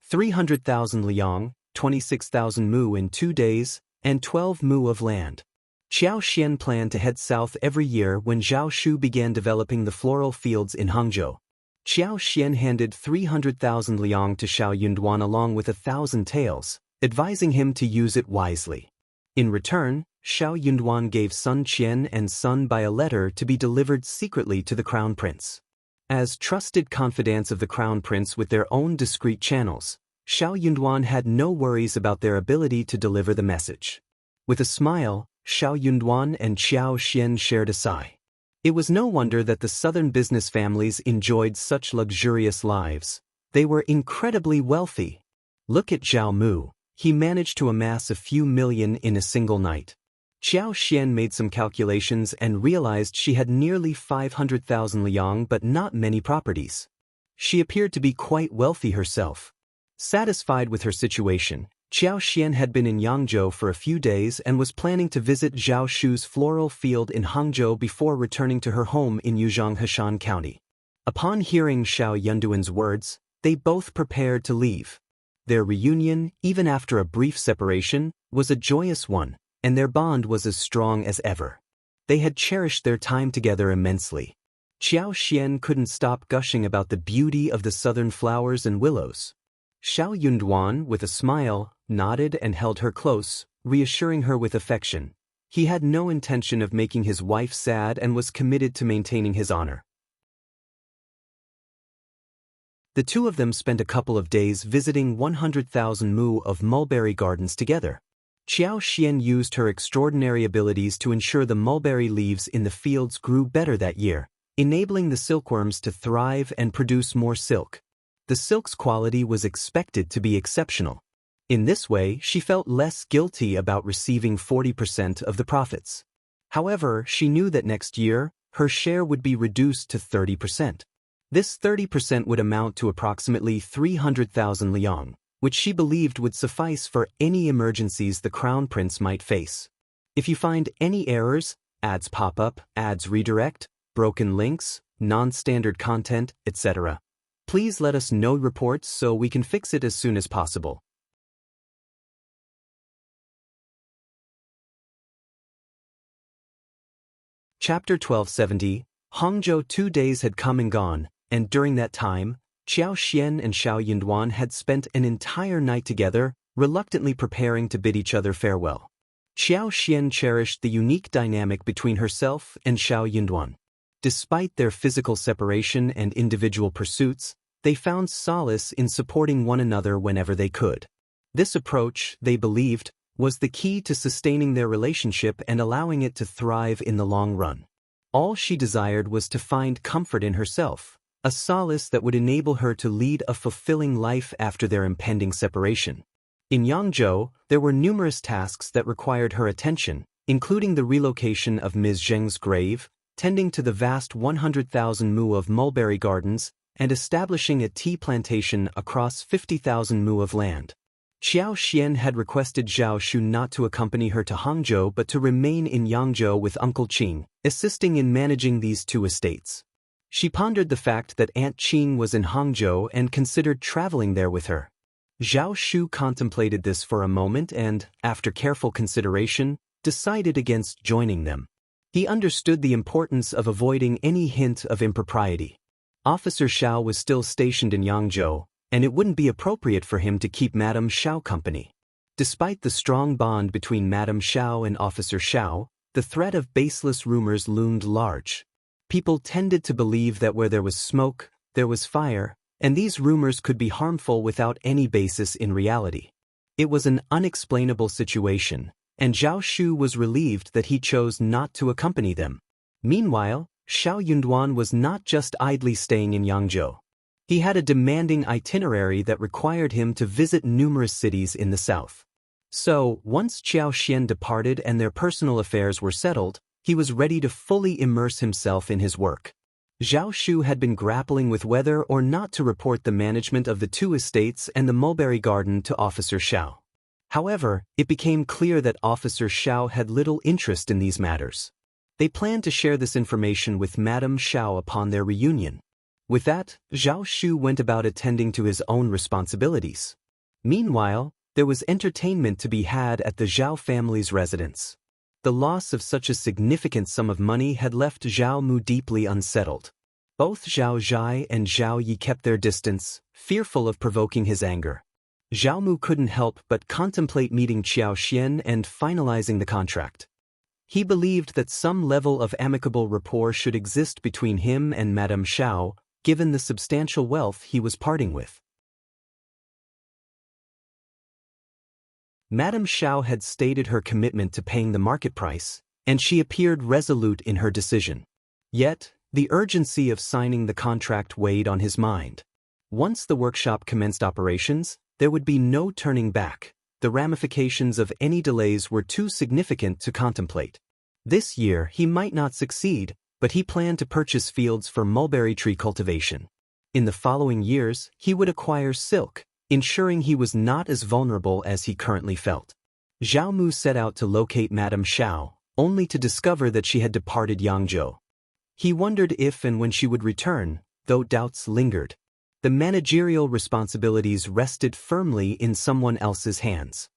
300,000 liang, 26,000 mu in 2 days, and 12 mu of land. Qiao Xian planned to head south every year when Zhao Shu began developing the floral fields in Hangzhou. Qiao Xian handed 300,000 liang to Xiao Yunduan along with 1,000 taels, advising him to use it wisely. In return, Xiao Yunduan gave Sun Qian and Sun Bai a letter to be delivered secretly to the Crown Prince. As trusted confidants of the Crown Prince with their own discreet channels, Xiao Yunduan had no worries about their ability to deliver the message. With a smile, Xiao Yunduan and Qiao Xian shared a sigh. It was no wonder that the southern business families enjoyed such luxurious lives. They were incredibly wealthy. Look at Zhao Mu. He managed to amass a few million in a single night. Qiao Xian made some calculations and realized she had nearly 500,000 liang but not many properties. She appeared to be quite wealthy herself. Satisfied with her situation, Qiao Xian had been in Yangzhou for a few days and was planning to visit Zhao Shu's floral field in Hangzhou before returning to her home in Yuzhong Heshan County. Upon hearing Xiao Yunduan's words, they both prepared to leave. Their reunion, even after a brief separation, was a joyous one, and their bond was as strong as ever. They had cherished their time together immensely. Qiao Xian couldn't stop gushing about the beauty of the southern flowers and willows. Xiao Yunduan, with a smile, nodded and held her close, reassuring her with affection. He had no intention of making his wife sad and was committed to maintaining his honor. The two of them spent a couple of days visiting 100,000 mu of mulberry gardens together. Qiao Xian used her extraordinary abilities to ensure the mulberry leaves in the fields grew better that year, enabling the silkworms to thrive and produce more silk. The silk's quality was expected to be exceptional. In this way, she felt less guilty about receiving 40% of the profits. However, she knew that next year, her share would be reduced to 30%. This 30% would amount to approximately 300,000 liang, which she believed would suffice for any emergencies the Crown Prince might face. If you find any errors, ads pop up, ads redirect, broken links, non-standard content, etc., please let us know reports so we can fix it as soon as possible. Chapter 1270, Hangzhou. 2 days had come and gone, and during that time, Qiao Xian and Xiao Yunduan had spent an entire night together, reluctantly preparing to bid each other farewell. Qiao Xian cherished the unique dynamic between herself and Xiao Yunduan. Despite their physical separation and individual pursuits, they found solace in supporting one another whenever they could. This approach, they believed, was the key to sustaining their relationship and allowing it to thrive in the long run. All she desired was to find comfort in herself, a solace that would enable her to lead a fulfilling life after their impending separation. In Yangzhou, there were numerous tasks that required her attention, including the relocation of Ms. Zheng's grave, tending to the vast 100,000 mu of mulberry gardens, and establishing a tea plantation across 50,000 mu of land. Qiao Xian had requested Zhao Shu not to accompany her to Hangzhou but to remain in Yangzhou with Uncle Qin, assisting in managing these two estates. She pondered the fact that Aunt Qin was in Hangzhou and considered traveling there with her. Zhao Shu contemplated this for a moment and, after careful consideration, decided against joining them. He understood the importance of avoiding any hint of impropriety. Officer Xiao was still stationed in Hangzhou, and it wouldn't be appropriate for him to keep Madame Xiao company. Despite the strong bond between Madame Xiao and Officer Xiao, the threat of baseless rumors loomed large. People tended to believe that where there was smoke, there was fire, and these rumors could be harmful without any basis in reality. It was an unexplainable situation, and Zhao Shu was relieved that he chose not to accompany them. Meanwhile, Xiao Yunduan was not just idly staying in Yangzhou. He had a demanding itinerary that required him to visit numerous cities in the south. So, once Qiao Xian departed and their personal affairs were settled, he was ready to fully immerse himself in his work. Zhao Shu had been grappling with whether or not to report the management of the two estates and the mulberry garden to Officer Xiao. However, it became clear that Officer Xiao had little interest in these matters. They planned to share this information with Madame Xiao upon their reunion. With that, Zhao Shu went about attending to his own responsibilities. Meanwhile, there was entertainment to be had at the Zhao family's residence. The loss of such a significant sum of money had left Zhao Mu deeply unsettled. Both Zhao Zhai and Zhao Yi kept their distance, fearful of provoking his anger. Zhao Mu couldn't help but contemplate meeting Qiao Xian and finalizing the contract. He believed that some level of amicable rapport should exist between him and Madame Xiao, given the substantial wealth he was parting with. Madame Xiao had stated her commitment to paying the market price, and she appeared resolute in her decision. Yet, the urgency of signing the contract weighed on his mind. Once the workshop commenced operations, there would be no turning back. The ramifications of any delays were too significant to contemplate. This year he might not succeed, but he planned to purchase fields for mulberry tree cultivation. In the following years, he would acquire silk, ensuring he was not as vulnerable as he currently felt. Zhao Mu set out to locate Madame Xiao, only to discover that she had departed Yangzhou. He wondered if and when she would return, though doubts lingered. The managerial responsibilities rested firmly in someone else's hands.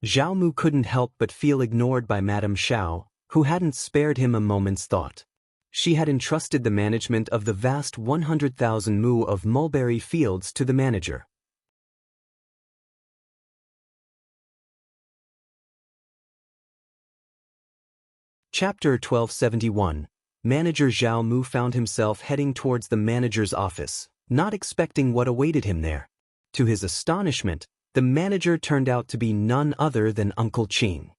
Zhao Mu couldn't help but feel ignored by Madame Xiao, who hadn't spared him a moment's thought. She had entrusted the management of the vast 100,000 mu of mulberry fields to the manager. Chapter 1271. Manager Zhao Mu found himself heading towards the manager's office, not expecting what awaited him there. To his astonishment, the manager turned out to be none other than Uncle Qin.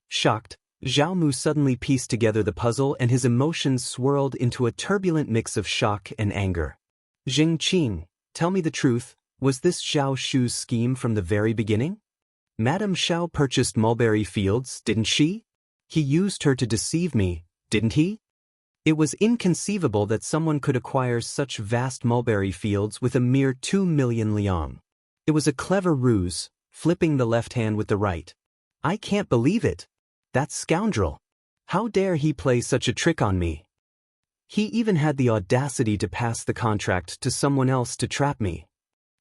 Shocked, Zhao Mu suddenly pieced together the puzzle and his emotions swirled into a turbulent mix of shock and anger. Zheng Qin, tell me the truth, was this Zhao Shu's scheme from the very beginning? Madame Xiao purchased mulberry fields, didn't she? He used her to deceive me, didn't he? It was inconceivable that someone could acquire such vast mulberry fields with a mere 2 million liang. It was a clever ruse, flipping the left hand with the right. I can't believe it. That scoundrel. How dare he play such a trick on me? He even had the audacity to pass the contract to someone else to trap me.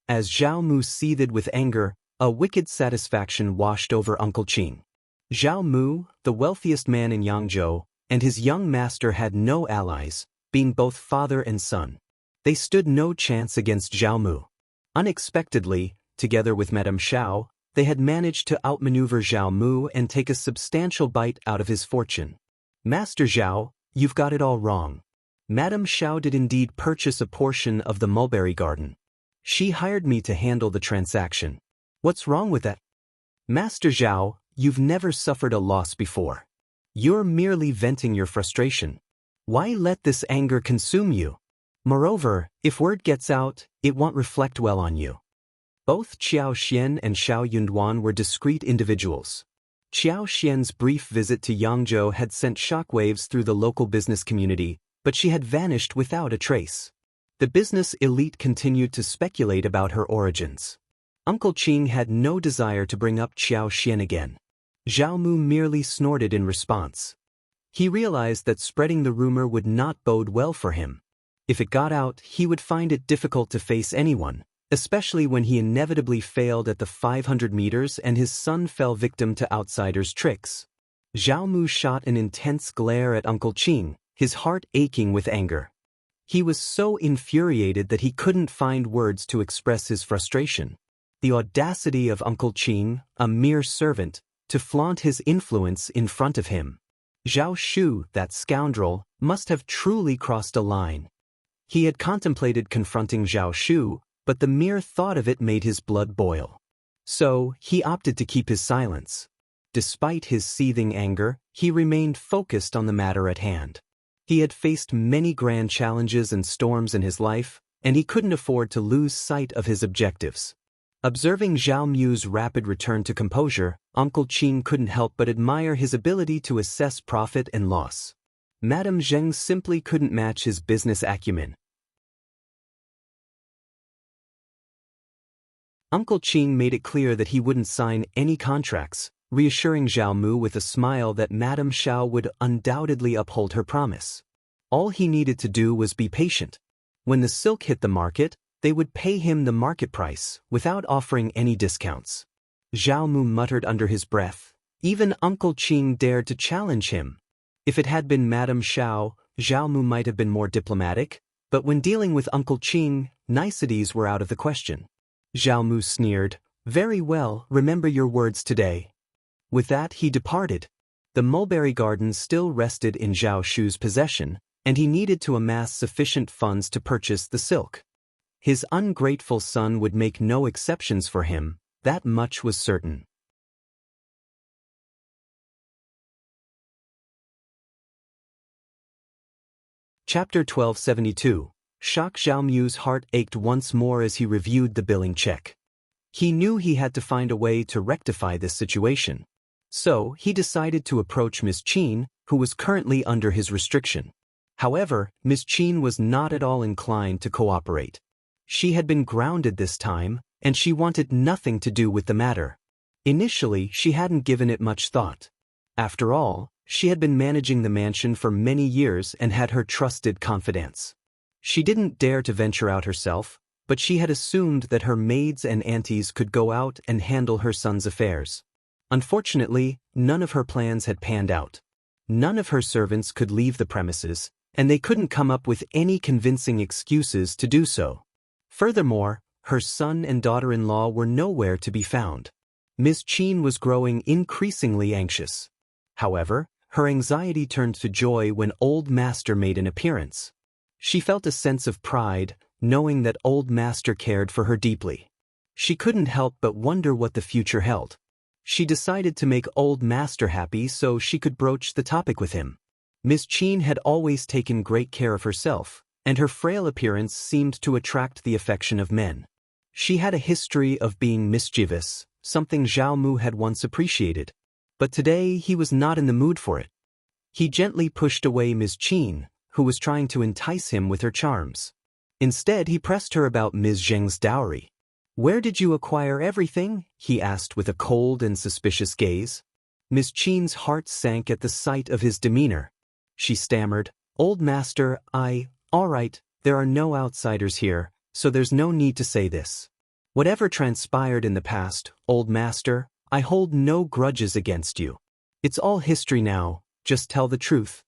As Zhao Mu seethed with anger, a wicked satisfaction washed over Uncle Qin. Zhao Mu, the wealthiest man in Yangzhou, and his young master had no allies, being both father and son. They stood no chance against Zhao Mu. Unexpectedly, together with Madame Xiao, they had managed to outmaneuver Zhao Mu and take a substantial bite out of his fortune. Master Zhao, you've got it all wrong. Madame Xiao did indeed purchase a portion of the mulberry garden. She hired me to handle the transaction. What's wrong with that? Master Zhao, you've never suffered a loss before. You're merely venting your frustration. Why let this anger consume you? Moreover, if word gets out, it won't reflect well on you. Both Qiao Xian and Xiao Yunduan were discreet individuals. Qiao Xian's brief visit to Yangzhou had sent shockwaves through the local business community, but she had vanished without a trace. The business elite continued to speculate about her origins. Uncle Qin had no desire to bring up Qiao Xian again. Zhao Mu merely snorted in response. He realized that spreading the rumor would not bode well for him. If it got out, he would find it difficult to face anyone, especially when he inevitably failed at the 500 meters and his son fell victim to outsiders' tricks. Zhao Mu shot an intense glare at Uncle Qin, his heart aching with anger. He was so infuriated that he couldn't find words to express his frustration. The audacity of Uncle Qin, a mere servant, to flaunt his influence in front of him. Zhao Shu, that scoundrel, must have truly crossed a line. He had contemplated confronting Zhao Shu, but the mere thought of it made his blood boil. So, he opted to keep his silence. Despite his seething anger, he remained focused on the matter at hand. He had faced many grand challenges and storms in his life, and he couldn't afford to lose sight of his objectives. Observing Zhao Mu's rapid return to composure, Uncle Qin couldn't help but admire his ability to assess profit and loss. Madame Zheng simply couldn't match his business acumen. Uncle Qin made it clear that he wouldn't sign any contracts, reassuring Zhao Mu with a smile that Madame Xiao would undoubtedly uphold her promise. All he needed to do was be patient. When the silk hit the market, they would pay him the market price, without offering any discounts. Zhao Mu muttered under his breath. Even Uncle Qin dared to challenge him. If it had been Madame Xiao, Zhao Mu might have been more diplomatic, but when dealing with Uncle Qin, niceties were out of the question. Zhao Mu sneered, "Very well, remember your words today." With that he departed. The mulberry garden still rested in Zhao Shu's possession, and he needed to amass sufficient funds to purchase the silk. His ungrateful son would make no exceptions for him, that much was certain. Chapter 1272. Shock. Zhao Mu's heart ached once more as he reviewed the billing check. He knew he had to find a way to rectify this situation. So, he decided to approach Ms.Qin, who was currently under his restriction. However, Ms.Qin was not at all inclined to cooperate. She had been grounded this time, and she wanted nothing to do with the matter. Initially, she hadn't given it much thought. After all, she had been managing the mansion for many years and had her trusted confidants. She didn't dare to venture out herself, but she had assumed that her maids and aunties could go out and handle her son's affairs. Unfortunately, none of her plans had panned out. None of her servants could leave the premises, and they couldn't come up with any convincing excuses to do so. Furthermore, her son and daughter-in-law were nowhere to be found. Ms.Qin was growing increasingly anxious. However, her anxiety turned to joy when Old Master made an appearance. She felt a sense of pride, knowing that Old Master cared for her deeply. She couldn't help but wonder what the future held. She decided to make Old Master happy so she could broach the topic with him. Ms.Qin had always taken great care of herself, and her frail appearance seemed to attract the affection of men. She had a history of being mischievous, something Zhao Mu had once appreciated. But today he was not in the mood for it. He gently pushed away Ms.Qin, who was trying to entice him with her charms. Instead, he pressed her about Ms. Zheng's dowry. "Where did you acquire everything?" he asked with a cold and suspicious gaze. Ms.Qin's heart sank at the sight of his demeanor. She stammered, "Old Master, all right, there are no outsiders here, so there's no need to say this. Whatever transpired in the past, Old Master, I hold no grudges against you. It's all history now, just tell the truth."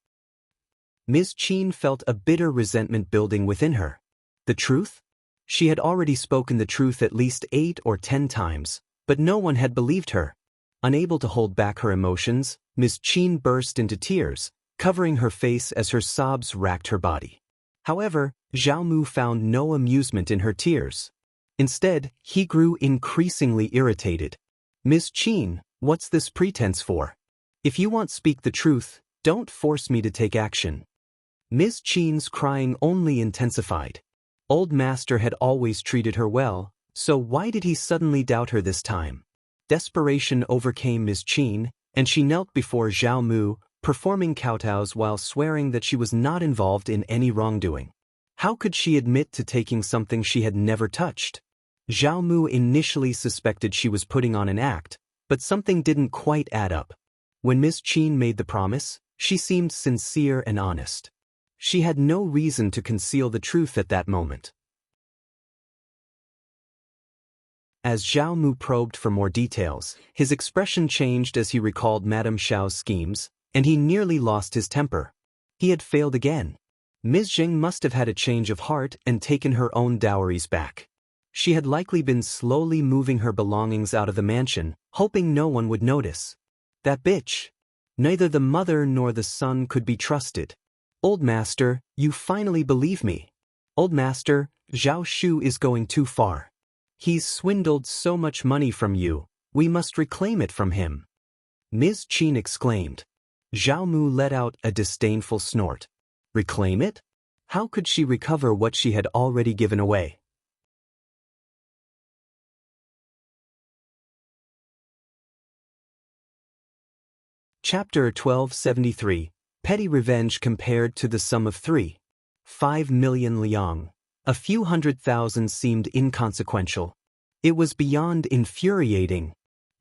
Ms.Qin felt a bitter resentment building within her. The truth? She had already spoken the truth at least 8 or 10 times, but no one had believed her. Unable to hold back her emotions, Ms.Qin burst into tears, covering her face as her sobs racked her body. However, Zhao Mu found no amusement in her tears. Instead, he grew increasingly irritated. "Ms.Qin, what's this pretense for? If you want to speak the truth, don't force me to take action." Ms.Qin's crying only intensified. Old Master had always treated her well, so why did he suddenly doubt her this time? Desperation overcame Ms.Qin, and she knelt before Zhao Mu, performing kowtows while swearing that she was not involved in any wrongdoing. How could she admit to taking something she had never touched? Zhao Mu initially suspected she was putting on an act, but something didn't quite add up. When Ms.Qin made the promise, she seemed sincere and honest. She had no reason to conceal the truth at that moment. As Zhao Mu probed for more details, his expression changed as he recalled Madame Xiao's schemes, and he nearly lost his temper. He had failed again. Ms. Zheng must have had a change of heart and taken her own dowries back. She had likely been slowly moving her belongings out of the mansion, hoping no one would notice. That bitch. Neither the mother nor the son could be trusted. Old master, you finally believe me. Old master, Zhao Shu is going too far. He's swindled so much money from you, we must reclaim it from him. Ms.Qin exclaimed. Zhao Mu let out a disdainful snort. Reclaim it? How could she recover what she had already given away? Chapter 1273, Petty Revenge Compared to the Sum of 3.5 million liang. A few 100,000 seemed inconsequential. It was beyond infuriating.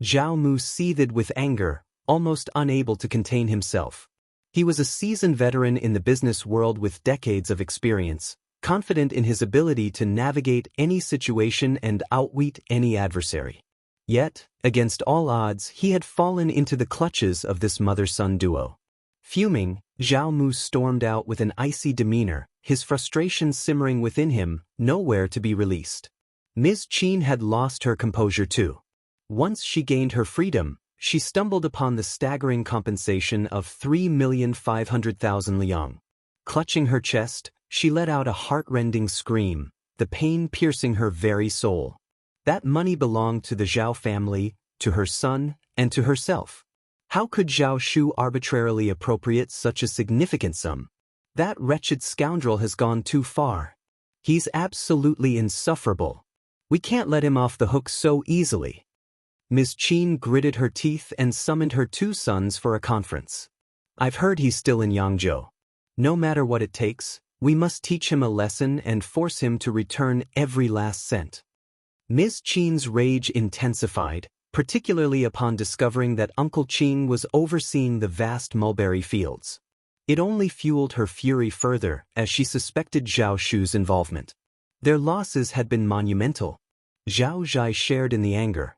Zhao Mu seethed with anger, almost unable to contain himself. He was a seasoned veteran in the business world with decades of experience, confident in his ability to navigate any situation and outwit any adversary. Yet, against all odds, he had fallen into the clutches of this mother-son duo. Fuming, Zhao Mu stormed out with an icy demeanor, his frustration simmering within him, nowhere to be released. Ms.Qin had lost her composure too. Once she gained her freedom, she stumbled upon the staggering compensation of 3,500,000 liang. Clutching her chest, she let out a heart-rending scream, the pain piercing her very soul. That money belonged to the Zhao family, to her son, and to herself. How could Zhao Shu arbitrarily appropriate such a significant sum? That wretched scoundrel has gone too far. He's absolutely insufferable. We can't let him off the hook so easily. Ms.Qin gritted her teeth and summoned her two sons for a conference. I've heard he's still in Hangzhou. No matter what it takes, we must teach him a lesson and force him to return every last cent. Ms.Qin's rage intensified, particularly upon discovering that Uncle Qing was overseeing the vast mulberry fields. It only fueled her fury further as she suspected Zhao Shu's involvement. Their losses had been monumental. Zhao Zhai shared in the anger.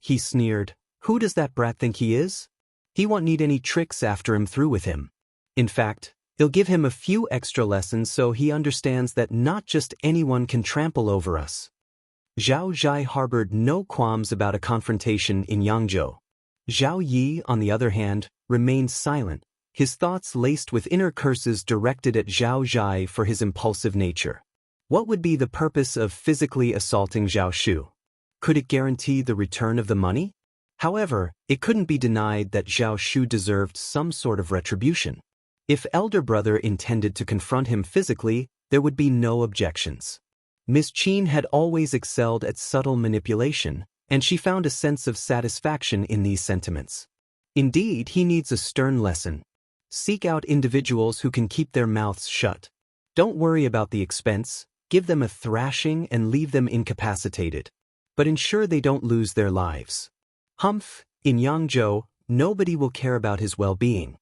He sneered, "Who does that brat think he is? He won't need any tricks after I'm through with him. In fact, he'll give him a few extra lessons so he understands that not just anyone can trample over us." Zhao Zhai harbored no qualms about a confrontation in Yangzhou. Zhao Yi, on the other hand, remained silent, his thoughts laced with inner curses directed at Zhao Zhai for his impulsive nature. What would be the purpose of physically assaulting Zhao Shu? Could it guarantee the return of the money? However, it couldn't be denied that Zhao Shu deserved some sort of retribution. If elder brother intended to confront him physically, there would be no objections. Ms.Qin had always excelled at subtle manipulation, and she found a sense of satisfaction in these sentiments. Indeed, he needs a stern lesson. Seek out individuals who can keep their mouths shut. Don't worry about the expense, give them a thrashing and leave them incapacitated. But ensure they don't lose their lives. Humph, in Yangzhou, nobody will care about his well-being.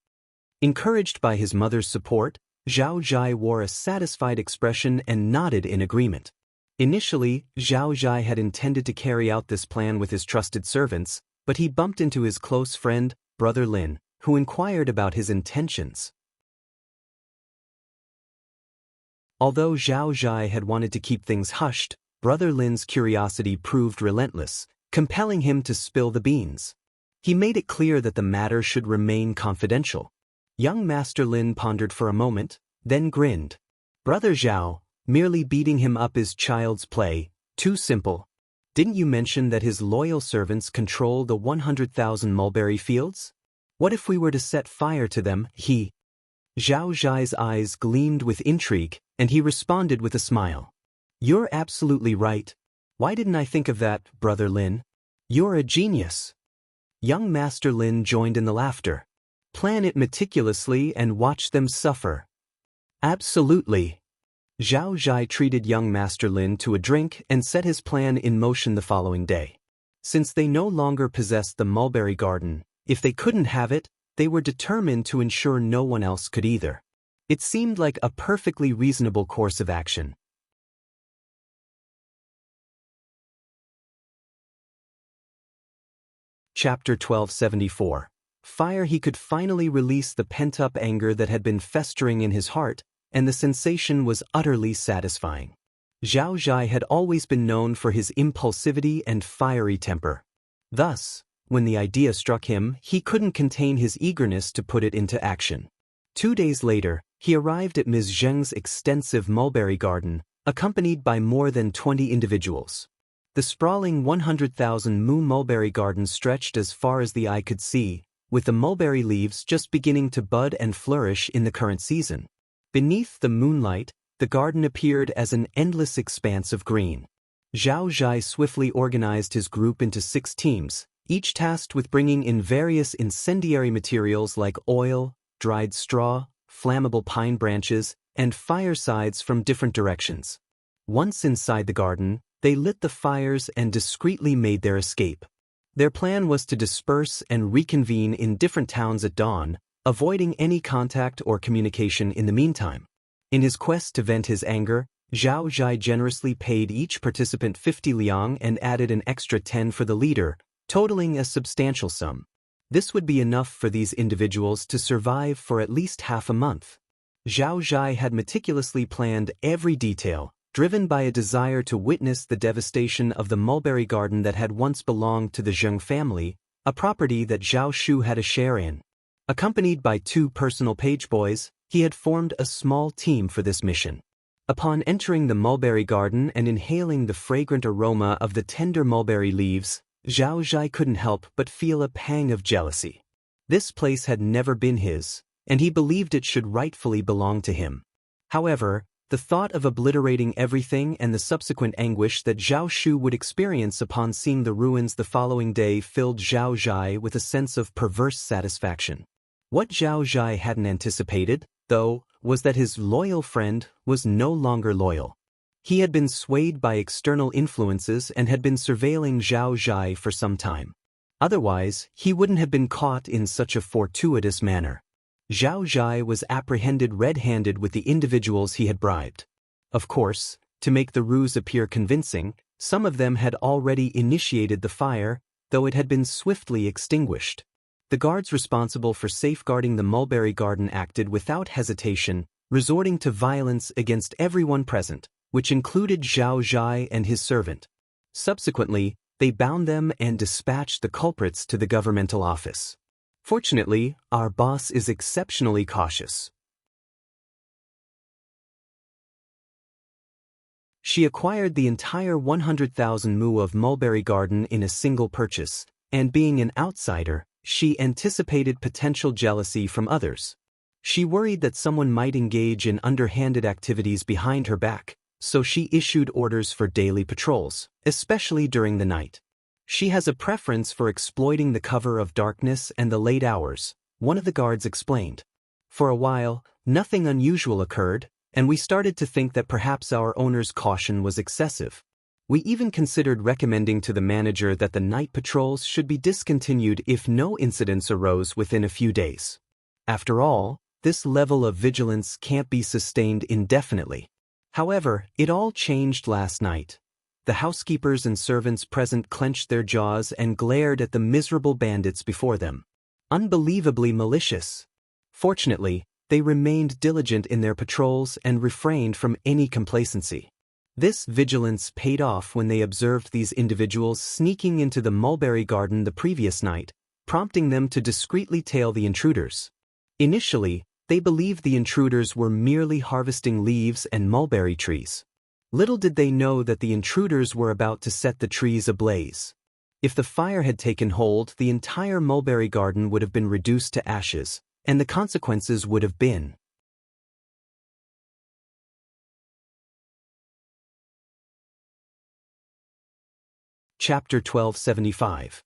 Encouraged by his mother's support, Zhao Zhai wore a satisfied expression and nodded in agreement. Initially, Zhao Zhai had intended to carry out this plan with his trusted servants, but he bumped into his close friend, Brother Lin, who inquired about his intentions. Although Zhao Zhai had wanted to keep things hushed, Brother Lin's curiosity proved relentless, compelling him to spill the beans. He made it clear that the matter should remain confidential. Young Master Lin pondered for a moment, then grinned. Brother Zhao, merely beating him up is child's play, too simple. Didn't you mention that his loyal servants control the 100,000 mulberry fields? What if we were to set fire to them? Zhao Zhai's eyes gleamed with intrigue, and he responded with a smile. You're absolutely right. Why didn't I think of that, Brother Lin? You're a genius. Young Master Lin joined in the laughter. Plan it meticulously and watch them suffer. Absolutely. Zhao Zhai treated young Master Lin to a drink and set his plan in motion the following day. Since they no longer possessed the mulberry garden, if they couldn't have it, they were determined to ensure no one else could either. It seemed like a perfectly reasonable course of action. Chapter 1274. Fire. He could finally release the pent-up anger that had been festering in his heart, and the sensation was utterly satisfying. Zhao Zhai had always been known for his impulsivity and fiery temper. Thus, when the idea struck him, he couldn't contain his eagerness to put it into action. 2 days later, he arrived at Ms. Zheng's extensive mulberry garden, accompanied by more than 20 individuals. The sprawling 100,000 mu mulberry garden stretched as far as the eye could see, with the mulberry leaves just beginning to bud and flourish in the current season. Beneath the moonlight, the garden appeared as an endless expanse of green. Zhao Zhai swiftly organized his group into 6 teams, each tasked with bringing in various incendiary materials like oil, dried straw, flammable pine branches, and firesides from different directions. Once inside the garden, they lit the fires and discreetly made their escape. Their plan was to disperse and reconvene in different towns at dawn, avoiding any contact or communication in the meantime. In his quest to vent his anger, Zhao Zhai generously paid each participant 50 liang and added an extra 10 for the leader, totaling a substantial sum. This would be enough for these individuals to survive for at least half a month. Zhao Zhai had meticulously planned every detail, driven by a desire to witness the devastation of the mulberry garden that had once belonged to the Zheng family, a property that Zhao Shu had a share in. Accompanied by 2 personal page boys, he had formed a small team for this mission. Upon entering the mulberry garden and inhaling the fragrant aroma of the tender mulberry leaves, Zhao Zhai couldn't help but feel a pang of jealousy. This place had never been his, and he believed it should rightfully belong to him. However, the thought of obliterating everything and the subsequent anguish that Zhao Shu would experience upon seeing the ruins the following day filled Zhao Zhai with a sense of perverse satisfaction. What Zhao Zhai hadn't anticipated, though, was that his loyal friend was no longer loyal. He had been swayed by external influences and had been surveilling Zhao Zhai for some time. Otherwise, he wouldn't have been caught in such a fortuitous manner. Zhao Zhai was apprehended red-handed with the individuals he had bribed. Of course, to make the ruse appear convincing, some of them had already initiated the fire, though it had been swiftly extinguished. The guards responsible for safeguarding the mulberry garden acted without hesitation, resorting to violence against everyone present, which included Zhao Zhai and his servant. Subsequently, they bound them and dispatched the culprits to the governmental office. Fortunately, our boss is exceptionally cautious. She acquired the entire 100,000 mu of mulberry garden in a single purchase, and being an outsider, she anticipated potential jealousy from others. She worried that someone might engage in underhanded activities behind her back, so she issued orders for daily patrols, especially during the night. She has a preference for exploiting the cover of darkness and the late hours, one of the guards explained. For a while, nothing unusual occurred, and we started to think that perhaps our owner's caution was excessive. We even considered recommending to the manager that the night patrols should be discontinued if no incidents arose within a few days. After all, this level of vigilance can't be sustained indefinitely. However, it all changed last night. The housekeepers and servants present clenched their jaws and glared at the miserable bandits before them. Unbelievably malicious. Fortunately, they remained diligent in their patrols and refrained from any complacency. This vigilance paid off when they observed these individuals sneaking into the mulberry garden the previous night, prompting them to discreetly tail the intruders. Initially, they believed the intruders were merely harvesting leaves and mulberry trees. Little did they know that the intruders were about to set the trees ablaze. If the fire had taken hold, the entire mulberry garden would have been reduced to ashes, and the consequences would have been. Chapter 1275.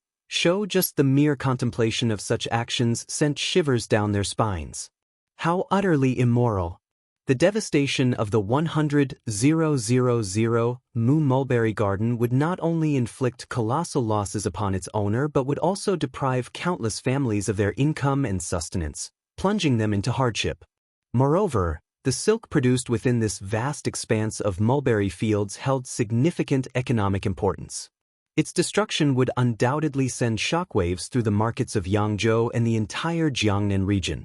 Just the mere contemplation of such actions sent shivers down their spines. How utterly immoral. The devastation of the 100,000 mu mulberry garden would not only inflict colossal losses upon its owner but would also deprive countless families of their income and sustenance, plunging them into hardship. Moreover, the silk produced within this vast expanse of mulberry fields held significant economic importance. Its destruction would undoubtedly send shockwaves through the markets of Hangzhou and the entire Jiangnan region.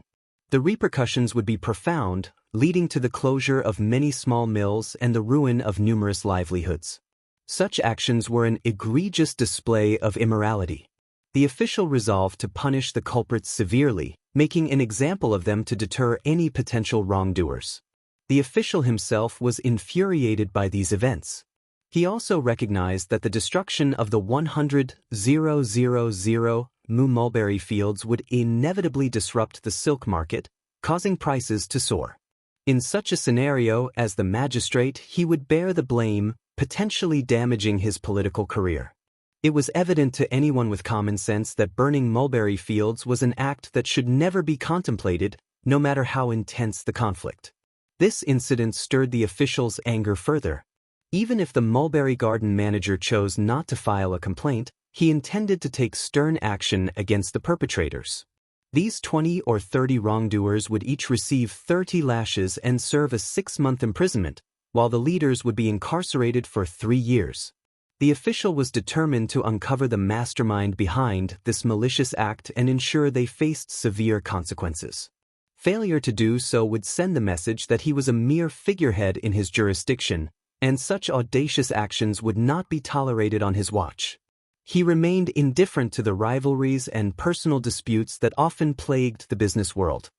The repercussions would be profound, leading to the closure of many small mills and the ruin of numerous livelihoods. Such actions were an egregious display of immorality. The official resolved to punish the culprits severely, making an example of them to deter any potential wrongdoers. The official himself was infuriated by these events. He also recognized that the destruction of the 100,000 mu mulberry fields would inevitably disrupt the silk market, causing prices to soar. In such a scenario, as the magistrate, he would bear the blame, potentially damaging his political career. It was evident to anyone with common sense that burning mulberry fields was an act that should never be contemplated, no matter how intense the conflict. This incident stirred the official's anger further. Even if the mulberry garden manager chose not to file a complaint, he intended to take stern action against the perpetrators. These 20 or 30 wrongdoers would each receive 30 lashes and serve a 6-month imprisonment, while the leaders would be incarcerated for 3 years. The official was determined to uncover the mastermind behind this malicious act and ensure they faced severe consequences. Failure to do so would send the message that he was a mere figurehead in his jurisdiction, and such audacious actions would not be tolerated on his watch. He remained indifferent to the rivalries and personal disputes that often plagued the business world.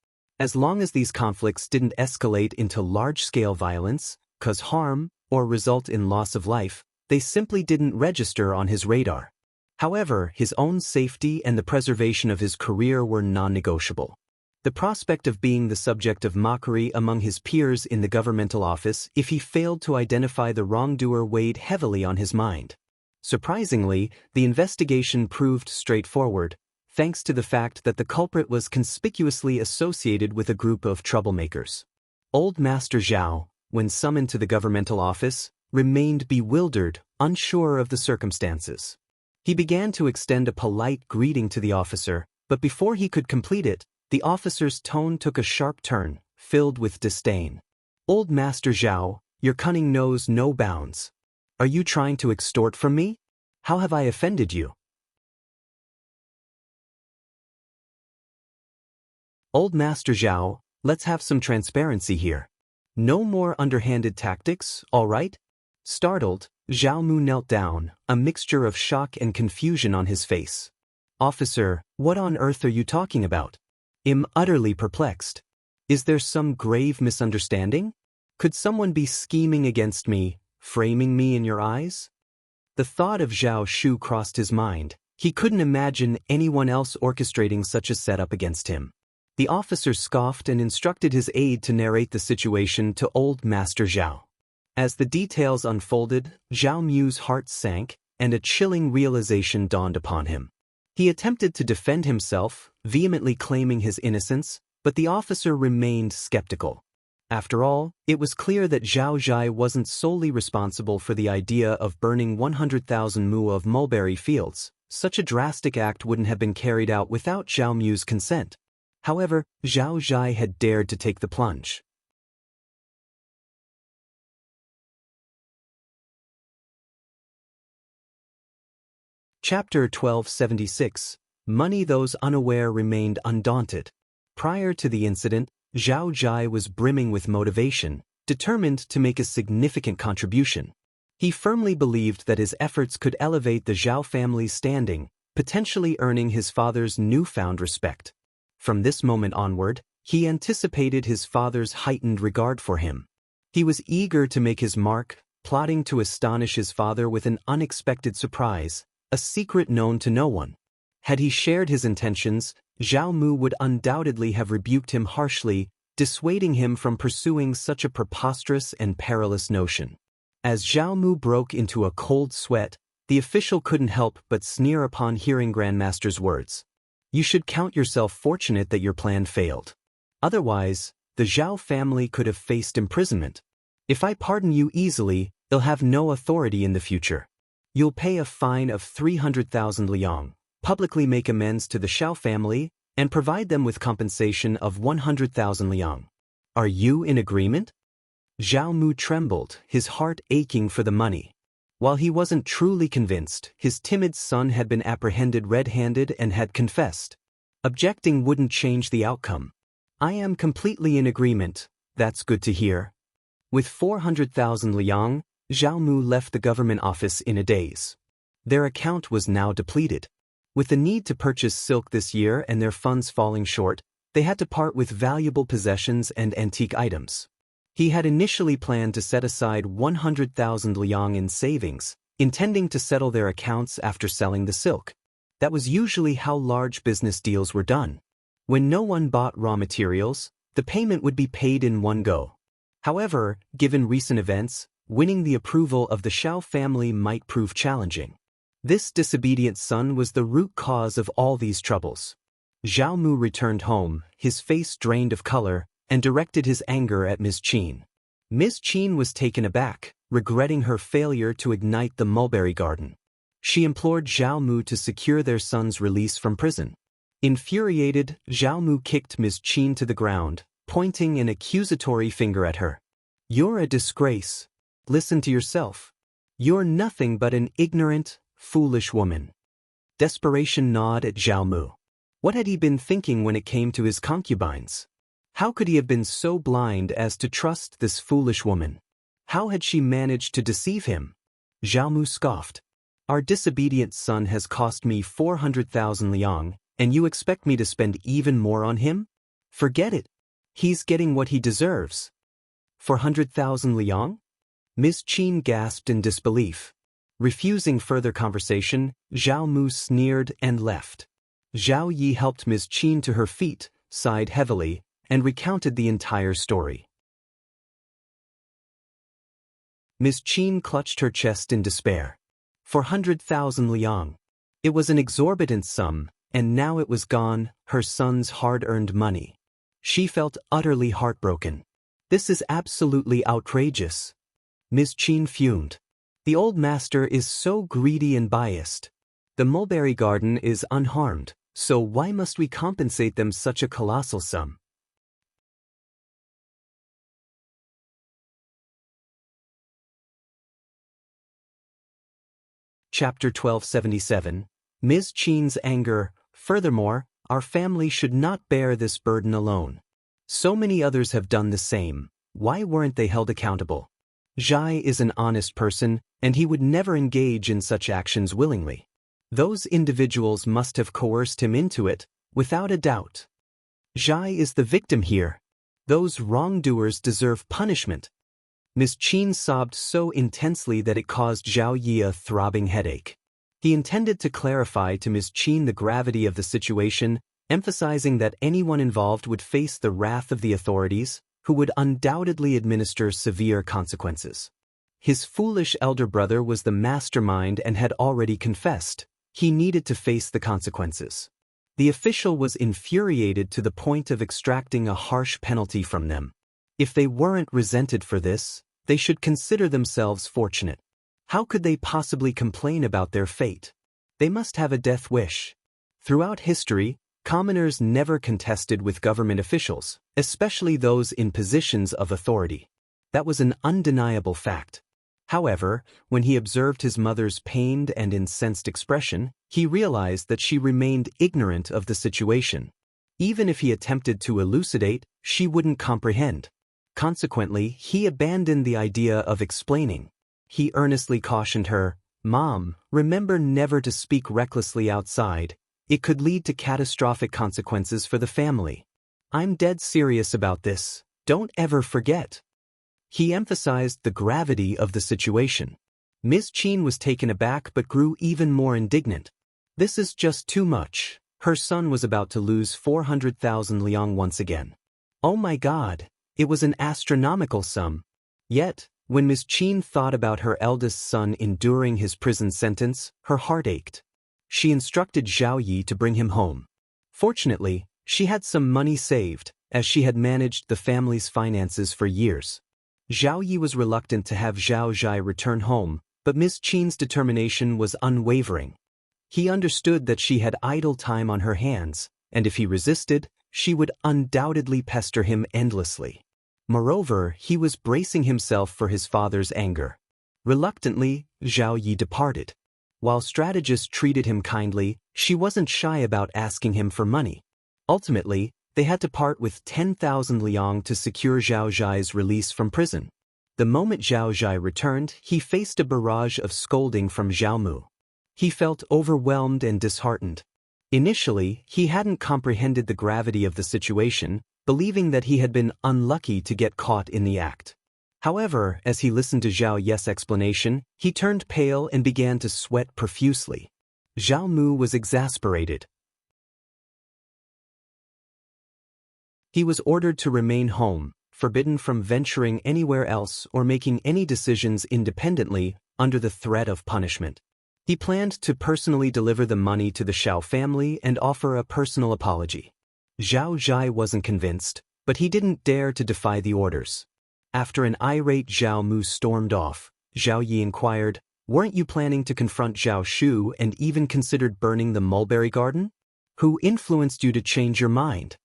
As long as these conflicts didn't escalate into large-scale violence, cause harm, or result in loss of life, they simply didn't register on his radar. However, his own safety and the preservation of his career were non-negotiable. The prospect of being the subject of mockery among his peers in the governmental office if he failed to identify the wrongdoer weighed heavily on his mind. Surprisingly, the investigation proved straightforward, thanks to the fact that the culprit was conspicuously associated with a group of troublemakers. Old Master Xiao, when summoned to the governmental office, remained bewildered, unsure of the circumstances. He began to extend a polite greeting to the officer, but before he could complete it, the officer's tone took a sharp turn, filled with disdain. "Old Master Xiao, your cunning knows no bounds. Are you trying to extort from me? How have I offended you?" "Old Master Xiao, let's have some transparency here. No more underhanded tactics, all right?" Startled, Zhao Mu knelt down, a mixture of shock and confusion on his face. "Officer, what on earth are you talking about? I'm utterly perplexed. Is there some grave misunderstanding? Could someone be scheming against me, framing me in your eyes?" The thought of Zhao Shu crossed his mind. He couldn't imagine anyone else orchestrating such a setup against him. The officer scoffed and instructed his aide to narrate the situation to Old Master Zhao. As the details unfolded, Zhao Mu's heart sank, and a chilling realization dawned upon him. He attempted to defend himself, vehemently claiming his innocence, but the officer remained skeptical. After all, it was clear that Zhao Zhai wasn't solely responsible for the idea of burning 100,000 mu of mulberry fields. Such a drastic act wouldn't have been carried out without Zhao Mu's consent. However, Zhao Zhai had dared to take the plunge. Chapter 1276. Money. Those unaware remained undaunted. Prior to the incident, Zhao Zhai was brimming with motivation, determined to make a significant contribution. He firmly believed that his efforts could elevate the Zhao family's standing, potentially earning his father's newfound respect. From this moment onward, he anticipated his father's heightened regard for him. He was eager to make his mark, plotting to astonish his father with an unexpected surprise, a secret known to no one. Had he shared his intentions, Zhao Mu would undoubtedly have rebuked him harshly, dissuading him from pursuing such a preposterous and perilous notion. As Zhao Mu broke into a cold sweat, the official couldn't help but sneer upon hearing Grandmaster's words. "You should count yourself fortunate that your plan failed. Otherwise, the Zhao family could have faced imprisonment. If I pardon you easily, they'll have no authority in the future. You'll pay a fine of 300,000 liang, publicly make amends to the Xiao family, and provide them with compensation of 100,000 liang. Are you in agreement?" Zhao Mu trembled, his heart aching for the money. While he wasn't truly convinced, his timid son had been apprehended red-handed and had confessed. Objecting wouldn't change the outcome. I am completely in agreement. That's good to hear. With 400,000 liang, Zhao Mu left the government office in a daze. Their account was now depleted. With the need to purchase silk this year and their funds falling short, they had to part with valuable possessions and antique items. He had initially planned to set aside 100,000 liang in savings, intending to settle their accounts after selling the silk. That was usually how large business deals were done. When no one bought raw materials, the payment would be paid in one go. However, given recent events, winning the approval of the Xiao family might prove challenging. This disobedient son was the root cause of all these troubles. Zhao Mu returned home, his face drained of color, and directed his anger at Ms.Qin. Ms.Qin was taken aback, regretting her failure to ignite the mulberry garden. She implored Zhao Mu to secure their son's release from prison. Infuriated, Zhao Mu kicked Ms.Qin to the ground, pointing an accusatory finger at her. You're a disgrace. Listen to yourself. You're nothing but an ignorant, foolish woman. Desperation gnawed at Zhao Mu. What had he been thinking when it came to his concubines? How could he have been so blind as to trust this foolish woman? How had she managed to deceive him? Zhao Mu scoffed. Our disobedient son has cost me 400,000 liang, and you expect me to spend even more on him? Forget it. He's getting what he deserves. 400,000 liang? Ms.Qin gasped in disbelief. Refusing further conversation, Zhao Mu sneered and left. Zhao Yi helped Ms.Qin to her feet, sighed heavily, and recounted the entire story. Ms.Qin clutched her chest in despair. 400,000 liang. It was an exorbitant sum, and now it was gone, her son's hard-earned money. She felt utterly heartbroken. This is absolutely outrageous. Ms.Qin fumed. The old master is so greedy and biased. The mulberry garden is unharmed, so why must we compensate them such a colossal sum? Chapter 1277. Ms.Qin's anger. Furthermore, our family should not bear this burden alone. So many others have done the same. Why weren't they held accountable? Zhai is an honest person, and he would never engage in such actions willingly. Those individuals must have coerced him into it, without a doubt. Zhai is the victim here. Those wrongdoers deserve punishment. Ms.Qin sobbed so intensely that it caused Zhao Yi a throbbing headache. He intended to clarify to Ms.Qin the gravity of the situation, emphasizing that anyone involved would face the wrath of the authorities, who would undoubtedly administer severe consequences. His foolish elder brother was the mastermind and had already confessed. He needed to face the consequences. The official was infuriated to the point of extracting a harsh penalty from them. If they weren't resented for this, they should consider themselves fortunate. How could they possibly complain about their fate? They must have a death wish. Throughout history, commoners never contested with government officials, especially those in positions of authority. That was an undeniable fact. However, when he observed his mother's pained and incensed expression, he realized that she remained ignorant of the situation. Even if he attempted to elucidate, she wouldn't comprehend. Consequently, he abandoned the idea of explaining. He earnestly cautioned her, "Mom, remember never to speak recklessly outside. It could lead to catastrophic consequences for the family. I'm dead serious about this. Don't ever forget." He emphasized the gravity of the situation. Ms.Qin was taken aback but grew even more indignant. This is just too much. Her son was about to lose 400,000 liang once again. Oh my God, it was an astronomical sum. Yet, when Ms.Qin thought about her eldest son enduring his prison sentence, her heart ached. She instructed Zhao Yi to bring him home. Fortunately, she had some money saved, as she had managed the family's finances for years. Zhao Yi was reluctant to have Zhao Zhai return home, but Ms.Qin's determination was unwavering. He understood that she had idle time on her hands, and if he resisted, she would undoubtedly pester him endlessly. Moreover, he was bracing himself for his father's anger. Reluctantly, Zhao Yi departed. While strategist treated him kindly, she wasn't shy about asking him for money. Ultimately, they had to part with 10,000 liang to secure Zhao Zhai's release from prison. The moment Zhao Zhai returned, he faced a barrage of scolding from Zhao Mu. He felt overwhelmed and disheartened. Initially, he hadn't comprehended the gravity of the situation, believing that he had been unlucky to get caught in the act. However, as he listened to Zhao Yi's explanation, he turned pale and began to sweat profusely. Zhao Mu was exasperated. He was ordered to remain home, forbidden from venturing anywhere else or making any decisions independently under the threat of punishment. He planned to personally deliver the money to the Xiao family and offer a personal apology. Zhao Zhai wasn't convinced, but he didn't dare to defy the orders. After an irate Zhao Mu stormed off, Zhao Yi inquired, "Weren't you planning to confront Zhao Shu and even considered burning the mulberry garden? Who influenced you to change your mind?"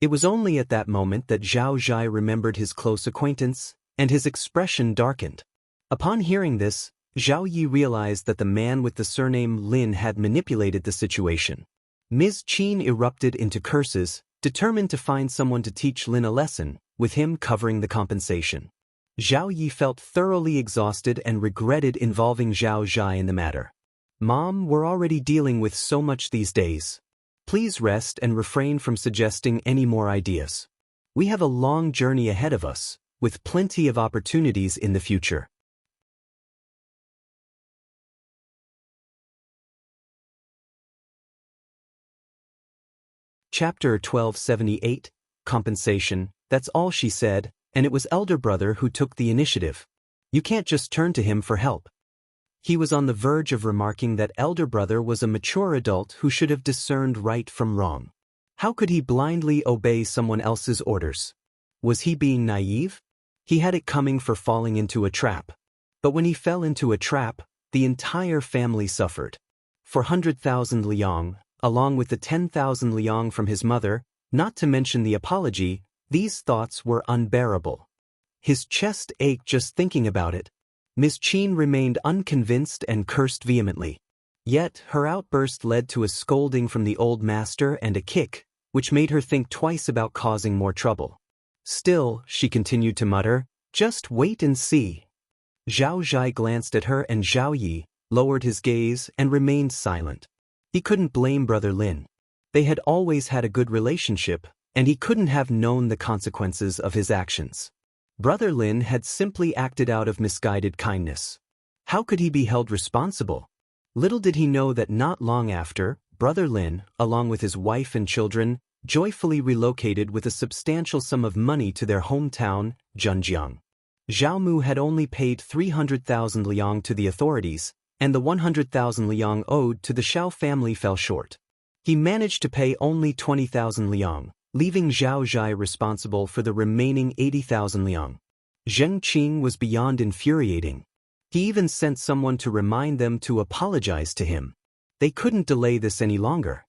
It was only at that moment that Zhao Zhai remembered his close acquaintance, and his expression darkened. Upon hearing this, Zhao Yi realized that the man with the surname Lin had manipulated the situation. Ms.Qin erupted into curses, determined to find someone to teach Lin a lesson, with him covering the compensation. Zhao Yi felt thoroughly exhausted and regretted involving Zhao Zhai in the matter. "Mom, we're already dealing with so much these days. Please rest and refrain from suggesting any more ideas. We have a long journey ahead of us, with plenty of opportunities in the future." Chapter 1278, Compensation. That's all she said, and it was elder brother who took the initiative. You can't just turn to him for help. He was on the verge of remarking that elder brother was a mature adult who should have discerned right from wrong. How could he blindly obey someone else's orders? Was he being naive? He had it coming for falling into a trap. But when he fell into a trap, the entire family suffered. 400,000 liang, along with the 10,000 liang from his mother, not to mention the apology, these thoughts were unbearable. His chest ached just thinking about it. Ms.Qin remained unconvinced and cursed vehemently. Yet, her outburst led to a scolding from the old master and a kick, which made her think twice about causing more trouble. Still, she continued to mutter, "Just wait and see." Zhao Zhai glanced at her and Zhao Yi, lowered his gaze, and remained silent. He couldn't blame Brother Lin. They had always had a good relationship, and he couldn't have known the consequences of his actions. Brother Lin had simply acted out of misguided kindness. How could he be held responsible? Little did he know that not long after, Brother Lin, along with his wife and children, joyfully relocated with a substantial sum of money to their hometown, Zhenjiang. Zhao Mu had only paid 300,000 liang to the authorities, and the 100,000 liang owed to the Xiao family fell short. He managed to pay only 20,000 liang, leaving Zhao Zhai responsible for the remaining 80,000 liang. Zheng Qing was beyond infuriating. He even sent someone to remind them to apologize to him. They couldn't delay this any longer.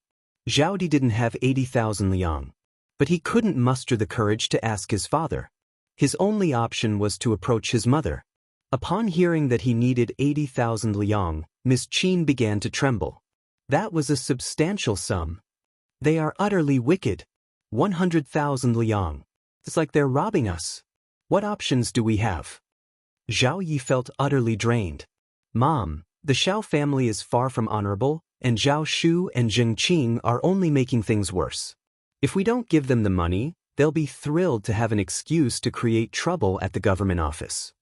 Zhao Di didn't have 80,000 liang, but he couldn't muster the courage to ask his father. His only option was to approach his mother. Upon hearing that he needed 80,000 liang, Ms.Qin began to tremble. That was a substantial sum. "They are utterly wicked. 100,000 liang. It's like they're robbing us. What options do we have?" Zhao Yi felt utterly drained. "Mom, the Xiao family is far from honorable, and Zhao Shu and Zheng Qing are only making things worse. If we don't give them the money, they'll be thrilled to have an excuse to create trouble at the government office.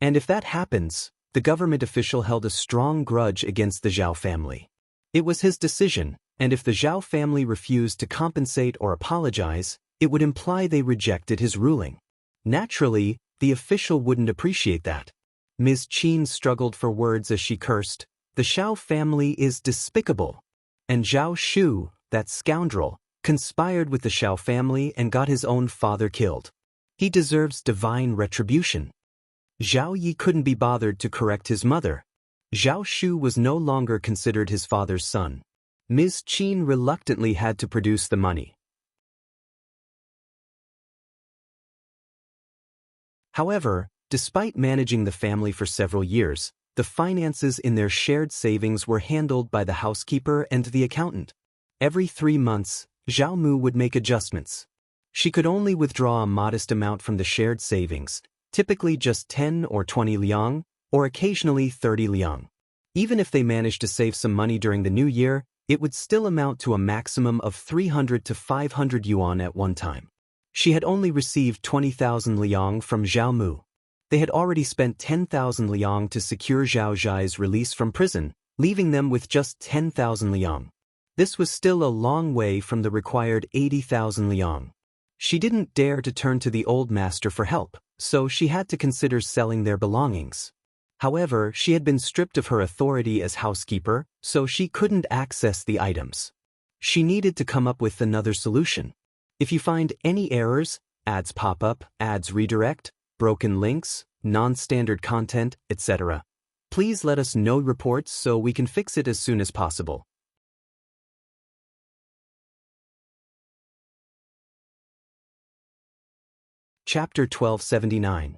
And if that happens, the government official held a strong grudge against the Zhao family. It was his decision, and if the Zhao family refused to compensate or apologize, it would imply they rejected his ruling. Naturally, the official wouldn't appreciate that." Ms. Qin struggled for words as she cursed, "The Xiao family is despicable. And Zhao Shu, that scoundrel, conspired with the Xiao family and got his own father killed. He deserves divine retribution." Zhao Yi couldn't be bothered to correct his mother. Zhao Shu was no longer considered his father's son. Ms. Qin reluctantly had to produce the money. However, Despite managing the family for several years, the finances in their shared savings were handled by the housekeeper and the accountant. Every 3 months, Zhao Mu would make adjustments. She could only withdraw a modest amount from the shared savings, typically just 10 or 20 liang, or occasionally 30 liang. Even if they managed to save some money during the new year, it would still amount to a maximum of 300 to 500 yuan at one time. She had only received 20,000 liang from Zhao Mu. They had already spent 10,000 liang to secure Zhao Zhai's release from prison, leaving them with just 10,000 liang. This was still a long way from the required 80,000 liang. She didn't dare to turn to the old master for help, so she had to consider selling their belongings. However, she had been stripped of her authority as housekeeper, so she couldn't access the items. She needed to come up with another solution. If you find any errors, ads pop up, ads redirect, broken links, non-standard content, etc., please let us know reports so we can fix it as soon as possible. Chapter 1279.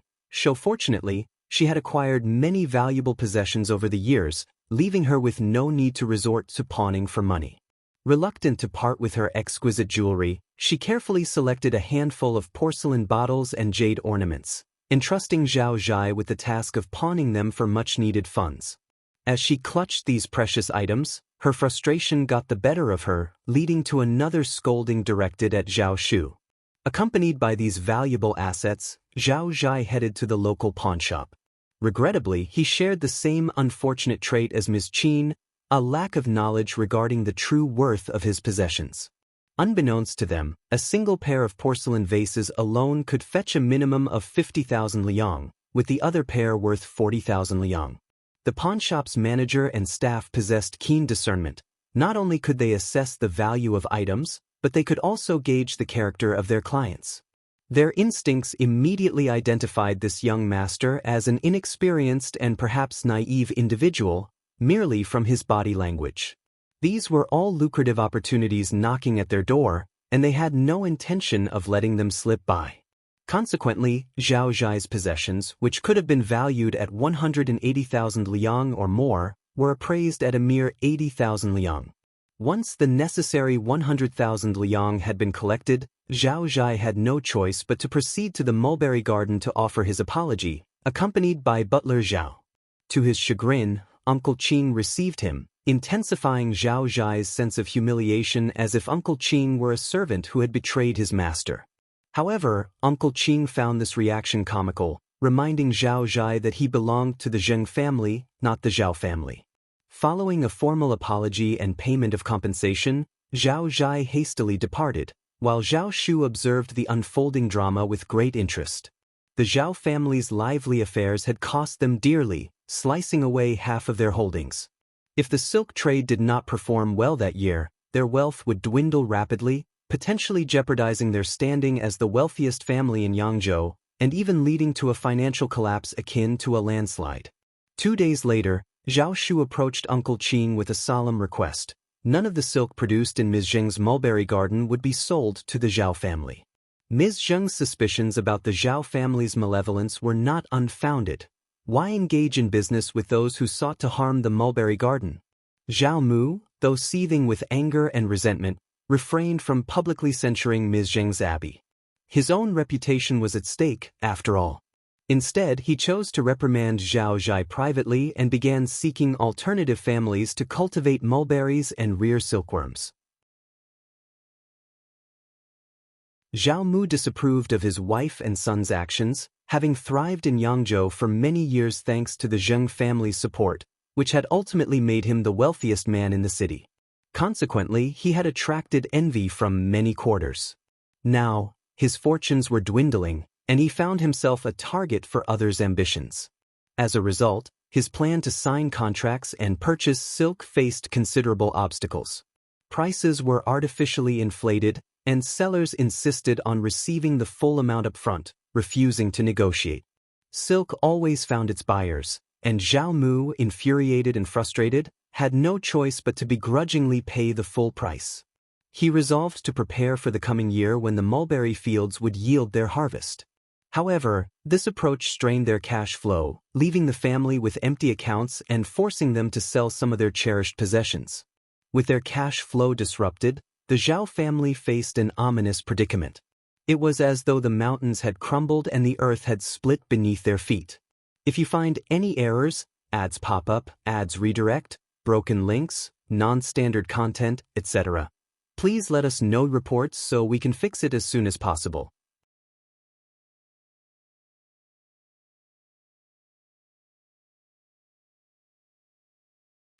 Fortunately, she had acquired many valuable possessions over the years, leaving her with no need to resort to pawning for money. Reluctant to part with her exquisite jewelry, she carefully selected a handful of porcelain bottles and jade ornaments, entrusting Zhao Zhai with the task of pawning them for much-needed funds. As she clutched these precious items, her frustration got the better of her, leading to another scolding directed at Zhao Shu. Accompanied by these valuable assets, Zhao Zhai headed to the local pawnshop. Regrettably, he shared the same unfortunate trait as Ms.Qin, a lack of knowledge regarding the true worth of his possessions. Unbeknownst to them, a single pair of porcelain vases alone could fetch a minimum of 50,000 liang, with the other pair worth 40,000 liang. The pawnshop's manager and staff possessed keen discernment. Not only could they assess the value of items, but they could also gauge the character of their clients. Their instincts immediately identified this young master as an inexperienced and perhaps naive individual, merely from his body language. These were all lucrative opportunities knocking at their door, and they had no intention of letting them slip by. Consequently, Zhao Zhai's possessions, which could have been valued at 180,000 liang or more, were appraised at a mere 80,000 liang. Once the necessary 100,000 liang had been collected, Zhao Zhai had no choice but to proceed to the mulberry garden to offer his apology, accompanied by butler Zhao. To his chagrin, Uncle Qing received him, intensifying Zhao Zhai's sense of humiliation as if Uncle Qing were a servant who had betrayed his master. However, Uncle Qing found this reaction comical, reminding Zhao Zhai that he belonged to the Zheng family, not the Zhao family. Following a formal apology and payment of compensation, Zhao Zhai hastily departed, while Zhao Shu observed the unfolding drama with great interest. The Zhao family's lively affairs had cost them dearly, slicing away half of their holdings. If the silk trade did not perform well that year, their wealth would dwindle rapidly, potentially jeopardizing their standing as the wealthiest family in Hangzhou, and even leading to a financial collapse akin to a landslide. 2 days later, Zhao Shu approached Uncle Qing with a solemn request. None of the silk produced in Ms. Zheng's mulberry garden would be sold to the Zhao family. Ms. Zheng's suspicions about the Zhao family's malevolence were not unfounded. Why engage in business with those who sought to harm the mulberry garden? Zhao Mu, though seething with anger and resentment, refrained from publicly censuring Ms. Zheng's abbey. His own reputation was at stake, after all. Instead, he chose to reprimand Zhao Zhai privately and began seeking alternative families to cultivate mulberries and rear silkworms. Zhao Mu disapproved of his wife and son's actions, having thrived in Hangzhou for many years thanks to the Zheng family's support, which had ultimately made him the wealthiest man in the city. Consequently, he had attracted envy from many quarters. Now, his fortunes were dwindling, and he found himself a target for others' ambitions. As a result, his plan to sign contracts and purchase silk faced considerable obstacles. Prices were artificially inflated, and sellers insisted on receiving the full amount up front, refusing to negotiate. Silk always found its buyers, and Zhao Mu, infuriated and frustrated, had no choice but to begrudgingly pay the full price. He resolved to prepare for the coming year when the mulberry fields would yield their harvest. However, this approach strained their cash flow, leaving the family with empty accounts and forcing them to sell some of their cherished possessions. With their cash flow disrupted, the Zhao family faced an ominous predicament. It was as though the mountains had crumbled and the earth had split beneath their feet. If you find any errors, ads pop up, ads redirect, broken links, non-standard content, etc., please let us know reports so we can fix it as soon as possible.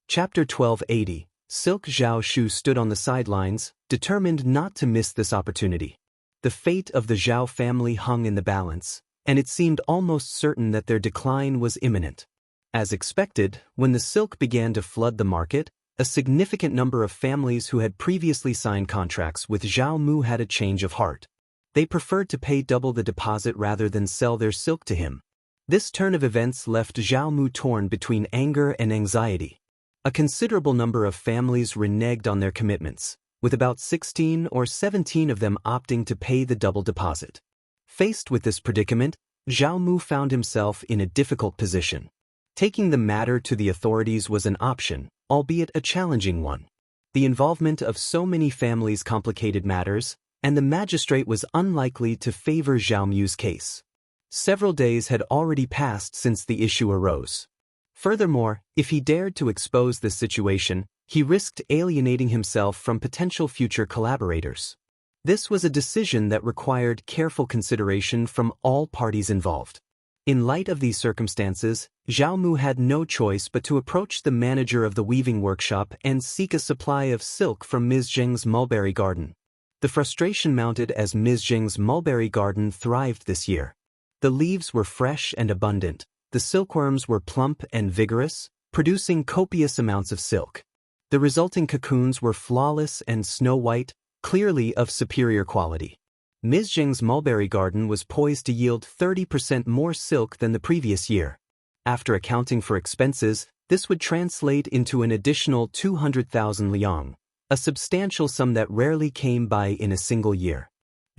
Chapter 1280. Silk Zhao Shu stood on the sidelines, determined not to miss this opportunity. The fate of the Zhao family hung in the balance, and it seemed almost certain that their decline was imminent. As expected, when the silk began to flood the market, a significant number of families who had previously signed contracts with Zhao Mu had a change of heart. They preferred to pay double the deposit rather than sell their silk to him. This turn of events left Zhao Mu torn between anger and anxiety. A considerable number of families reneged on their commitments, with about 16 or 17 of them opting to pay the double deposit. Faced with this predicament, Zhao Mu found himself in a difficult position. Taking the matter to the authorities was an option, albeit a challenging one. The involvement of so many families complicated matters, and the magistrate was unlikely to favor Zhao Mu's case. Several days had already passed since the issue arose. Furthermore, if he dared to expose this situation, he risked alienating himself from potential future collaborators. This was a decision that required careful consideration from all parties involved. In light of these circumstances, Zhao Mu had no choice but to approach the manager of the weaving workshop and seek a supply of silk from Ms. Zheng's mulberry garden. The frustration mounted as Ms. Zheng's mulberry garden thrived this year. The leaves were fresh and abundant. The silkworms were plump and vigorous, producing copious amounts of silk. The resulting cocoons were flawless and snow-white, clearly of superior quality. Ms. Zheng's mulberry garden was poised to yield 30% more silk than the previous year. After accounting for expenses, this would translate into an additional 200,000 liang, a substantial sum that rarely came by in a single year.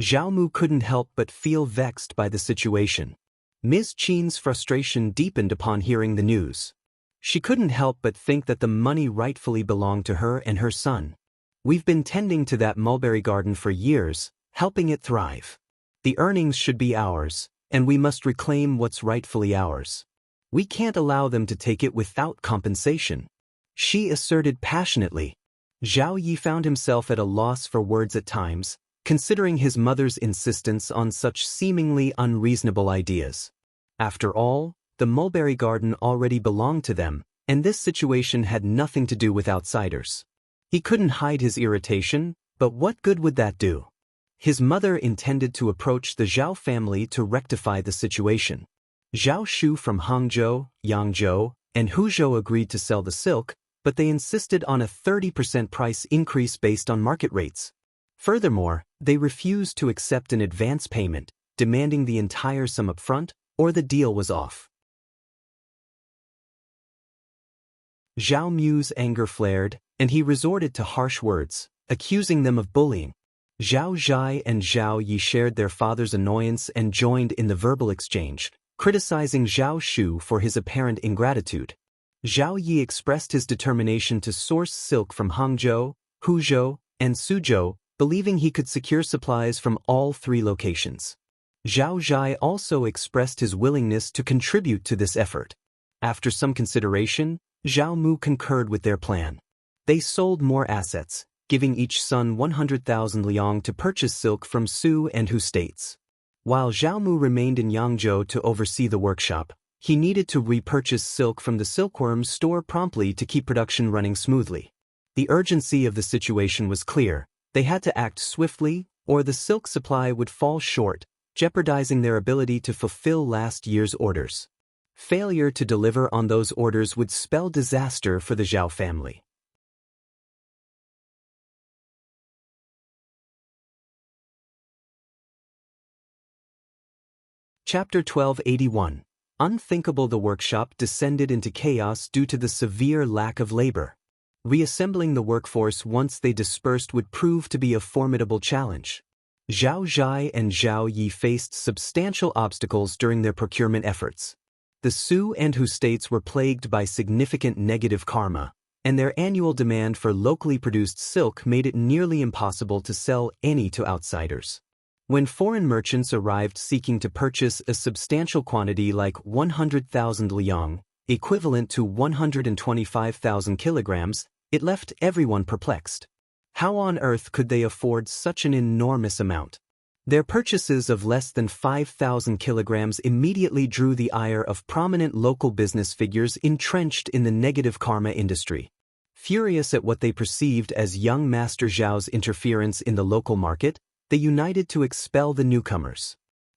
Zhao Mu couldn't help but feel vexed by the situation. Ms.Qin's frustration deepened upon hearing the news. She couldn't help but think that the money rightfully belonged to her and her son. We've been tending to that mulberry garden for years, helping it thrive. The earnings should be ours, and we must reclaim what's rightfully ours. We can't allow them to take it without compensation, she asserted passionately. Zhao Yi found himself at a loss for words at times, considering his mother's insistence on such seemingly unreasonable ideas. After all, the mulberry garden already belonged to them, and this situation had nothing to do with outsiders. He couldn't hide his irritation, but what good would that do? His mother intended to approach the Zhao family to rectify the situation. Zhao Shu from Hangzhou, Yangzhou, and Huzhou agreed to sell the silk, but they insisted on a 30% price increase based on market rates. Furthermore, they refused to accept an advance payment, demanding the entire sum up front, or the deal was off. Zhao Mu's anger flared, and he resorted to harsh words, accusing them of bullying. Zhao Zhai and Zhao Yi shared their father's annoyance and joined in the verbal exchange, criticizing Zhao Shu for his apparent ingratitude. Zhao Yi expressed his determination to source silk from Hangzhou, Huzhou, and Suzhou, believing he could secure supplies from all three locations. Zhao Zhai also expressed his willingness to contribute to this effort. After some consideration, Zhao Mu concurred with their plan. They sold more assets, giving each son 100,000 liang to purchase silk from Su and Hu states. While Zhao Mu remained in Yangzhou to oversee the workshop, he needed to repurchase silk from the silkworms store promptly to keep production running smoothly. The urgency of the situation was clear. They had to act swiftly, or the silk supply would fall short, jeopardizing their ability to fulfill last year's orders. Failure to deliver on those orders would spell disaster for the Zhao family. Chapter 1281. Unthinkable. The workshop descended into chaos due to the severe lack of labor. Reassembling the workforce once they dispersed would prove to be a formidable challenge. Zhao Zhai and Zhao Yi faced substantial obstacles during their procurement efforts. The Su and Hu states were plagued by significant negative karma, and their annual demand for locally produced silk made it nearly impossible to sell any to outsiders. When foreign merchants arrived seeking to purchase a substantial quantity like 100,000 liang, equivalent to 125,000 kilograms, it left everyone perplexed. How on earth could they afford such an enormous amount? Their purchases of less than 5,000 kilograms immediately drew the ire of prominent local business figures entrenched in the negative karma industry. Furious at what they perceived as young Master Zhao's interference in the local market, they united to expel the newcomers.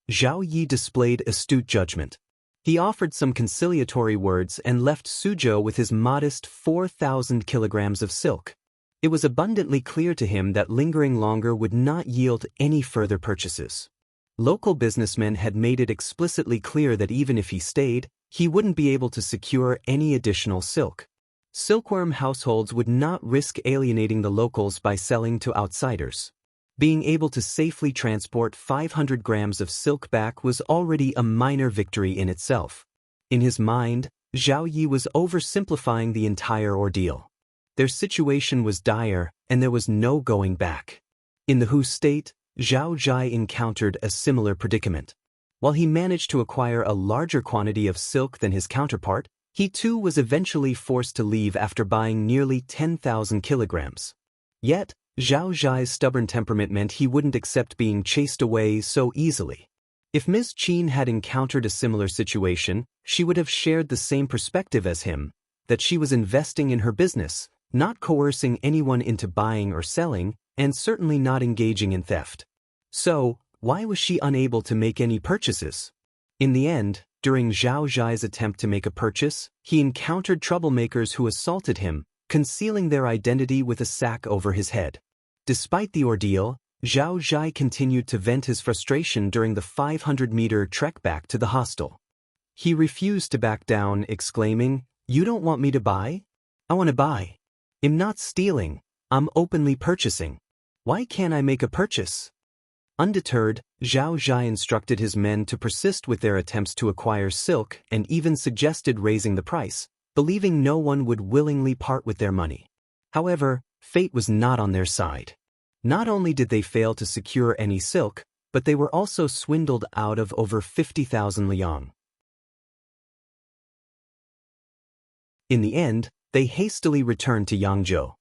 Zhao Yi displayed astute judgment. He offered some conciliatory words and left Suzhou with his modest 4,000 kilograms of silk. It was abundantly clear to him that lingering longer would not yield any further purchases. Local businessmen had made it explicitly clear that even if he stayed, he wouldn't be able to secure any additional silk. Silkworm households would not risk alienating the locals by selling to outsiders. Being able to safely transport 500 grams of silk back was already a minor victory in itself. In his mind, Zhao Yi was oversimplifying the entire ordeal. Their situation was dire, and there was no going back. In the Hu state, Zhao Zhai encountered a similar predicament. While he managed to acquire a larger quantity of silk than his counterpart, he too was eventually forced to leave after buying nearly 10,000 kilograms. Yet, Zhao Zhai's stubborn temperament meant he wouldn't accept being chased away so easily. If Ms.Qin had encountered a similar situation, she would have shared the same perspective as him, that she was investing in her business, not coercing anyone into buying or selling, and certainly not engaging in theft. So, why was she unable to make any purchases? In the end, during Zhao Zhai's attempt to make a purchase, he encountered troublemakers who assaulted him, concealing their identity with a sack over his head. Despite the ordeal, Zhao Zhai continued to vent his frustration during the 500-meter trek back to the hostel. He refused to back down, exclaiming, "You don't want me to buy? I want to buy. I'm not stealing, I'm openly purchasing. Why can't I make a purchase?" Undeterred, Zhao Zhai instructed his men to persist with their attempts to acquire silk and even suggested raising the price, believing no one would willingly part with their money. However, fate was not on their side. Not only did they fail to secure any silk, but they were also swindled out of over 50,000 liang. In the end, they hastily returned to Hangzhou.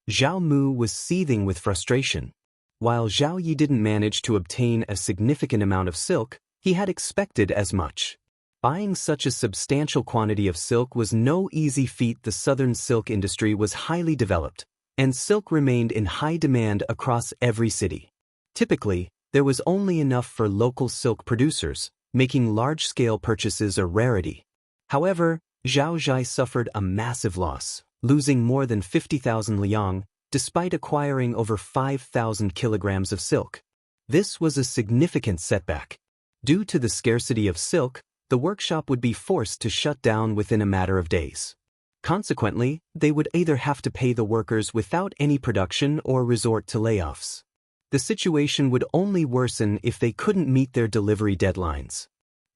Zhao Mu was seething with frustration. While Zhao Yi didn't manage to obtain a significant amount of silk, he had expected as much. Buying such a substantial quantity of silk was no easy feat. The southern silk industry was highly developed, and silk remained in high demand across every city. Typically, there was only enough for local silk producers, making large-scale purchases a rarity. However, Zhao Zhai suffered a massive loss, losing more than 50,000 liang, despite acquiring over 5,000 kilograms of silk. This was a significant setback. Due to the scarcity of silk, the workshop would be forced to shut down within a matter of days. Consequently, they would either have to pay the workers without any production or resort to layoffs. The situation would only worsen if they couldn't meet their delivery deadlines.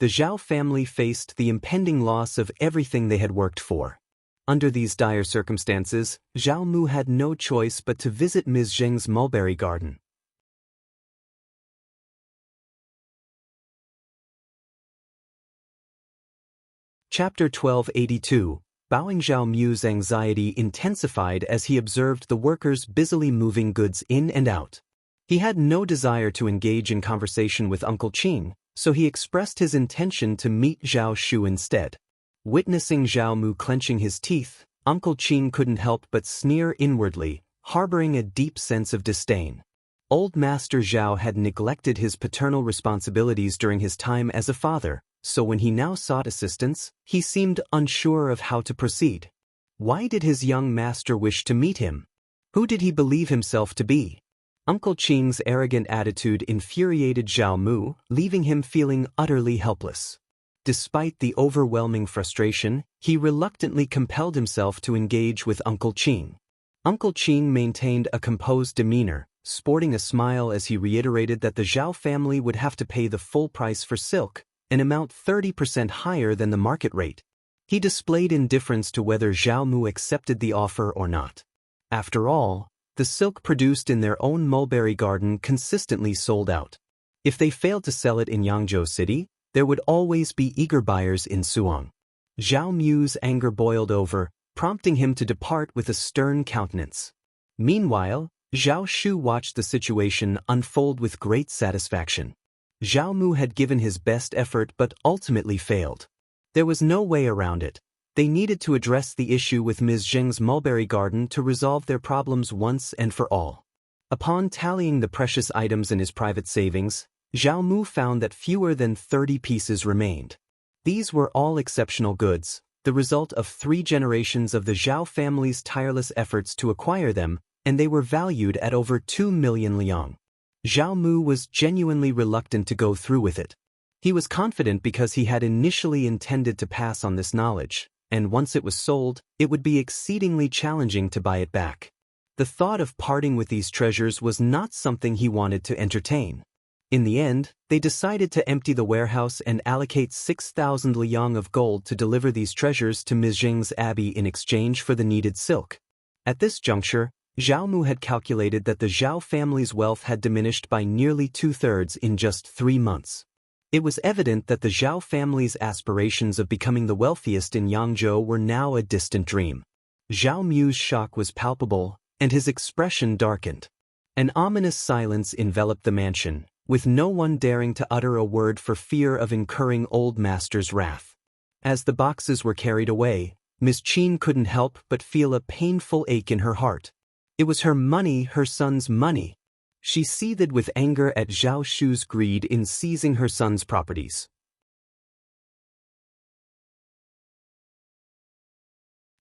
The Zhao family faced the impending loss of everything they had worked for. Under these dire circumstances, Zhao Mu had no choice but to visit Ms. Zheng's mulberry garden. Chapter 1282. Zhao Mu's anxiety intensified as he observed the workers busily moving goods in and out. He had no desire to engage in conversation with Uncle Qin, so he expressed his intention to meet Zhao Shu instead. Witnessing Zhao Mu clenching his teeth, Uncle Qin couldn't help but sneer inwardly, harboring a deep sense of disdain. Old Master Zhao had neglected his paternal responsibilities during his time as a father, so when he now sought assistance, he seemed unsure of how to proceed. Why did his young master wish to meet him? Who did he believe himself to be? Uncle Qing's arrogant attitude infuriated Zhao Mu, leaving him feeling utterly helpless. Despite the overwhelming frustration, he reluctantly compelled himself to engage with Uncle Qin. Uncle Qin maintained a composed demeanor, sporting a smile as he reiterated that the Zhao family would have to pay the full price for silk, an amount 30% higher than the market rate. He displayed indifference to whether Zhao Mu accepted the offer or not. After all, the silk produced in their own mulberry garden consistently sold out. If they failed to sell it in Hangzhou City, there would always be eager buyers in Suang. Zhao Mu's anger boiled over, prompting him to depart with a stern countenance. Meanwhile, Zhao Shu watched the situation unfold with great satisfaction. Zhao Mu had given his best effort but ultimately failed. There was no way around it. They needed to address the issue with Ms. Zheng's mulberry garden to resolve their problems once and for all. Upon tallying the precious items in his private savings, Zhao Mu found that fewer than 30 pieces remained. These were all exceptional goods, the result of 3 generations of the Zhao family's tireless efforts to acquire them, and they were valued at over 2 million liang. Zhao Mu was genuinely reluctant to go through with it. He was confident because he had initially intended to pass on this knowledge, and once it was sold, it would be exceedingly challenging to buy it back. The thought of parting with these treasures was not something he wanted to entertain. In the end, they decided to empty the warehouse and allocate 6,000 liang of gold to deliver these treasures to Ms. Zheng's abbey in exchange for the needed silk. At this juncture, Zhao Mu had calculated that the Zhao family's wealth had diminished by nearly 2/3 in just 3 months. It was evident that the Zhao family's aspirations of becoming the wealthiest in Hangzhou were now a distant dream. Zhao Mu's shock was palpable, and his expression darkened. An ominous silence enveloped the mansion, with no one daring to utter a word for fear of incurring Old Master's wrath. As the boxes were carried away, Ms.Qin couldn't help but feel a painful ache in her heart. It was her money, her son's money. She seethed with anger at Zhao Shu's greed in seizing her son's properties.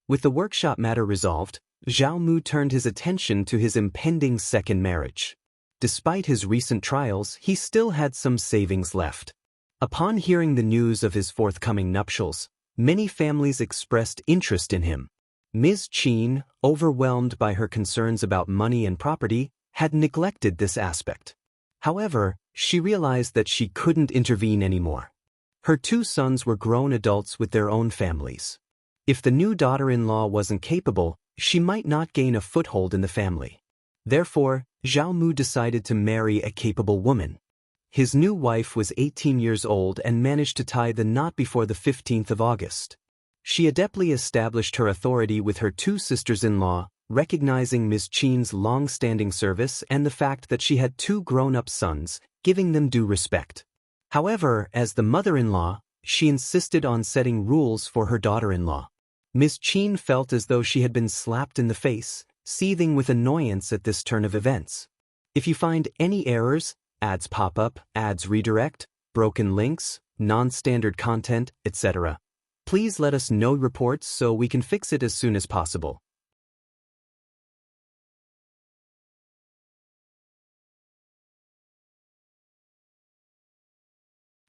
With the workshop matter resolved, Zhao Mu turned his attention to his impending second marriage. Despite his recent trials, he still had some savings left. Upon hearing the news of his forthcoming nuptials, many families expressed interest in him. Ms.Qin, overwhelmed by her concerns about money and property, had neglected this aspect. However, she realized that she couldn't intervene anymore. Her 2 sons were grown adults with their own families. If the new daughter-in-law wasn't capable, she might not gain a foothold in the family. Therefore, Zhao Mu decided to marry a capable woman. His new wife was 18 years old and managed to tie the knot before the 15th of August. She adeptly established her authority with her 2 sisters-in-law, recognizing Ms.Qin's long-standing service and the fact that she had 2 grown-up sons, giving them due respect. However, as the mother-in-law, she insisted on setting rules for her daughter-in-law. Ms.Qin felt as though she had been slapped in the face, seething with annoyance at this turn of events. If you find any errors, ads pop up, ads redirect, broken links, non-standard content, etc., please let us know reports so we can fix it as soon as possible.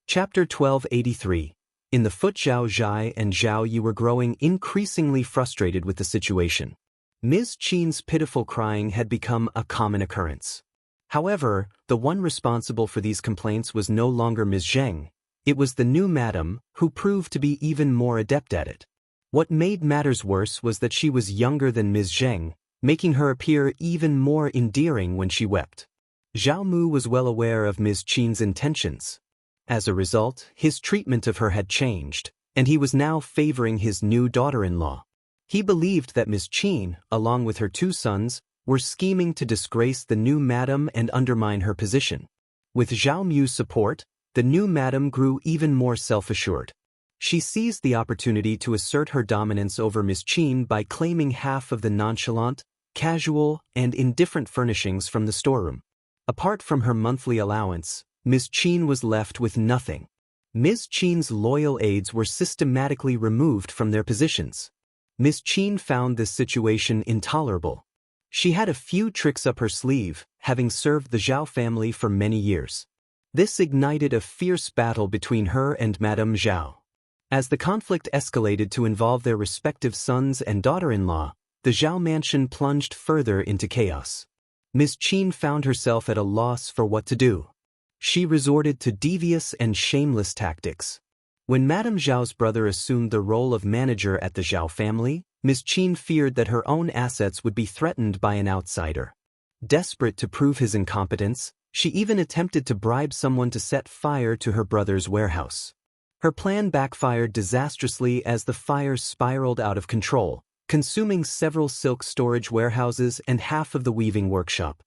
Chapter 1283. In the foot, Zhao Zhai and Zhao Yi were growing increasingly frustrated with the situation. Ms. Qin's pitiful crying had become a common occurrence. However, the one responsible for these complaints was no longer Ms. Zheng. It was the new madam, who proved to be even more adept at it. What made matters worse was that she was younger than Ms. Zheng, making her appear even more endearing when she wept. Zhao Mu was well aware of Ms. Qin's intentions. As a result, his treatment of her had changed, and he was now favoring his new daughter-in-law. He believed that Ms. Qin, along with her 2 sons, were scheming to disgrace the new madam and undermine her position. With Zhao Mu's support, the new madam grew even more self-assured. She seized the opportunity to assert her dominance over Ms. Qin by claiming half of the nonchalant, casual, and indifferent furnishings from the storeroom. Apart from her monthly allowance, Ms. Qin was left with nothing. Ms. Qin's loyal aides were systematically removed from their positions. Ms. Qin found this situation intolerable. She had a few tricks up her sleeve, having served the Zhao family for many years. This ignited a fierce battle between her and Madame Zhao. As the conflict escalated to involve their respective sons and daughter-in-law, the Zhao mansion plunged further into chaos. Ms.Qin found herself at a loss for what to do. She resorted to devious and shameless tactics. When Madame Zhao's brother assumed the role of manager at the Zhao family, Ms.Qin feared that her own assets would be threatened by an outsider. Desperate to prove his incompetence, she even attempted to bribe someone to set fire to her brother's warehouse. Her plan backfired disastrously as the fire spiraled out of control, consuming several silk storage warehouses and half of the weaving workshop.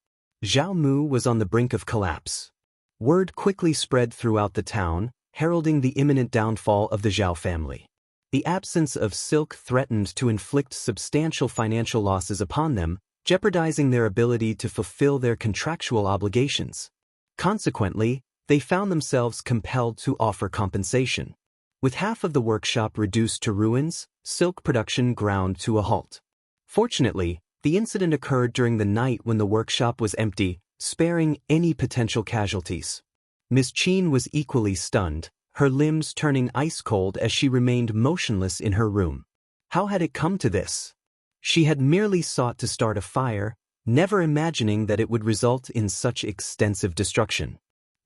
Zhao Mu was on the brink of collapse. Word quickly spread throughout the town, heralding the imminent downfall of the Zhao family. The absence of silk threatened to inflict substantial financial losses upon them, jeopardizing their ability to fulfill their contractual obligations. Consequently, they found themselves compelled to offer compensation. With half of the workshop reduced to ruins, silk production ground to a halt. Fortunately, the incident occurred during the night when the workshop was empty, sparing any potential casualties. Ms.Qin was equally stunned, her limbs turning ice-cold as she remained motionless in her room. How had it come to this? She had merely sought to start a fire, never imagining that it would result in such extensive destruction.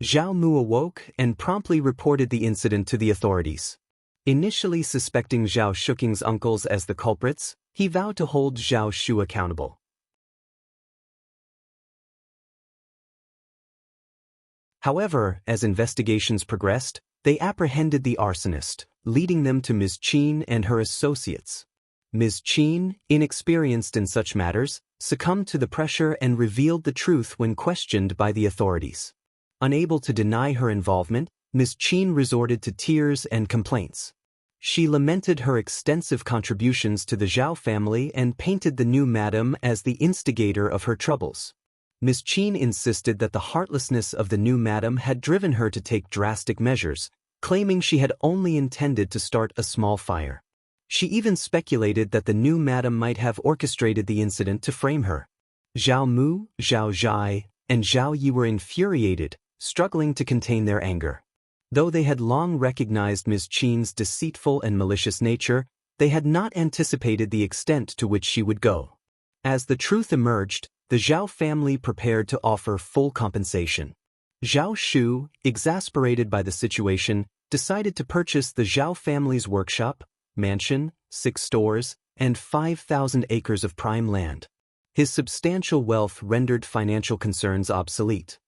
Zhao Mu awoke and promptly reported the incident to the authorities. Initially suspecting Zhao Shuking's uncles as the culprits, he vowed to hold Zhao Shu accountable. However, as investigations progressed, they apprehended the arsonist, leading them to Ms.Qin and her associates. Ms.Qin, inexperienced in such matters, succumbed to the pressure and revealed the truth when questioned by the authorities. Unable to deny her involvement, Ms.Qin resorted to tears and complaints. She lamented her extensive contributions to the Zhao family and painted the new madam as the instigator of her troubles. Ms.Qin insisted that the heartlessness of the new madam had driven her to take drastic measures, claiming she had only intended to start a small fire. She even speculated that the new madam might have orchestrated the incident to frame her. Zhao Mu, Zhao Zhai, and Zhao Yi were infuriated, struggling to contain their anger. Though they had long recognized Ms.Qin's deceitful and malicious nature, they had not anticipated the extent to which she would go. As the truth emerged, the Zhao family prepared to offer full compensation. Zhao Shu, exasperated by the situation, decided to purchase the Zhao family's workshop, mansion, 6 stores, and 5,000 acres of prime land. His substantial wealth rendered financial concerns obsolete.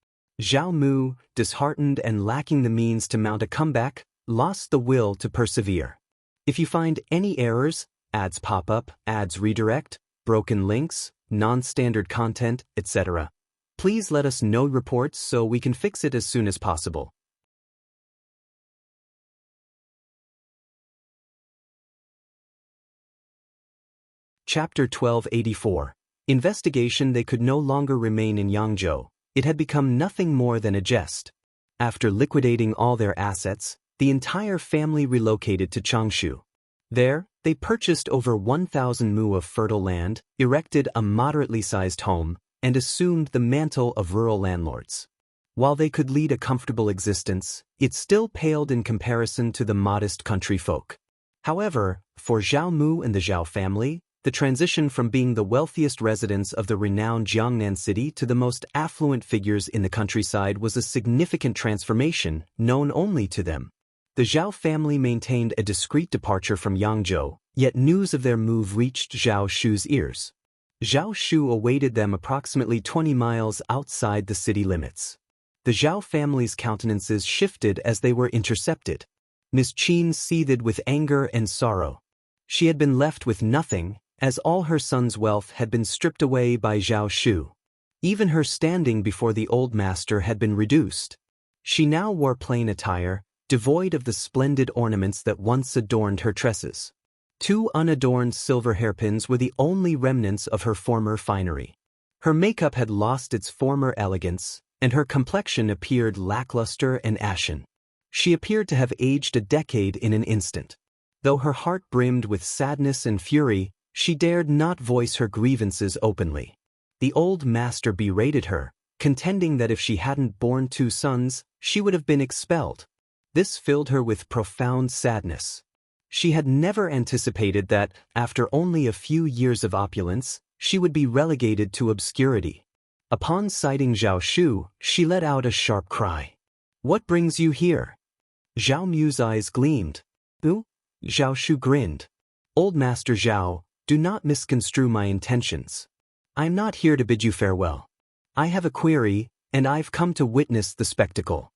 Zhao Mu, disheartened and lacking the means to mount a comeback, lost the will to persevere. If you find any errors, ads pop up, ads redirect, broken links, non-standard content, etc., please let us know reports so we can fix it as soon as possible. Chapter 1284. Investigation. They could no longer remain in Hangzhou. It had become nothing more than a jest. After liquidating all their assets, the entire family relocated to Changshu. There, they purchased over 1,000 mu of fertile land, erected a moderately sized home, and assumed the mantle of rural landlords. While they could lead a comfortable existence, it still paled in comparison to the modest country folk. However, for Zhao Mu and the Zhao family, the transition from being the wealthiest residents of the renowned Jiangnan city to the most affluent figures in the countryside was a significant transformation known only to them. The Zhao family maintained a discreet departure from Yangzhou, yet news of their move reached Zhao Shu's ears. Zhao Shu awaited them approximately 20 miles outside the city limits. The Zhao family's countenances shifted as they were intercepted. Ms.Qin seethed with anger and sorrow. She had been left with nothing, as all her son's wealth had been stripped away by Zhao Shu. Even her standing before the old master had been reduced. She now wore plain attire, devoid of the splendid ornaments that once adorned her tresses. 2 unadorned silver hairpins were the only remnants of her former finery. Her makeup had lost its former elegance, and her complexion appeared lackluster and ashen. She appeared to have aged a decade in an instant. Though her heart brimmed with sadness and fury, she dared not voice her grievances openly. The old master berated her, contending that if she hadn't borne 2 sons, she would have been expelled. This filled her with profound sadness. She had never anticipated that, after only a few years of opulence, she would be relegated to obscurity. Upon sighting Zhao Shu, she let out a sharp cry. "What brings you here?" Zhao Mu's eyes gleamed. "Who?" Zhao Shu grinned. "Old Master Zhao, do not misconstrue my intentions. I'm not here to bid you farewell. I have a query, and I've come to witness the spectacle."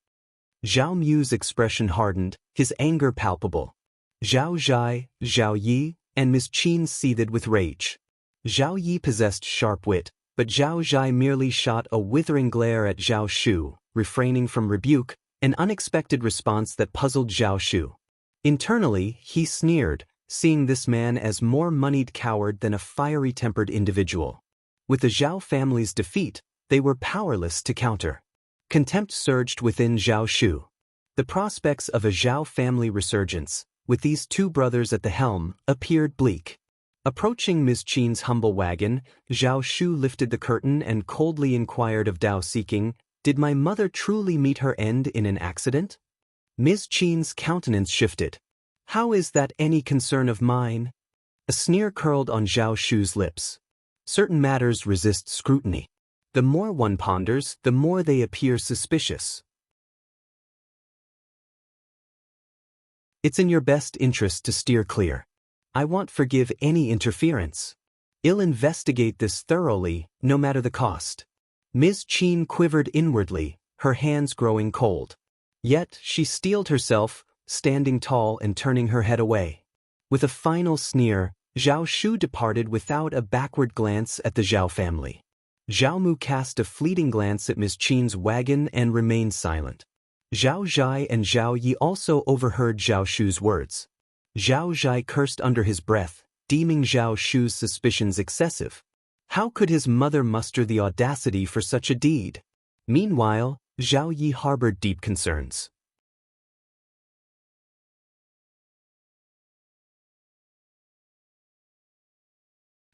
Zhao Mu's expression hardened, his anger palpable. Zhao Zhai, Zhao Yi, and Ms.Qin seethed with rage. Zhao Yi possessed sharp wit, but Zhao Zhai merely shot a withering glare at Zhao Shu, refraining from rebuke, an unexpected response that puzzled Zhao Shu. Internally, he sneered, seeing this man as more moneyed coward than a fiery-tempered individual. With the Zhao family's defeat, they were powerless to counter. Contempt surged within Zhao Shu. The prospects of a Zhao family resurgence, with these two brothers at the helm, appeared bleak. Approaching Ms.Qin's humble wagon, Zhao Shu lifted the curtain and coldly inquired of Dao Seeking, "Did my mother truly meet her end in an accident?" Ms.Qin's countenance shifted. "How is that any concern of mine?" A sneer curled on Zhao Shu's lips. Certain matters resist scrutiny. The more one ponders, the more they appear suspicious. It's in your best interest to steer clear. I won't forgive any interference. I'll investigate this thoroughly, no matter the cost. Ms.Qin quivered inwardly, her hands growing cold. Yet she steeled herself, standing tall and turning her head away. With a final sneer, Zhao Shu departed without a backward glance at the Zhao family. Zhao Mu cast a fleeting glance at Ms.Qin's wagon and remained silent. Zhao Zhai and Zhao Yi also overheard Zhao Shu's words. Zhao Zhai cursed under his breath, deeming Zhao Shu's suspicions excessive. How could his mother muster the audacity for such a deed? Meanwhile, Zhao Yi harbored deep concerns.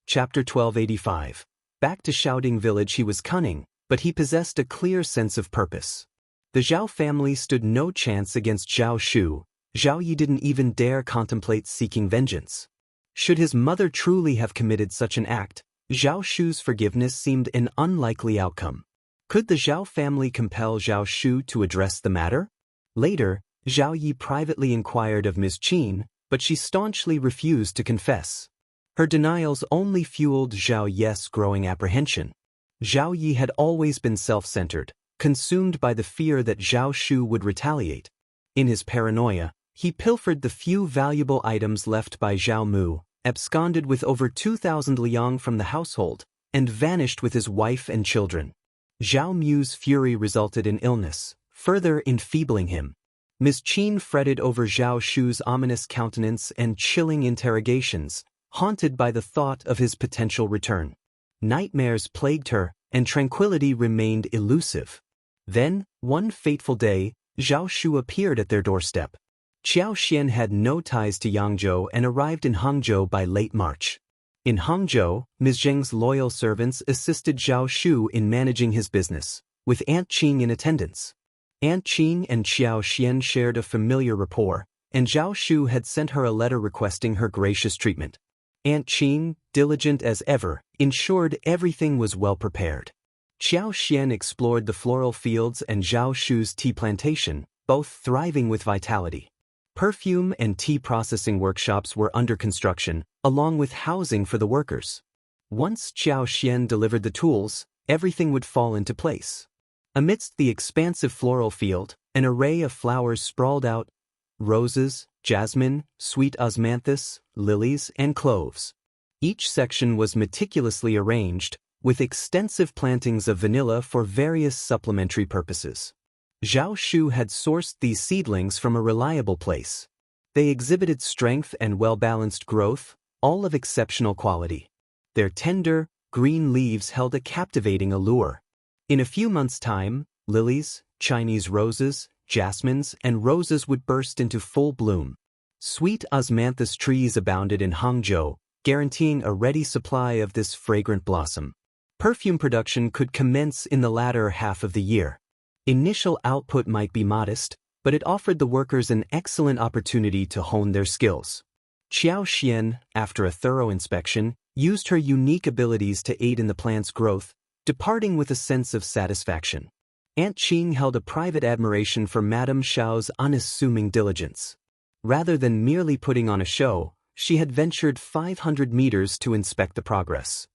Chapter 1285. Back to Shaoding village he was cunning, but he possessed a clear sense of purpose. The Zhao family stood no chance against Zhao Shu. Zhao Yi didn't even dare contemplate seeking vengeance. Should his mother truly have committed such an act, Zhao Shu's forgiveness seemed an unlikely outcome. Could the Zhao family compel Zhao Shu to address the matter? Later, Zhao Yi privately inquired of Ms.Qin, but she staunchly refused to confess. Her denials only fueled Zhao Yi's growing apprehension. Zhao Yi had always been self-centered, consumed by the fear that Zhao Shu would retaliate. In his paranoia, he pilfered the few valuable items left by Zhao Mu, absconded with over 2,000 liang from the household, and vanished with his wife and children. Zhao Mu's fury resulted in illness, further enfeebling him. Ms.Qin fretted over Zhao Shu's ominous countenance and chilling interrogations, haunted by the thought of his potential return. Nightmares plagued her, and tranquility remained elusive. Then, one fateful day, Zhao Shu appeared at their doorstep. Qiao had no ties to Yangzhou and arrived in Hangzhou by late March. In Hangzhou, Ms. Zheng's loyal servants assisted Zhao Shu in managing his business, with Aunt Qing in attendance. Aunt Qing and Qiao shared a familiar rapport, and Zhao Shu had sent her a letter requesting her gracious treatment. Aunt Qing, diligent as ever, ensured everything was well prepared. Qiao explored the floral fields and Zhao Shu's tea plantation, both thriving with vitality. Perfume and tea processing workshops were under construction, along with housing for the workers. Once Qiao delivered the tools, everything would fall into place. Amidst the expansive floral field, an array of flowers sprawled out: roses, jasmine, sweet osmanthus, lilies, and cloves. Each section was meticulously arranged, with extensive plantings of vanilla for various supplementary purposes. Zhao Shu had sourced these seedlings from a reliable place. They exhibited strength and well-balanced growth, all of exceptional quality. Their tender, green leaves held a captivating allure. In a few months' time, lilies, Chinese roses, jasmines, and roses would burst into full bloom. Sweet osmanthus trees abounded in Hangzhou, guaranteeing a ready supply of this fragrant blossom. Perfume production could commence in the latter half of the year. Initial output might be modest, but it offered the workers an excellent opportunity to hone their skills. Qiao, after a thorough inspection, used her unique abilities to aid in the plant's growth, departing with a sense of satisfaction. Aunt Qing held a private admiration for Madame Xiao's unassuming diligence. Rather than merely putting on a show, she had ventured 500 meters to inspect the progress.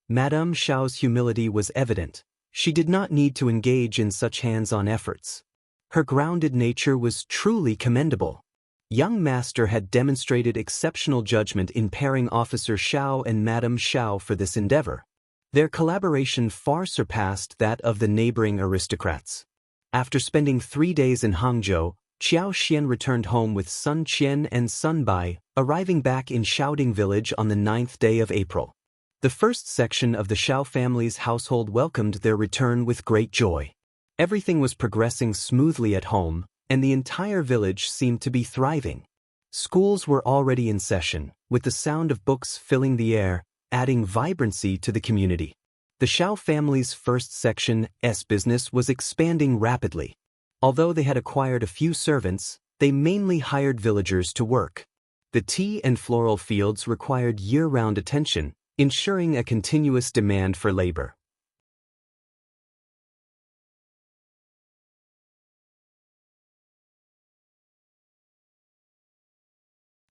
Madame Xiao's humility was evident. She did not need to engage in such hands-on efforts. Her grounded nature was truly commendable. Young Master had demonstrated exceptional judgment in pairing Officer Xiao and Madame Xiao for this endeavor. Their collaboration far surpassed that of the neighboring aristocrats. After spending 3 days in Hangzhou, Qiao Xian returned home with Sun Qian and Sun Bai, arriving back in Shaoding village on the 9th day of April. The first section of the Xiao family's household welcomed their return with great joy. Everything was progressing smoothly at home, and the entire village seemed to be thriving. Schools were already in session, with the sound of books filling the air, adding vibrancy to the community. The Xiao family's first section's business was expanding rapidly. Although they had acquired a few servants, they mainly hired villagers to work. The tea and floral fields required year-round attention, ensuring a continuous demand for labor.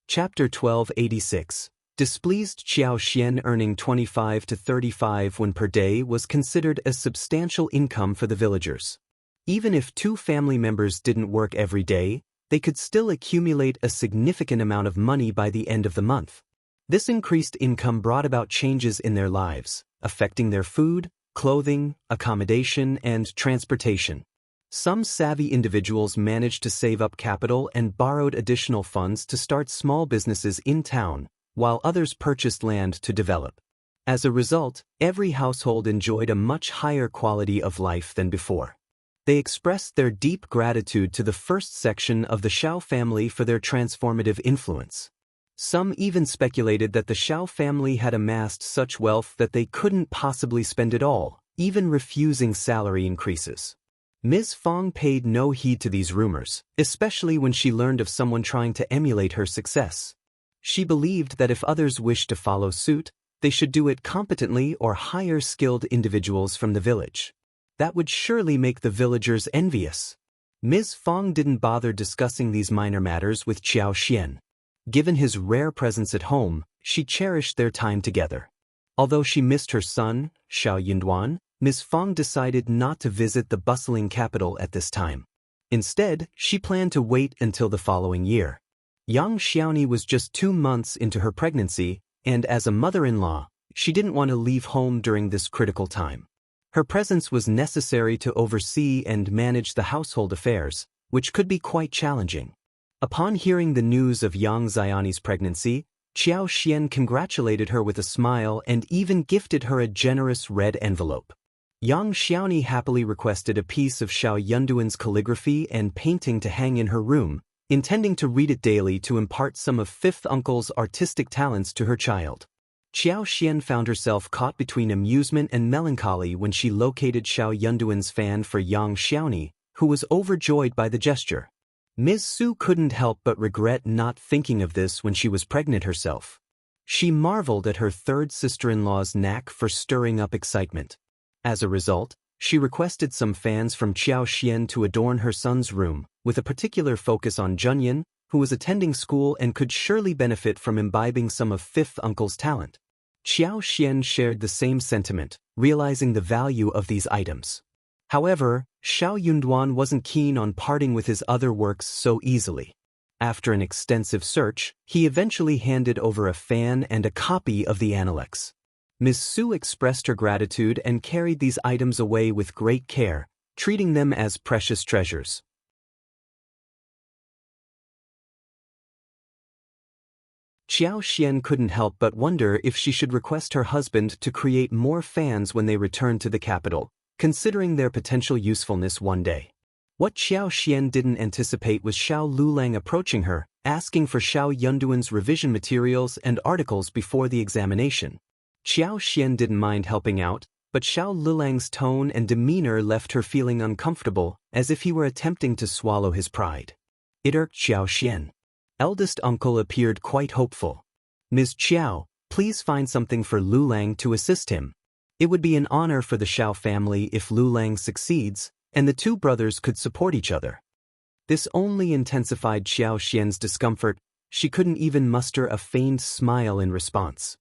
Chapter 1286. Displeased. Qiao Xian earning 25 to 35 won per day was considered a substantial income for the villagers. Even if 2 family members didn't work every day, they could still accumulate a significant amount of money by the end of the month. This increased income brought about changes in their lives, affecting their food, clothing, accommodation, and transportation. Some savvy individuals managed to save up capital and borrowed additional funds to start small businesses in town, while others purchased land to develop. As a result, every household enjoyed a much higher quality of life than before. They expressed their deep gratitude to the first section of the Xiao family for their transformative influence. Some even speculated that the Xiao family had amassed such wealth that they couldn't possibly spend it all, even refusing salary increases. Ms. Fong paid no heed to these rumors, especially when she learned of someone trying to emulate her success. She believed that if others wished to follow suit, they should do it competently or hire skilled individuals from the village. That would surely make the villagers envious. Ms. Fong didn't bother discussing these minor matters with Qiao Xian. Given his rare presence at home, she cherished their time together. Although she missed her son, Xiao Yunduan, Ms. Fong decided not to visit the bustling capital at this time. Instead, she planned to wait until the following year. Young Xiaoni was just 2 months into her pregnancy, and as a mother-in-law, she didn't want to leave home during this critical time. Her presence was necessary to oversee and manage the household affairs, which could be quite challenging. Upon hearing the news of young Xiaoni's pregnancy, Qiao Xian congratulated her with a smile and even gifted her a generous red envelope. Young Xiaoni happily requested a piece of Xiao Yunduan's calligraphy and painting to hang in her room, intending to read it daily to impart some of fifth uncle's artistic talents to her child. Qiao Xian found herself caught between amusement and melancholy when she located Xiao Yunduan's fan for young Xiaoni, who was overjoyed by the gesture. Ms. Su couldn't help but regret not thinking of this when she was pregnant herself. She marveled at her third sister-in-law's knack for stirring up excitement. As a result, she requested some fans from Qiao Xian to adorn her son's room, with a particular focus on Zheng, who was attending school and could surely benefit from imbibing some of fifth uncle's talent. Qiao Xian shared the same sentiment, realizing the value of these items. However, Xiao Yunduan wasn't keen on parting with his other works so easily. After an extensive search, he eventually handed over a fan and a copy of the Analects. Ms. Su expressed her gratitude and carried these items away with great care, treating them as precious treasures. Qiao Xian couldn't help but wonder if she should request her husband to create more fans when they returned to the capital, considering their potential usefulness one day. What Qiao Xian didn't anticipate was Xiao Lulang approaching her, asking for Xiao Yunduan's revision materials and articles before the examination. Qiao Xian didn't mind helping out, but Xiao Lulang's tone and demeanor left her feeling uncomfortable, as if he were attempting to swallow his pride. It irked Qiao Xian. Eldest uncle appeared quite hopeful. Ms. Qiao, Please find something for Lu Lang to assist him. It would be an honor for the Xiao family if Lu Lang succeeds, and the two brothers could support each other. This only intensified Xiao Xian's discomfort. She couldn't even muster a feigned smile in response.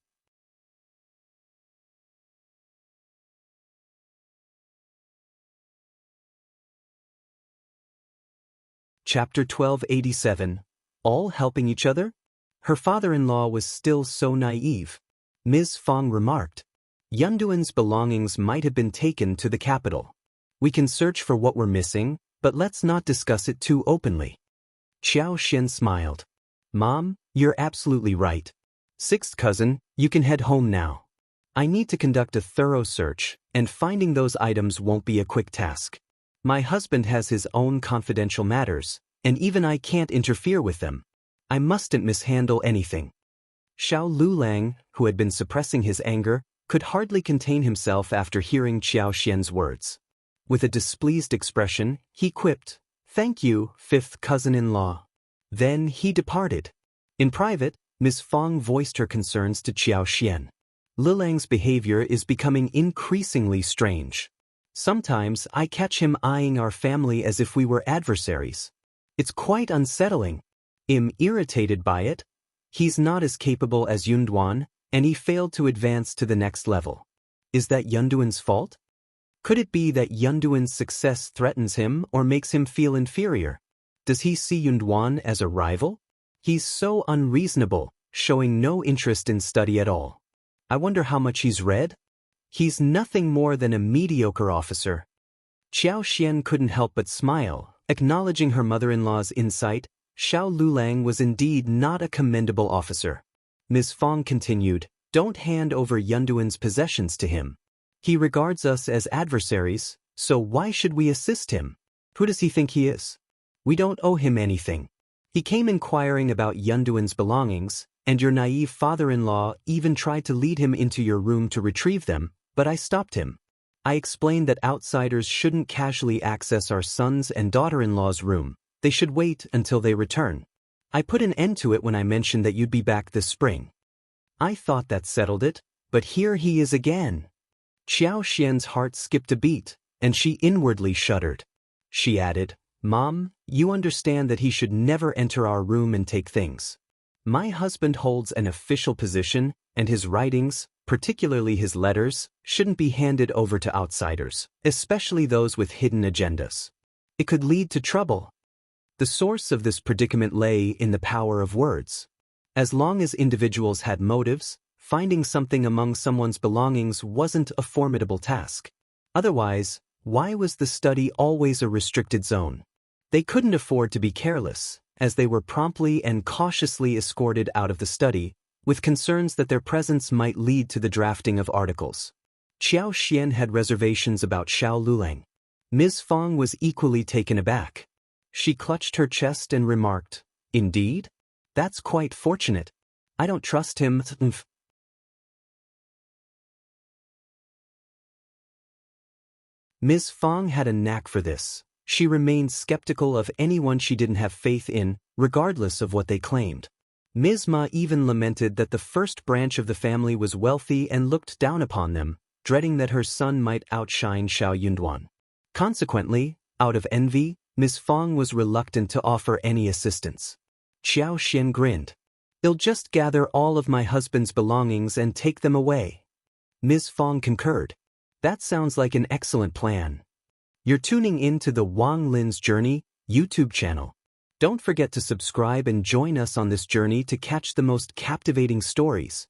Chapter 1287. All helping each other? Her father-in-law was still so naive. Ms. Fong remarked. Yunduan's belongings might have been taken to the capital. We can search for what we're missing, but let's not discuss it too openly. Xiao Xian smiled. Mom, you're absolutely right. Sixth cousin, you can head home now. I need to conduct a thorough search, and finding those items won't be a quick task. My husband has his own confidential matters, and even I can't interfere with them. I mustn't mishandle anything. Xiao Lulang, who had been suppressing his anger, could hardly contain himself after hearing Xiao Xian's words. With a displeased expression, he quipped, "Thank you, fifth cousin-in-law." Then he departed. In private, Ms. Fong voiced her concerns to Xiao Xian. Lilang's behavior is becoming increasingly strange. Sometimes I catch him eyeing our family as if we were adversaries. It's quite unsettling. I'm irritated by it. He's not as capable as Yunduan, and he failed to advance to the next level. Is that Yunduan's fault? Could it be that Yunduan's success threatens him or makes him feel inferior? Does he see Yunduan as a rival? He's so unreasonable, showing no interest in study at all. I wonder how much he's read? He's nothing more than a mediocre officer. Xiao Xian couldn't help but smile, acknowledging her mother-in-law's insight. Xiao Lulang was indeed not a commendable officer. Ms. Fong continued, "Don't hand over Yunduan's possessions to him. He regards us as adversaries, so why should we assist him? Who does he think he is? We don't owe him anything. He came inquiring about Yunduan's belongings, and your naive father-in-law even tried to lead him into your room to retrieve them, but I stopped him. I explained that outsiders shouldn't casually access our son's and daughter-in-law's room. They should wait until they return. I put an end to it when I mentioned that you'd be back this spring. I thought that settled it, but here he is again." Xiao Xian's heart skipped a beat, and she inwardly shuddered. She added, "Mom, you understand that he should never enter our room and take things. My husband holds an official position, and his writings, particularly his letters, shouldn't be handed over to outsiders, especially those with hidden agendas. It could lead to trouble." The source of this predicament lay in the power of words. As long as individuals had motives, finding something among someone's belongings wasn't a formidable task. Otherwise, why was the study always a restricted zone? They couldn't afford to be careless, as they were promptly and cautiously escorted out of the study, with concerns that their presence might lead to the drafting of articles. Xiao Xian had reservations about Xiao Lulang. Ms. Fong was equally taken aback. She clutched her chest and remarked, "Indeed? That's quite fortunate. I don't trust him." Ms. Fong had a knack for this. She remained skeptical of anyone she didn't have faith in, regardless of what they claimed. Ms. Ma even lamented that the first branch of the family was wealthy and looked down upon them, dreading that her son might outshine Xiao Yunduan. Consequently, out of envy, Ms. Fong was reluctant to offer any assistance. Xiao Xian grinned. "They'll just gather all of my husband's belongings and take them away." Ms. Fong concurred. "That sounds like an excellent plan." You're tuning in to the Wang Lin's Journey YouTube channel. Don't forget to subscribe and join us on this journey to catch the most captivating stories.